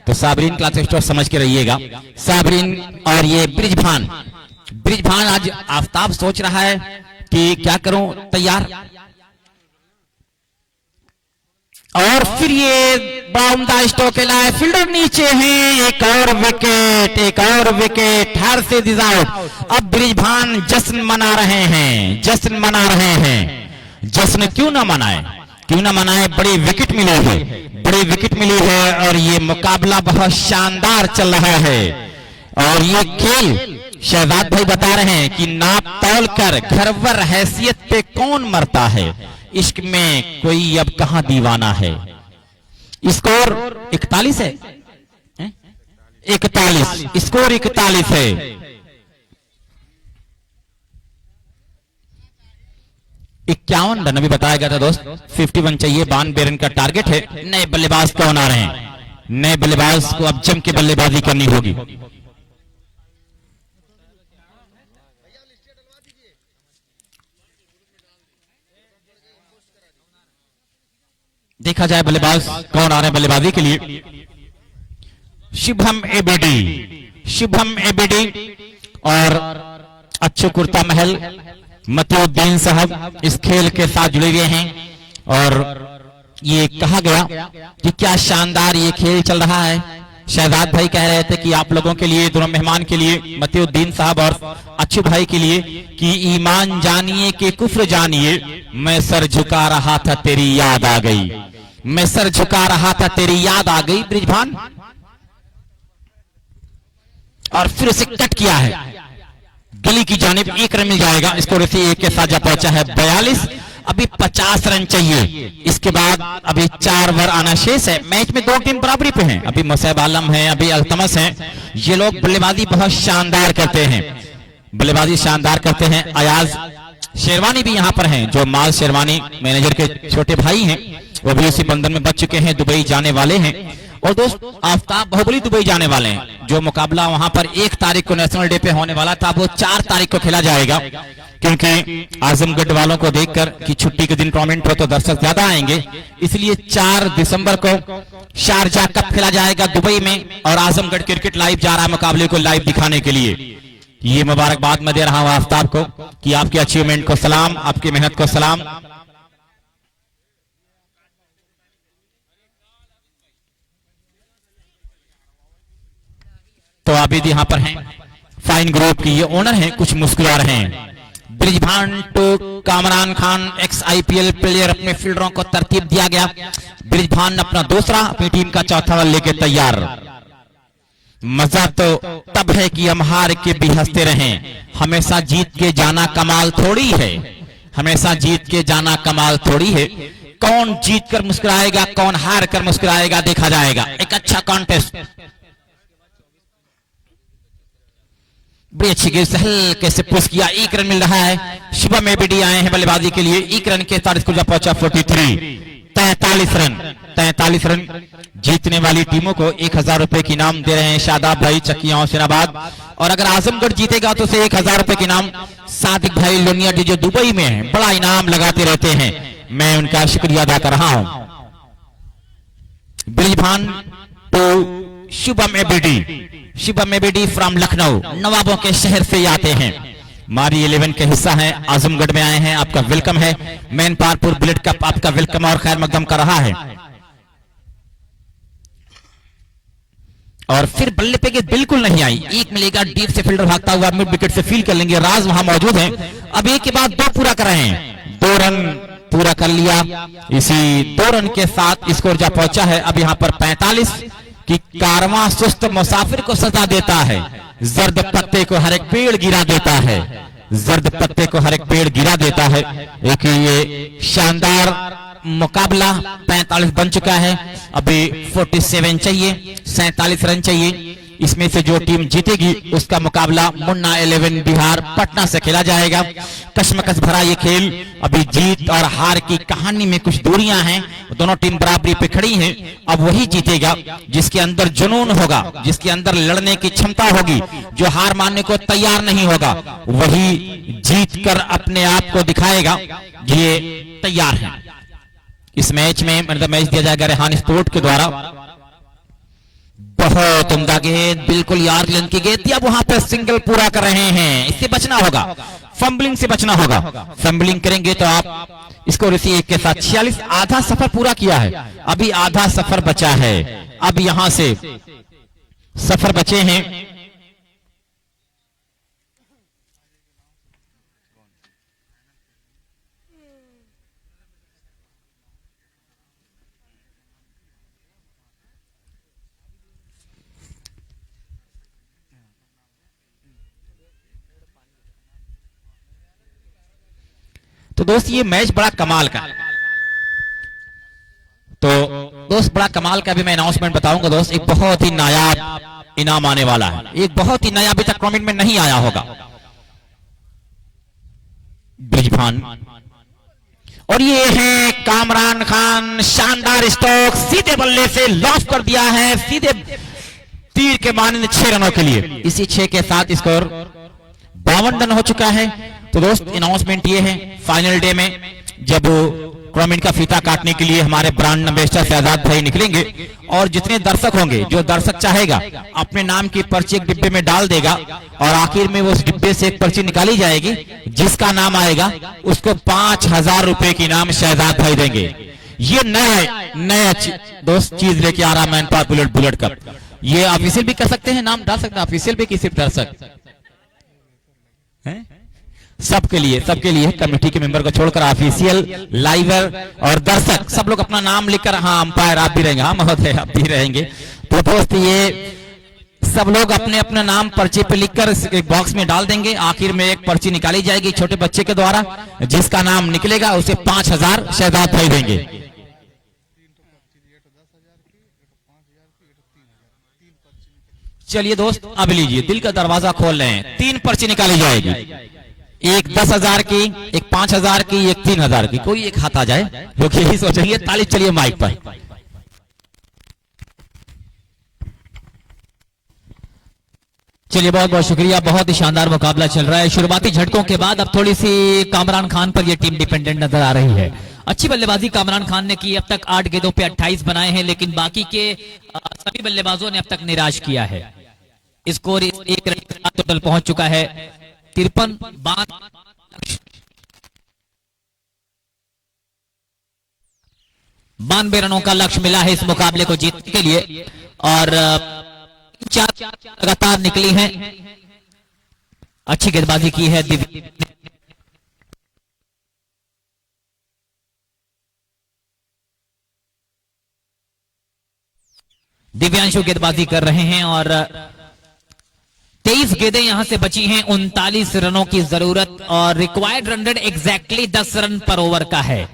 तो साबरीन क्लॉथ स्टोर समझ के रहिएगा। साबरीन और ये ब्रिजभान आज आफ्ताब सोच रहा है कि क्या करूं, तैयार। और फिर ये बाउंदा स्टोक लाए, फील्डर नीचे हैं, एक और विकेट हार से आउट। अब ब्रिजभान जश्न मना रहे हैं, जश्न क्यों ना मनाए, बड़ी विकेट मिली है और ये मुकाबला बहुत शानदार चल रहा है। और ये खेल शहजाद भाई बता रहे हैं कि नाप तौल कर घरवर हैसियत पे कौन मरता है, इश्क में कोई अब कहां दीवाना है। स्कोर 41 है, 41 स्कोर 41 है। 51 रन अभी बताया गया था दोस्त, 51 चाहिए, 92 रन का टारगेट है। नए बल्लेबाज कौन आ रहे हैं, नए बल्लेबाज को अब जम के बल्लेबाजी करनी होगी। देखा जाए बल्लेबाज कौन आ रहे हैं बल्लेबाजी के लिए। शुभम एबीडी और अच्छू कुर्ता महल मतिउद्दीन साहब इस खेल के साथ जुड़े हुए हैं। और ये कहा गया कि क्या शानदार ये खेल चल रहा है। शहजाद भाई कह रहे थे कि आप लोगों के लिए, दोनों मेहमान के लिए, मतिउद्दीन साहब और अच्छू भाई के लिए, कि ईमान जानिए कि कुफ्र जानिए, मैं सर झुका रहा था तेरी याद आ गई, मैं सर झुका रहा था तेरी याद आ गई। ब्रिजभान और फिर उसे कट किया है गली की जानिब, 1 रन मिल जाएगा। स्कोर इसी 1 के साथ जा पहुंचा है 42। अभी 50 रन चाहिए, इसके बाद अभी 4 ओवर आना शेष है। मैच में 2 टीम बराबरी पे हैं, अभी मुसैब आलम है, अभी अल्तमस है। ये लोग बल्लेबाजी बहुत शानदार करते हैं, बल्लेबाजी शानदार करते हैं। अयाज शेरवानी भी यहाँ पर हैं, जो माल शेरवानी मैनेजर के छोटे भाई हैं, वो भी इसी बंधन में बच चुके हैं, दुबई जाने वाले हैं। और दोस्त आफ्ताब बाहुबली दुबई जाने वाले हैं। जो मुकाबला वहां पर 1 तारीख को नेशनल डे पे होने वाला था, वो 4 तारीख को खेला जाएगा, क्योंकि आजमगढ़ वालों को देखकर कि छुट्टी के दिन टूर्नामेंट हो तो दर्शक ज्यादा आएंगे, इसलिए 4 दिसंबर को शारजा कप खेला जाएगा दुबई में। और आजमगढ़ क्रिकेट लाइव जा रहा है मुकाबले को लाइव दिखाने के लिए। ये मुबारकबाद मैं दे रहा हूं आफ्ताब को कि आपके अचीवमेंट को सलाम, आपकी मेहनत को सलाम। तो आबिद यहां पर हैं, फाइन ग्रुप की ये ओनर हैं, कुछ मुस्कुरा रहे हैं। Brijbhan to Kamran Khan, ex IPL player, अपने फील्डरों को तरतीब दिया गया। ब्रिजभान अपना दूसरा, अपनी टीम का चौथा बॉल लेके तैयार। मजा तो तब है कि हम हार के भी हंसते रहें, हमेशा जीत के जाना कमाल थोड़ी है, हमेशा जीत के जाना कमाल थोड़ी है। कौन जीत कर मुस्कुराएगा, कौन हार कर मुस्कुराएगा, देखा जाएगा। एक अच्छा कॉन्टेस्ट, बड़ी अच्छी गेंद हल्के से पुश किया, 1 रन मिल रहा है। शुभम एबीडी आए हैं बल्लेबाजी के लिए, 1 रन के साथ स्कोर पहुंचा 43। 43 रन जीतने वाली टीमों को 1000 रुपए की इनाम दे रहे हैं शादाब भाई चकिया हुसैनाबाद। और अगर आजमगढ़ जीतेगा तो उसे 1000 रुपए की इनाम सादिक भाई लोनिया डी जो दुबई में है, बड़ा इनाम लगाते रहते हैं, मैं उनका शुक्रिया अदा कर रहा हूं। Brijbhan to Shubham ABD from Lucknow, नवाबों के शहर से आते हैं। मारी 11 के हिस्सा हैं, आजमगढ़ में आए हैं, आपका वेलकम है। मैन पारपुर बुलेट कप आपका वेलकम और खैर मकदम कर रहा है। और फिर बल्ले पे गेंद बिल्कुल नहीं आई, 1 मिलेगा, डीप से फील्डर भागता हुआ मिड विकेट से फील कर लेंगे, राज वहां मौजूद है। अब 1 के बाद 2 पूरा कर रहे हैं, 2 रन पूरा कर लिया। इसी 2 रन के साथ स्कोर जा पहुंचा है अब यहां पर 45 कि कारवां सुस्त मुसाफिर को सजा देता है, जर्द पत्ते को हर एक पेड़ गिरा देता है, जर्द पत्ते को हर एक पेड़ गिरा देता है। एक ये शानदार मुकाबला 45 बन चुका है, अभी 47 चाहिए, 47 रन चाहिए। इसमें से जो टीम जीतेगी उसका मुकाबला मुन्ना 11 बिहार पटना से खेला जाएगा। कश्मकश भरा ये खेल, अभी जीत और हार की कहानी में कुछ दूरियां हैं, दोनों टीम बराबरी पे खड़ी हैं। अब वही जीतेगा जिसके अंदर जुनून होगा, जिसके अंदर लड़ने की क्षमता होगी, जो हार मानने को तैयार नहीं होगा वही जीत कर अपने आप को दिखाएगा ये तैयार है। इस मैच में मैच दिया जाएगा रेहान स्पोर्ट के द्वारा। बहुत उम्दा गेंद, बिल्कुल यार्ड लेंथ की गेंद, अब वहां पर सिंगल पूरा कर रहे हैं। इससे बचना होगा, फंबलिंग से बचना होगा। फंबलिंग करेंगे तो आप इसको इसी एक के साथ 46 आधा सफर पूरा किया है, अभी आधा सफर बचा है। अब यहां से सफर बचे हैं तो दोस्त ये मैच बड़ा कमाल का, तो दोस्त बड़ा कमाल का भी मैं अनाउंसमेंट बताऊंगा दोस्त। एक बहुत ही नायाब इनाम आने वाला है, एक बहुत ही नया, अभी तक टूर्नामेंट में नहीं आया होगा, ब्रिजभान। और ये है कामरान खान, शानदार स्ट्रोक, सीधे बल्ले से लॉस कर दिया है, सीधे तीर के मानने 6 रनों के लिए। इसी 6 के साथ स्कोर 52 रन हो चुका है। तो दोस्त अनाउंसमेंट ये है, फाइनल डे में जब टूर्नामेंट का फीता काटने के लिए हमारे ब्रांड एम्बेसडर शहजाद भाई निकलेंगे और जितने दर्शक होंगे, जो दर्शक चाहेगा अपने नाम की पर्ची एक डिब्बे में डाल देगा और आखिर में वो उस डिब्बे से एक पर्ची निकाली जाएगी, जिसका नाम आएगा उसको 5000 रुपए की इनाम शहजाद भाई देंगे। ये नया दोस्त चीज लेके आ रहा मैन पावर बुलेट कप। ये ऑफिशियल भी कर सकते हैं, नाम डाल सकते हैं ऑफिशियल भी कि सिर्फ दर्शक हैं? सबके लिए कमेटी के मेंबर को छोड़कर ऑफिशियल, लाइवर और दर्शक सब लोग अपना नाम लिखकर, हाँ अंपायर आप भी रहेंगे, हाँ महोदय आप भी रहेंगे। तो दोस्त ये सब लोग अपने अपना नाम पर्ची पे लिखकर एक बॉक्स में डाल देंगे। आखिर में एक पर्ची निकाली जाएगी छोटे बच्चे के द्वारा, जिसका नाम निकलेगा उसे 5000 शहजाद भाई देंगे। चलिए दोस्त अब लीजिए, दिल का दरवाजा खोल रहे हैं। 3 पर्ची निकाली जाएगी, एक 10,000 की, एक 5,000 की, एक 3,000 की। कोई एक हाथ आ जाए, लोग यही सोचेंगे। ताली चलिए माइक पर। चलिए बहुत बहुत शुक्रिया, बहुत ही शानदार मुकाबला चल रहा है। शुरुआती झटकों के बाद अब थोड़ी सी कामरान खान पर यह टीम डिपेंडेंट नजर आ रही है। अच्छी बल्लेबाजी कामरान खान ने की, अब तक 8 गेंदों पे 28 बनाए हैं, लेकिन बाकी के सभी बल्लेबाजों ने अब तक निराश किया है। स्कोर 1 रन के साथ टोटल पहुंच चुका है 53। 92 रनों का लक्ष्य मिला है इस मुकाबले को जीतने के लिए, और 4 लगातार निकली हैं। अच्छी गेंदबाजी की है दिव्यांशु गेंदबाजी कर रहे हैं और 23 गेंदें यहां से बची हैं। 39 रनों की जरूरत और required run rate exactly 10 run पर ओवर का है।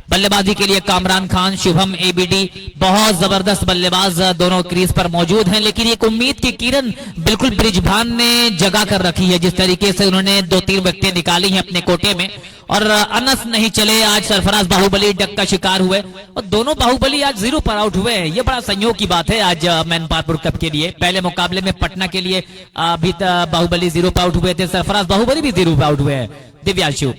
बल्लेबाजी के लिए कामरान खान, शुभम एबीडी, बहुत जबरदस्त बल्लेबाज दोनों क्रीज पर मौजूद हैं, लेकिन एक उम्मीद की किरण बिल्कुल ब्रिजभान ने जगा कर रखी है। जिस तरीके से उन्होंने 2-3 विकेटें निकाली हैं अपने कोटे में और अनस नहीं चले। आज सरफराज बाहुबली डक का शिकार हुए और दोनों बाहुबली आज 0 पर आउट हुए हैं। ये बड़ा संयोग की बात है आज मैन पावर कप के लिए। पहले मुकाबले में पटना के लिए अभी बाहुबली 0 पर आउट हुए थे, सरफराज बाहुबली भी 0 पर आउट हुए हैं। दिव्यांशु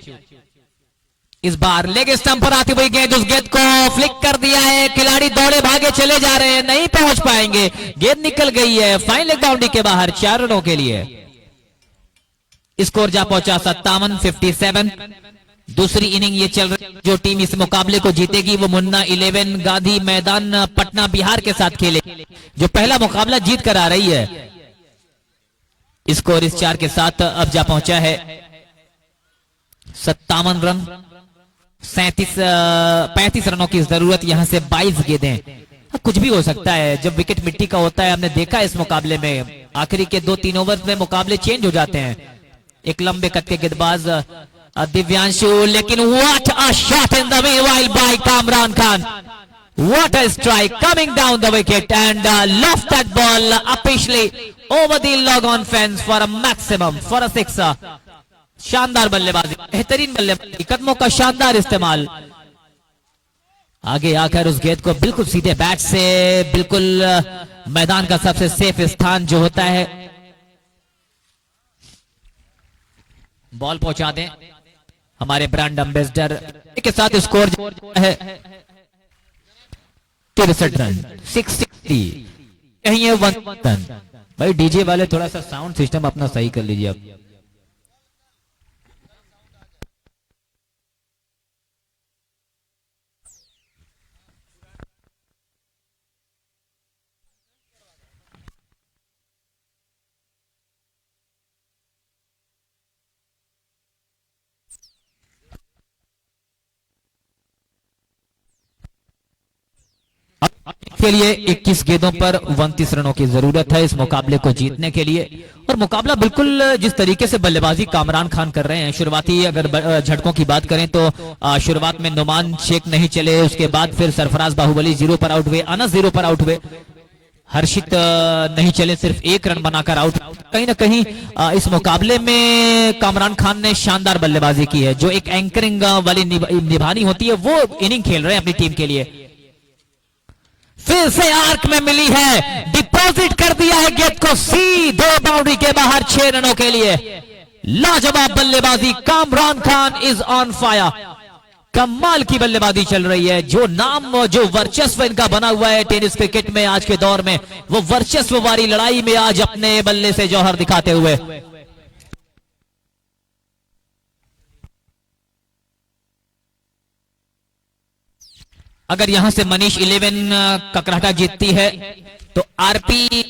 इस बार लेग स्टंप पर आती हुई गेंद, उस गेंद को फ्लिक कर दिया है। खिलाड़ी दौड़े भागे चले जा रहे हैं, नहीं पहुंच पाएंगे, गेंद निकल गई है फाइन लेग बाउंड्री के बाहर 4 रनों के लिए। स्कोर जा पहुंचा 57-57। दूसरी इनिंग ये चल रही है। जो टीम इस मुकाबले को जीतेगी वो मुन्ना 11 गांधी मैदान पटना बिहार के साथ खेलेगी, जो पहला मुकाबला जीत कर आ रही है। स्कोर इस 4 के साथ अब जा पहुंचा है 57 रन। 35 रनों की जरूरत, यहां से 22 गेंदें। कुछ भी हो सकता है जब विकेट मिट्टी का होता है। हमने देखा इस मुकाबले में आखिरी के 2-3 ओवर में मुकाबले चेंज हो जाते हैं। एक लंबे कद के गेंदबाज दिव्यांशु, लेकिन what a shot in the meanwhile by Kamran Khan. What a strike coming down the wicket and left that ball officially over the log on fence for a maximum, for a sixer. शानदार बल्लेबाजी, बेहतरीन बल्लेबाजी, कदमों का शानदार इस्तेमाल, आगे आकर उस गेंद को बिल्कुल सीधे बैट से बिल्कुल मैदान का सबसे सेफ स्थान जो होता है बॉल पहुंचा दें हमारे ब्रांड एम्बेसडर के साथ। स्कोर है 63 रन, 660, कहीं है 1 रन। भाई डीजे वाले थोड़ा सा साउंड सिस्टम अपना सही कर लीजिए आप। के लिए 21 गेंदों पर 29 रनों की जरूरत है इस मुकाबले को जीतने के लिए। और मुकाबला बिल्कुल जिस तरीके से बल्लेबाजी कामरान खान कर रहे हैं, शुरुआती अगर झटकों की बात करें तो शुरुआत में नुमान शेख नहीं चले, उसके बाद फिर सरफराज बाहुबली 0 पर आउट हुए, अनस 0 पर आउट हुए, हर्षित नहीं चले, सिर्फ 1 रन बनाकर आउट। कहीं ना कहीं इस मुकाबले में कामरान खान ने शानदार बल्लेबाजी की है। जो एक एंकरिंग वाली निभानी होती है वो इनिंग खेल रहे हैं अपनी टीम के लिए। फिर से आर्क में मिली है, डिपॉजिट कर दिया है गेंद को सीधे बाउंड्री के बाहर 6 रनों के लिए। लाजवाब बल्लेबाजी, Kamran Khan is on fire, कमाल की बल्लेबाजी चल रही है। जो नाम, जो वर्चस्व इनका बना हुआ है टेनिस क्रिकेट में आज के दौर में, वो वर्चस्व वाली लड़ाई में आज अपने बल्ले से जौहर दिखाते हुए। अगर यहां से मनीष 11 ककराटा जीतती है तो आरपी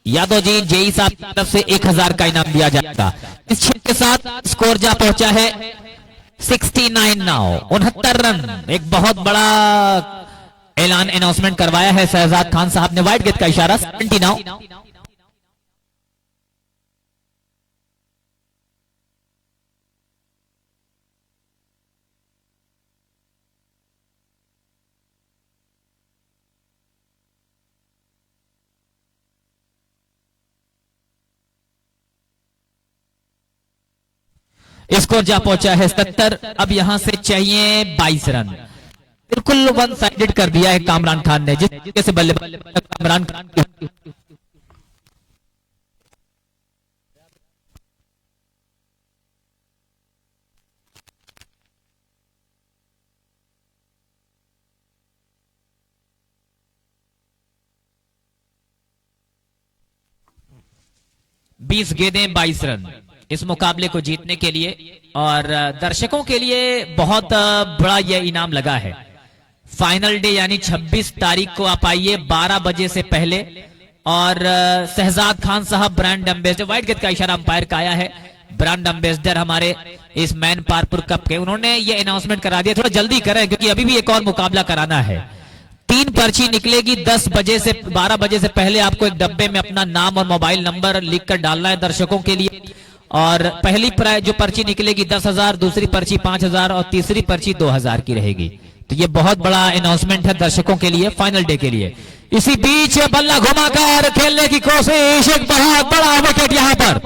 यादव जी जेई साहब की तरफ से 1000 का इनाम दिया जाएगा। इस छक्के के साथ स्कोर जा पहुंचा है 69 नाउ, 69 रन। एक बहुत बड़ा ऐलान, अनाउंसमेंट करवाया है शहजाद खान साहब ने, वाइड गेंद का इशारा 70 नाउ। स्कोर जा पहुंचा है 77। अब यहां से चाहिए 22 रन। बिल्कुल वन साइडेड कर दिया है कामरान खान ने, जिस तरीके से बल्लेबाजी कामरान खान 20 गेंदें 22 रन इस मुकाबले को जीतने के लिए। और दर्शकों के लिए बहुत बड़ा यह इनाम लगा है। फाइनल डे यानी 26 तारीख को आप आइए 12 बजे से पहले। और शहजाद खान साहब ब्रांड एम्बेसडर, वाइड गेंद का इशारा अंपायर का आया है, ब्रांड एम्बेसडर हमारे इस मैन पारपुर कप के, उन्होंने ये अनाउंसमेंट करा दिया। थोड़ा जल्दी करें क्योंकि अभी भी एक और मुकाबला कराना है। 3 पर्ची निकलेगी 10 बजे से 12 बजे से पहले। आपको एक डब्बे में अपना नाम और मोबाइल नंबर लिख कर डालना है दर्शकों के लिए। और पहली जो पर्ची निकलेगी 10,000, दूसरी पर्ची 5,000 और तीसरी पर्ची 2,000 की रहेगी। तो ये बहुत बड़ा अनाउंसमेंट है दर्शकों के लिए फाइनल डे के लिए। इसी बीच बल्ला घुमाकर खेलने की कोशिश, एक बहुत बड़ा विकेट यहां पर,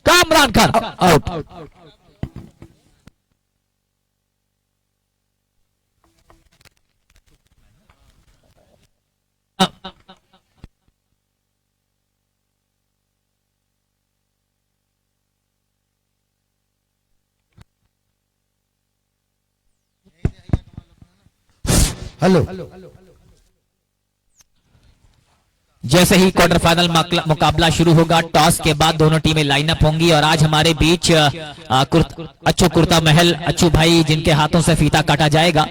कामरान खान आउट। हेलो, जैसे ही क्वार्टर फाइनल मुकाबला शुरू होगा, टॉस के बाद दोनों टीमें लाइनअप होंगी। और आज हमारे बीच अच्छू कुर्ता महल, अच्छू भाई, जिनके हाथों से फीता काटा जाएगा।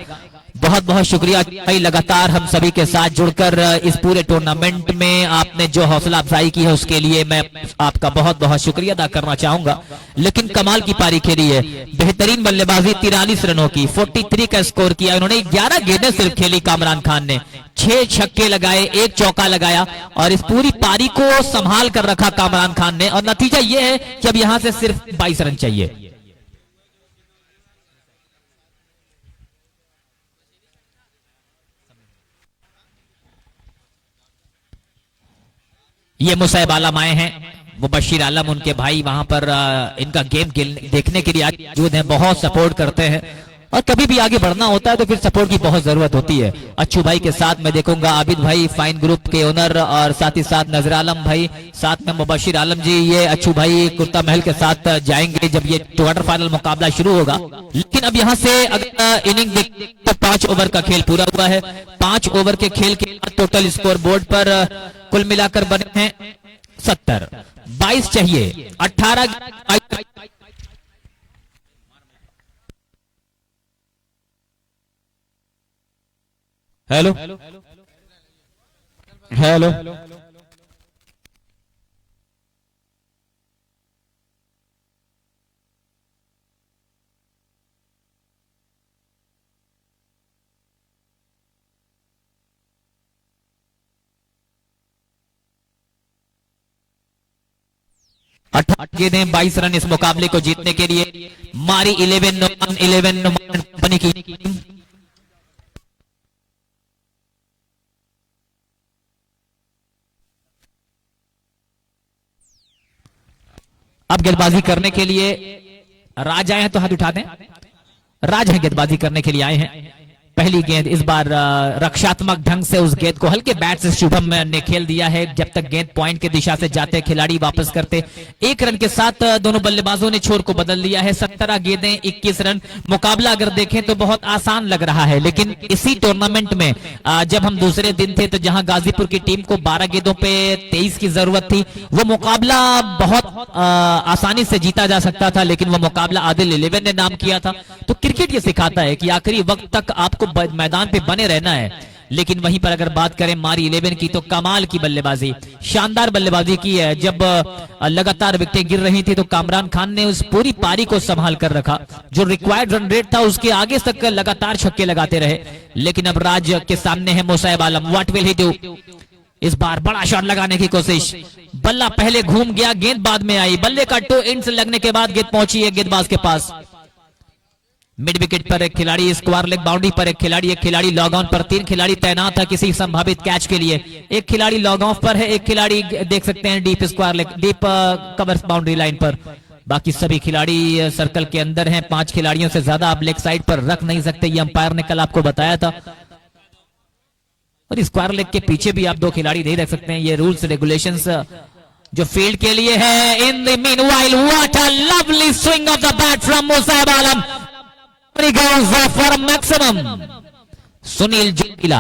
बहुत बहुत शुक्रिया भाई, लगातार हम सभी के साथ जुड़कर इस पूरे टूर्नामेंट में आपने जो हौसला अफजाई की है उसके लिए मैं आपका बहुत बहुत शुक्रिया अदा करना चाहूंगा। लेकिन कमाल की पारी खेली है, बेहतरीन बल्लेबाजी, 43 रनों की, 43 का स्कोर किया इन्होंने। 11 गेंदें सिर्फ खेली कामरान खान ने, 6 छक्के लगाए, 1 चौका लगाया और इस पूरी पारी को संभाल कर रखा कामरान खान ने। और नतीजा यह है कि अब यहां से सिर्फ 22 रन चाहिए। ये मुसैब आलम आए हैं, वो बशीर आलम उनके भाई वहां पर इनका गेम देखने के लिए मौजूद हैं, बहुत सपोर्ट करते हैं और कभी भी आगे बढ़ना होता है तो फिर सपोर्ट की बहुत जरूरत होती है। अच्छू भाई के साथ मैं देखूंगा आबिद भाई फाइन ग्रुप के ओनर और साथ ही साथ नजर आलम भाई, साथ में मुबशिर आलम जी। ये अच्छू भाई कुर्ता महल के साथ जाएंगे जब ये क्वार्टर फाइनल मुकाबला शुरू होगा। लेकिन अब यहाँ से अगर इनिंग देखें तो 5 ओवर का खेल पूरा हुआ है। 5 ओवर के खेल के टोटल स्कोर बोर्ड पर कुल मिलाकर बने हैं 70। 22 चाहिए, 18 हेलो हेलो 8 गेंदें 22 रन इस मुकाबले को जीतने के लिए मारी 11 कंपनी की टीम। अब गेंदबाजी करने के लिए राज आए हैं, तो हाथ उठा दें। राज हैं गेंदबाजी करने के लिए आए हैं। पहली गेंद इस बार रक्षात्मक ढंग से उस गेंद को हल्के बैट से शुभम ने खेल दिया है। जब तक गेंद पॉइंट की दिशा से जाते खिलाड़ी वापस करते। 1 रन के साथ दोनों बल्लेबाजों ने छोर को बदल दिया है। 17 गेंदें 21 रन। मुकाबला अगर देखें तो बहुत आसान लग रहा है, लेकिन इसी टूर्नामेंट में जब हम दूसरे दिन थे तो जहां गाजीपुर की टीम को 12 गेंदों पे 23 की जरूरत थी, वो मुकाबला बहुत आसानी से जीता जा सकता था, लेकिन वो मुकाबला आदिल 11 ने नाम किया था। तो क्रिकेट ये सिखाता है कि आखिरी वक्त तक आपको मैदान पे बने रहना है। लेकिन वहीं पर अगर बात करें मारी 11 की, तो कमाल की बल्लेबाजी, शानदार बल्लेबाजी की है। जब लगातार विकेटें गिर रही थी तो कामरान खान ने उस पूरी पारी को संभाल कर रखा। जो रिक्वायर्ड रन रेट था उसके आगे तक लगातार छक्के लगाते रहे। लेकिन अब राज के सामने है Musaib Alam. What will he do? इस बार बड़ा शॉट लगाने की कोशिश। बल्ला पहले घूम गया, गेंद बाद में आई। बल्ले का टो इंच लगने के बाद गेंद पहुंची है गेंदबाज के पास। मिड विकेट पर एक खिलाड़ी, स्क्वायर लेग बाउंड्री पर एक खिलाड़ी लॉग ऑन पर। 3 खिलाड़ी तैनात है किसी संभावित कैच के लिए। एक खिलाड़ी लॉग ऑफ पर है, एक खिलाड़ी देख सकते हैं deep square leg, deep cover boundary line पर। बाकी सभी खिलाड़ी सर्कल के अंदर हैं। 5 खिलाड़ियों से ज्यादा आप लेग साइड पर रख नहीं सकते, ये अंपायर ने कल आपको बताया था। और स्क्वायर लेग के पीछे भी आप 2 खिलाड़ी नहीं रख सकते हैं। ये रूल्स रेगुलेशंस जो फील्ड के लिए है। In the meanwhile what a lovely swing of the bat from Musaib Alam. Four maximum. Sunil Jogila,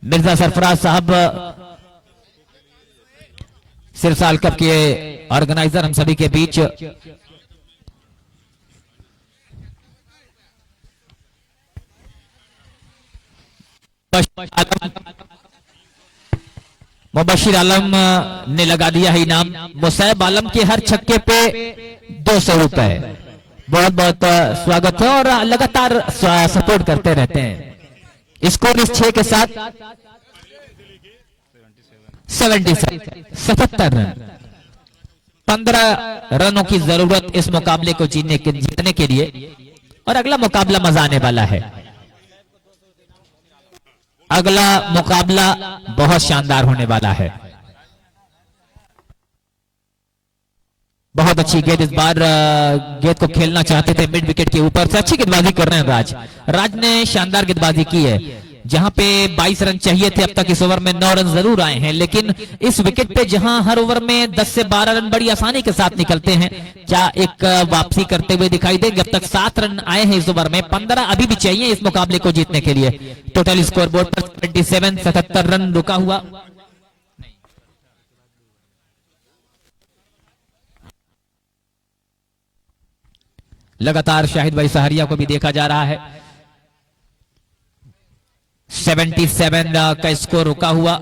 Mirza Sarfaraz साहब सिरसाल कप के ऑर्गेनाइजर हम सभी के बीच। मुबशिर आलम ने लगा दिया है इनाम। मुसैब आलम के हर छक्के पे 200 रुपए। बहुत बहुत स्वागत है और लगातार सपोर्ट करते रहते हैं। स्कोर इस 6 के साथ 77 रन। 15 रनों की जरूरत इस मुकाबले को जीतने के लिए। और अगला मुकाबला मजा आने वाला है। अगला मुकाबला बहुत शानदार होने वाला है। बहुत अच्छी गेंद इस बार गेंद को खेलना चाहते थे मिड विकेट के ऊपर से। अच्छी गेंदबाजी कर रहे हैं राज ने शानदार गेंदबाजी की है। जहां पे 22 रन चाहिए थे, अब तक इस ओवर में 9 रन जरूर आए हैं। लेकिन इस विकेट पे जहां हर ओवर में 10 से 12 रन बड़ी आसानी के साथ निकलते हैं, क्या एक वापसी करते हुए दिखाई दे। जब तक 7 रन आए हैं इस ओवर में, 15 अभी भी चाहिए इस मुकाबले को जीतने के लिए। टोटल स्कोर बोर्ड पर 77 रन रुका हुआ। लगातार शाहिद भाई सहारिया को भी देखा जा रहा है। 77 का स्कोर रुका हुआ।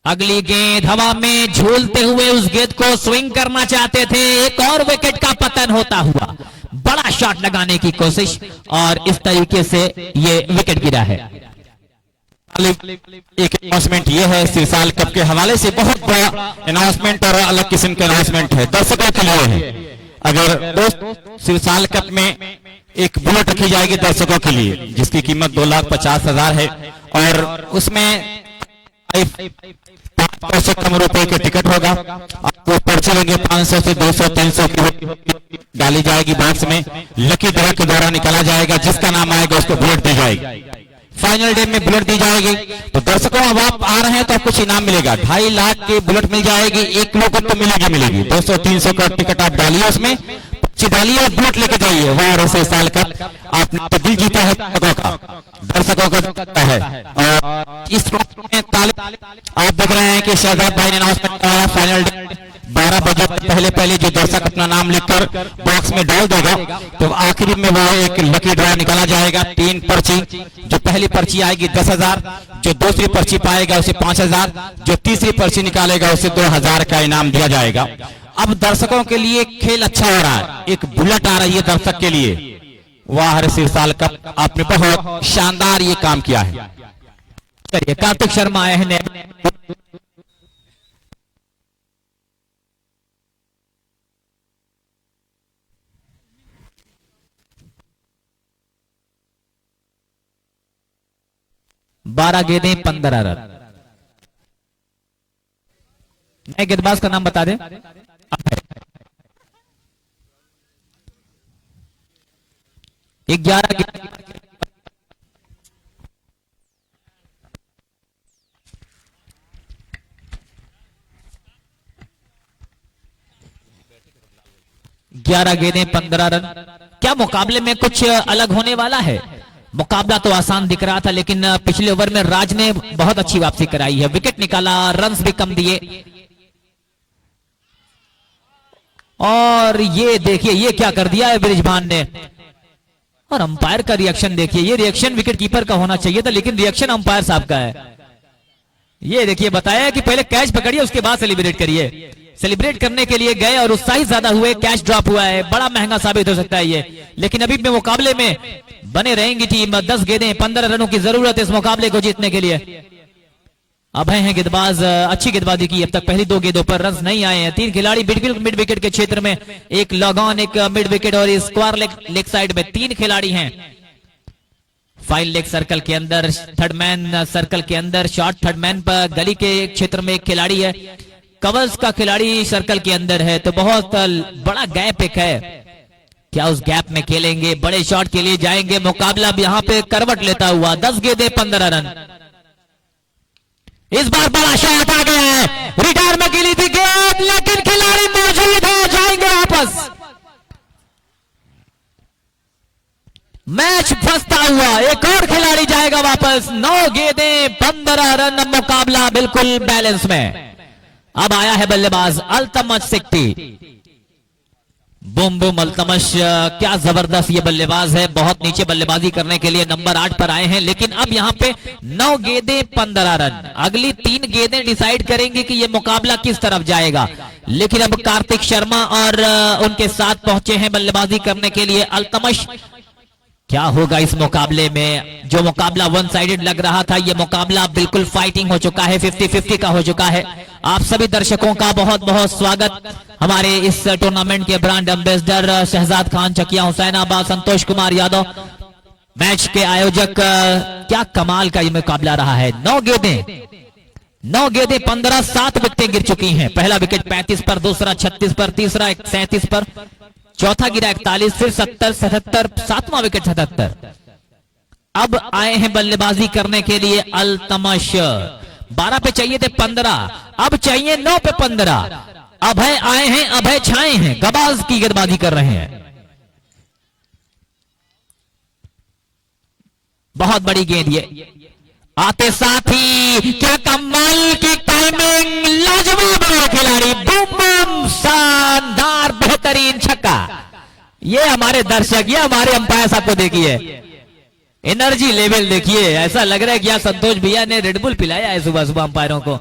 अगली गेंद हवा में झूलते हुए उस गेंद को स्विंग करना चाहते थे। एक और विकेट का पतन होता हुआ। बड़ा शॉट लगाने की कोशिश और इस तरीके से ये विकेट गिरा है। एक अनाउंसमेंट ये है सिरसाल कप के हवाले से, बहुत बड़ा अनाउंसमेंट और अलग किस्म का अनाउंसमेंट है, दर्शकों के लिए है। अगर दोस्त सिरसाल कप में एक बुलेट रखी जाएगी दर्शकों के लिए, जिसकी कीमत 2,50,000 है और उसमें 500 से कम रुपए के टिकट होगा। आपको पर्ची लेंगे 500 से 200 300 की डाली जाएगी बॉक्स में, लकी ड्रॉ के द्वारा निकाला जाएगा, जिसका नाम आएगा उसको बुलेट दी जाएगी। फाइनल डे में बुलेट दी जाएगी। तो दर्शकों अब आप आ रहे हैं तो कुछ इनाम मिलेगा, 2.5 लाख की बुलेट मिल जाएगी, 1 किलो को तो मिलेगी 200-300 का टिकट आप डालिए, उसमें डालिए और बुलेट लेके जाइए। वह ऐसे साल का आपने तो दिल जीता है दर्शकों का है। और इस में आप देख रहे हैं कि शहजाद भाई ने अनाउंसमेंट कराया, फाइनल 12 बजे पहले जो दर्शक अपना नाम लिखकर बॉक्स में डाल देगा तो आखिरी में वो एक लकी ड्रॉ निकाला जाएगा। 3 पर्ची, जो पहली पर्ची आएगी 10,000, जो दूसरी पर्ची पाएगा उसे 5,000, जो तीसरी पर्ची निकालेगा उसे 2,000 का इनाम दिया जाएगा। अब दर्शकों के लिए खेल अच्छा हो रहा है, एक बुलेट आ रही है दर्शक के लिए। वाह हर साल का आपने बहुत शानदार ये काम किया है। चलिए कार्तिक शर्मा आए हैं 12 गेंदें 15 रन। नए गेंदबाज का नाम बता दें। 11 गेंदें 15 रन। क्या मुकाबले में कुछ अलग होने वाला है? मुकाबला तो आसान दिख रहा था, लेकिन पिछले ओवर में राज ने बहुत अच्छी वापसी कराई है, विकेट निकाला, रन्स भी कम दिए। और ये देखिए ये क्या कर दिया है बृजभान ने, और अंपायर का रिएक्शन देखिए। ये रिएक्शन विकेट कीपर का होना चाहिए था, लेकिन रिएक्शन अंपायर साहब का है। ये देखिए बताया कि पहले कैच पकड़िए उसके बाद सेलिब्रेट करिए। सेलिब्रेट करने के लिए गए और उत्साही ज्यादा हुए, कैच ड्रॉप हुआ है, बड़ा महंगा साबित हो सकता है ये। लेकिन अभी भी मुकाबले में बने रहेंगी टीम। 10 गेंदें 15 रनों की जरूरत है इस मुकाबले को जीतने के लिए। अभय हैं गेंदबाज, अच्छी गेंदबाजी की अब तक। पहली 2 गेंदों पर रन नहीं आए हैं। 3 खिलाड़ी बिल्कुल मिड विकेट के क्षेत्र में, एक लॉग ऑन, एक मिड विकेट और स्क्वायर लेग साइड में 3 खिलाड़ी हैं। फाइल लेग सर्कल के अंदर, थर्ड मैन सर्कल के अंदर, शॉर्ट थर्ड मैन पर गली के क्षेत्र में एक खिलाड़ी है, कवर्स का खिलाड़ी सर्कल के अंदर है। तो बहुत बड़ा गैप एक है, क्या उस गैप में खेलेंगे, बड़े शॉट के लिए जाएंगे? मुकाबला अब यहाँ पे करवट लेता हुआ। 10 गेंदें 15 रन। इस बार बड़ा शॉट आ गया है, रिटायर में गिली थी गेंद, लेकिन खिलाड़ी मौजूद है, जाएंगे वापस। मैच फंसता हुआ एक और खिलाड़ी जाएगा वापस। 9 गेंदें 15 रन। मुकाबला बिल्कुल बैलेंस में। अब आया है बल्लेबाज Altamash sixty. Boom boom Altamash, क्या जबरदस्त ये बल्लेबाज है। बहुत नीचे बल्लेबाजी करने के लिए नंबर 8 पर आए हैं, लेकिन अब यहाँ पे 9 गेंदें 15 रन। अगली 3 गेंदें डिसाइड करेंगे कि ये मुकाबला किस तरफ जाएगा। लेकिन अब कार्तिक शर्मा और उनके साथ पहुंचे हैं बल्लेबाजी करने के लिए अल्तमश। क्या होगा इस मुकाबले में? जो मुकाबला वन साइडेड लग रहा था, ये मुकाबला बिल्कुल फाइटिंग हो चुका है, 50-50 का हो चुका है। आप सभी दर्शकों का बहुत बहुत स्वागत। हमारे इस टूर्नामेंट के brand ambassador Shahzad Khan, Chakiya Hussainabad, Santosh Kumar Yadav, match के आयोजक। क्या कमाल का ये मुकाबला रहा है। 9 गेंदें 15, 7 विकेटें गिर चुकी हैं। पहला विकेट 35 पर, दूसरा 36 पर, तीसरा 37 पर, चौथा गिरा 41, फिर 70, 77, 7वां विकेट 77। अब आए हैं बल्लेबाजी करने के लिए अल्तमश। 12 पे चाहिए थे 15, अब चाहिए 9 पे 15। अभय आए हैं, अभय छाए हैं, गबाज की गेंदबाजी कर रहे हैं। बहुत बड़ी गेंद ये, आते साथ ही क्या कमाल की टाइमिंग, लाजवाब खिलाड़ी, बूम बूम, शानदार बेहतरीन छक्का। ये हमारे दर्शक, ये हमारे अंपायर साहब को देखिए, एनर्जी लेवल देखिए। ऐसा लग रहा है कि संतोष भैया ने रेडबुल पिलाया है सुबह सुबह अंपायरों को।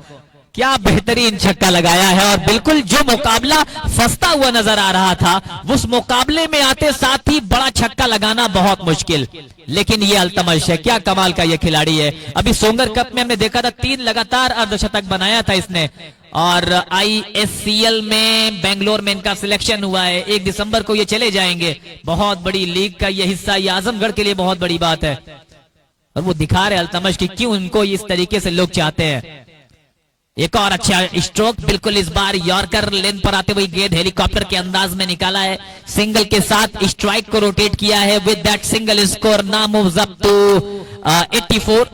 क्या बेहतरीन छक्का लगाया है। और बिल्कुल जो मुकाबला फंसता हुआ नजर आ रहा था, उस मुकाबले में आते साथ ही बड़ा छक्का लगाना बहुत मुश्किल, लेकिन ये अल्तमश है। क्या कमाल का ये खिलाड़ी है। अभी सोंगर कप में हमने देखा था 3 लगातार अर्धशतक बनाया था इसने, और ISCL में बेंगलोर में इनका सिलेक्शन हुआ है। 1 दिसंबर को ये चले जाएंगे। बहुत बड़ी लीग का ये हिस्सा, ये आजमगढ़ के लिए बहुत बड़ी बात है। और वो दिखा रहे अल्तमश की क्यों इनको इस तरीके से लोग चाहते हैं। एक और अच्छा स्ट्रोक, बिल्कुल इस बार यॉर्कर लेन पर आते हुए गेंद हेलीकॉप्टर के अंदाज में निकाला है, सिंगल के साथ स्ट्राइक को रोटेट किया है। With that single score now moves up to 84,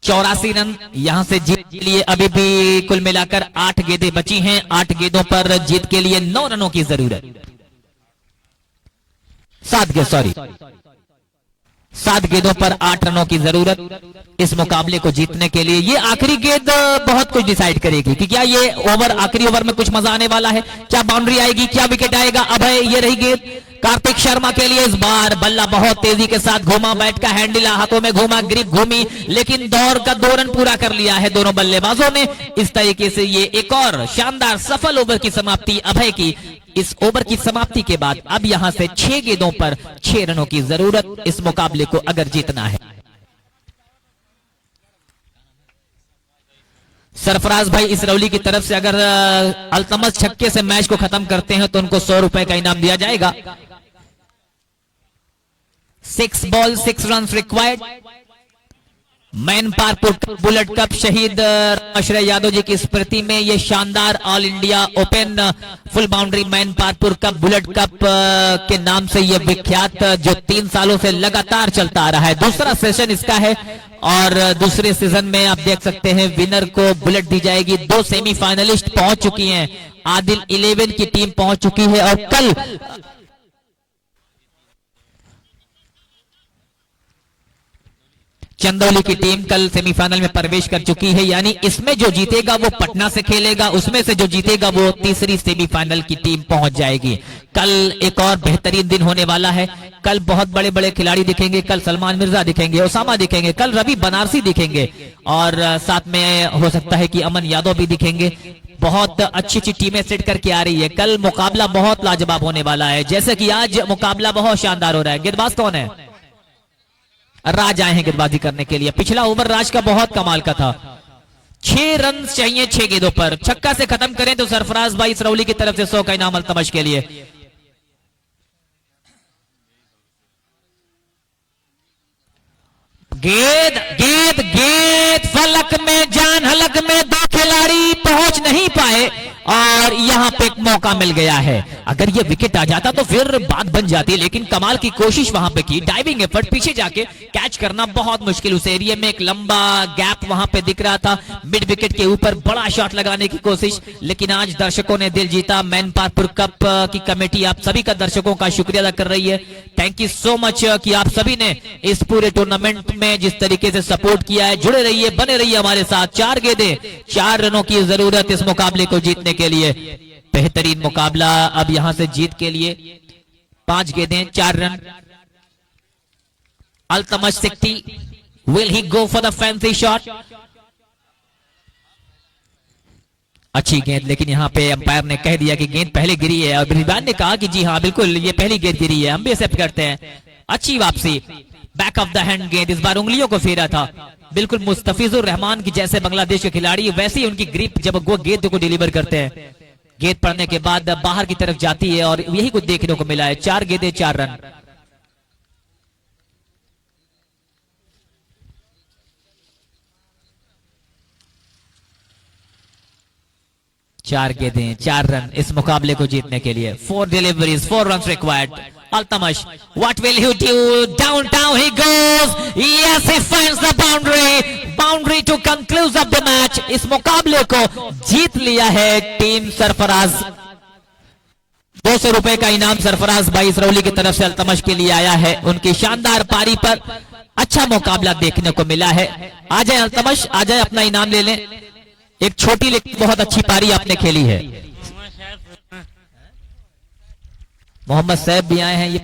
84 run यहां से जीत के लिए अभी भी कुल मिलाकर 8 गेंदें बची हैं। 8 गेंदों पर जीत के लिए 9 रनों की जरूरत, 7 गेंदों पर 8 रनों की जरूरत इस मुकाबले को जीतने के लिए। ये आखिरी गेंद बहुत कुछ डिसाइड करेगी कि क्या ये ओवर, आखिरी ओवर में कुछ मजा आने वाला है, क्या बाउंड्री आएगी, क्या विकेट आएगा। अभय, ये रही गेंद कार्तिक शर्मा के लिए। इस बार बल्ला बहुत तेजी के साथ घूमा, बैट का हैंडल हाथों में घूमा, ग्रिप घूमी, लेकिन दौर का 2 रन पूरा कर लिया है दोनों बल्लेबाजों ने। इस तरीके से ये एक और शानदार सफल ओवर की समाप्ति अभय की। इस ओवर की समाप्ति के बाद अब यहां से 6 गेंदों पर 6 रनों की जरूरत इस मुकाबले को अगर जीतना है। सरफराज भाई इसरौली की तरफ से अगर अल्तमस छक्के से मैच को खत्म करते हैं तो उनको 100 रुपए का इनाम दिया जाएगा। 6 ball 6 run required. Mainparpur bullet cup शहीद आश्रय यादव जी की स्मृति में ये शानदार all India open full boundary Mainparpur cup bullet cup के नाम से ये विख्यात, जो 3 सालों से लगातार चलता आ रहा है। दूसरा सेशन इसका है और दूसरे सीजन में आप देख सकते हैं विनर को बुलेट दी जाएगी। 2 सेमीफाइनलिस्ट पहुंच चुकी हैं, आदिल 11 की टीम पहुंच चुकी है और कल चंदौली की टीम कल सेमीफाइनल में प्रवेश कर चुकी है। यानी इसमें जो जीतेगा वो पटना से खेलेगा, उसमें से जो जीतेगा वो तीसरी सेमीफाइनल की टीम पहुंच जाएगी। कल एक और बेहतरीन दिन होने वाला है। कल बहुत बड़े बड़े खिलाड़ी दिखेंगे, कल सलमान मिर्जा दिखेंगे, ओसामा दिखेंगे, कल रवि बनारसी दिखेंगे और साथ में हो सकता है कि अमन यादव भी दिखेंगे। बहुत अच्छी अच्छी टीमें सेट करके आ रही है। कल मुकाबला बहुत लाजवाब होने वाला है, जैसे कि आज मुकाबला बहुत शानदार हो रहा है। गेंदबाज कौन है? राज आए हैं गेंदबाजी करने के लिए। पिछला ओवर राज का बहुत कमाल का था। 6 रन चाहिए 6 गेंदों पर। छक्का से खत्म करें तो सरफराज भाई इसरौली की तरफ से 100 का इनाम अल्तमश के लिए। गेंद गेंद गेंद फलक में, जान हलक में 2 खिलाड़ी पहुंच नहीं पाए और यहां पे एक मौका मिल गया है। अगर ये विकेट आ जाता तो फिर बात बन जाती, लेकिन कमाल की कोशिश वहां पे की, डाइविंग एफर्ट, पीछे जाके कैच करना बहुत मुश्किल। उस एरिया में एक लंबा गैप वहां पे दिख रहा था, मिड विकेट के ऊपर बड़ा शॉट लगाने की कोशिश, लेकिन आज दर्शकों ने दिल जीता। मैन पारपुर कप की कमेटी आप सभी का दर्शकों का शुक्रिया अदा कर रही है। थैंक यू सो मच कि आप सभी ने इस पूरे टूर्नामेंट में जिस तरीके से सपोर्ट किया है। जुड़े रहिए, बने रहिए हमारे साथ। 4 गेंदें 4 रनों की जरूरत इस मुकाबले को जीतने के लिए। बेहतरीन मुकाबला अब यहां से जीत के लिए 5 गेंदें 4 run. Altamash 60, will he go for the fancy shot? अच्छी गेंद, लेकिन यहां पे अंपायर ने कह दिया कि गेंद पहले गिरी है और ब्रिजबान ने कहा कि जी हां बिल्कुल ये पहली गेंद गिरी है, हम भी एक्सेप्ट करते हैं। अच्छी वापसी, बैक ऑफ द हैंड गेंद, इस बार उंगलियों को फेरा था। बिल्कुल मुस्तफिजुर रहमान की जैसे बांग्लादेश के खिलाड़ी, वैसे ही उनकी ग्रिप जब वो गेंद को डिलीवर करते हैं, गेंद पड़ने के बाद बाहर की तरफ जाती है और यही कुछ देखने को मिला है। 4 गेंदें 4 रन। चार गेंदें 4 रन इस मुकाबले को जीतने के लिए। 4 deliveries 4 run required. Altamas, what will he do? Downtown he goes. Yes, he finds the boundary to conclude of the match. इस मुकाबले को जीत लिया है टीम सरफराज। 200 रुपए का इनाम सरफराज भाई इसरौली की तरफ से अल्तमश के लिए आया है। उनकी शानदार पारी पर अच्छा मुकाबला देखने को मिला है। आ जाए अल्तमश, आ जाए, अपना इनाम ले लें। एक छोटी लेकिन बहुत अच्छी पारी आपने खेली है। मोहम्मद साहब भी आए हैं। ये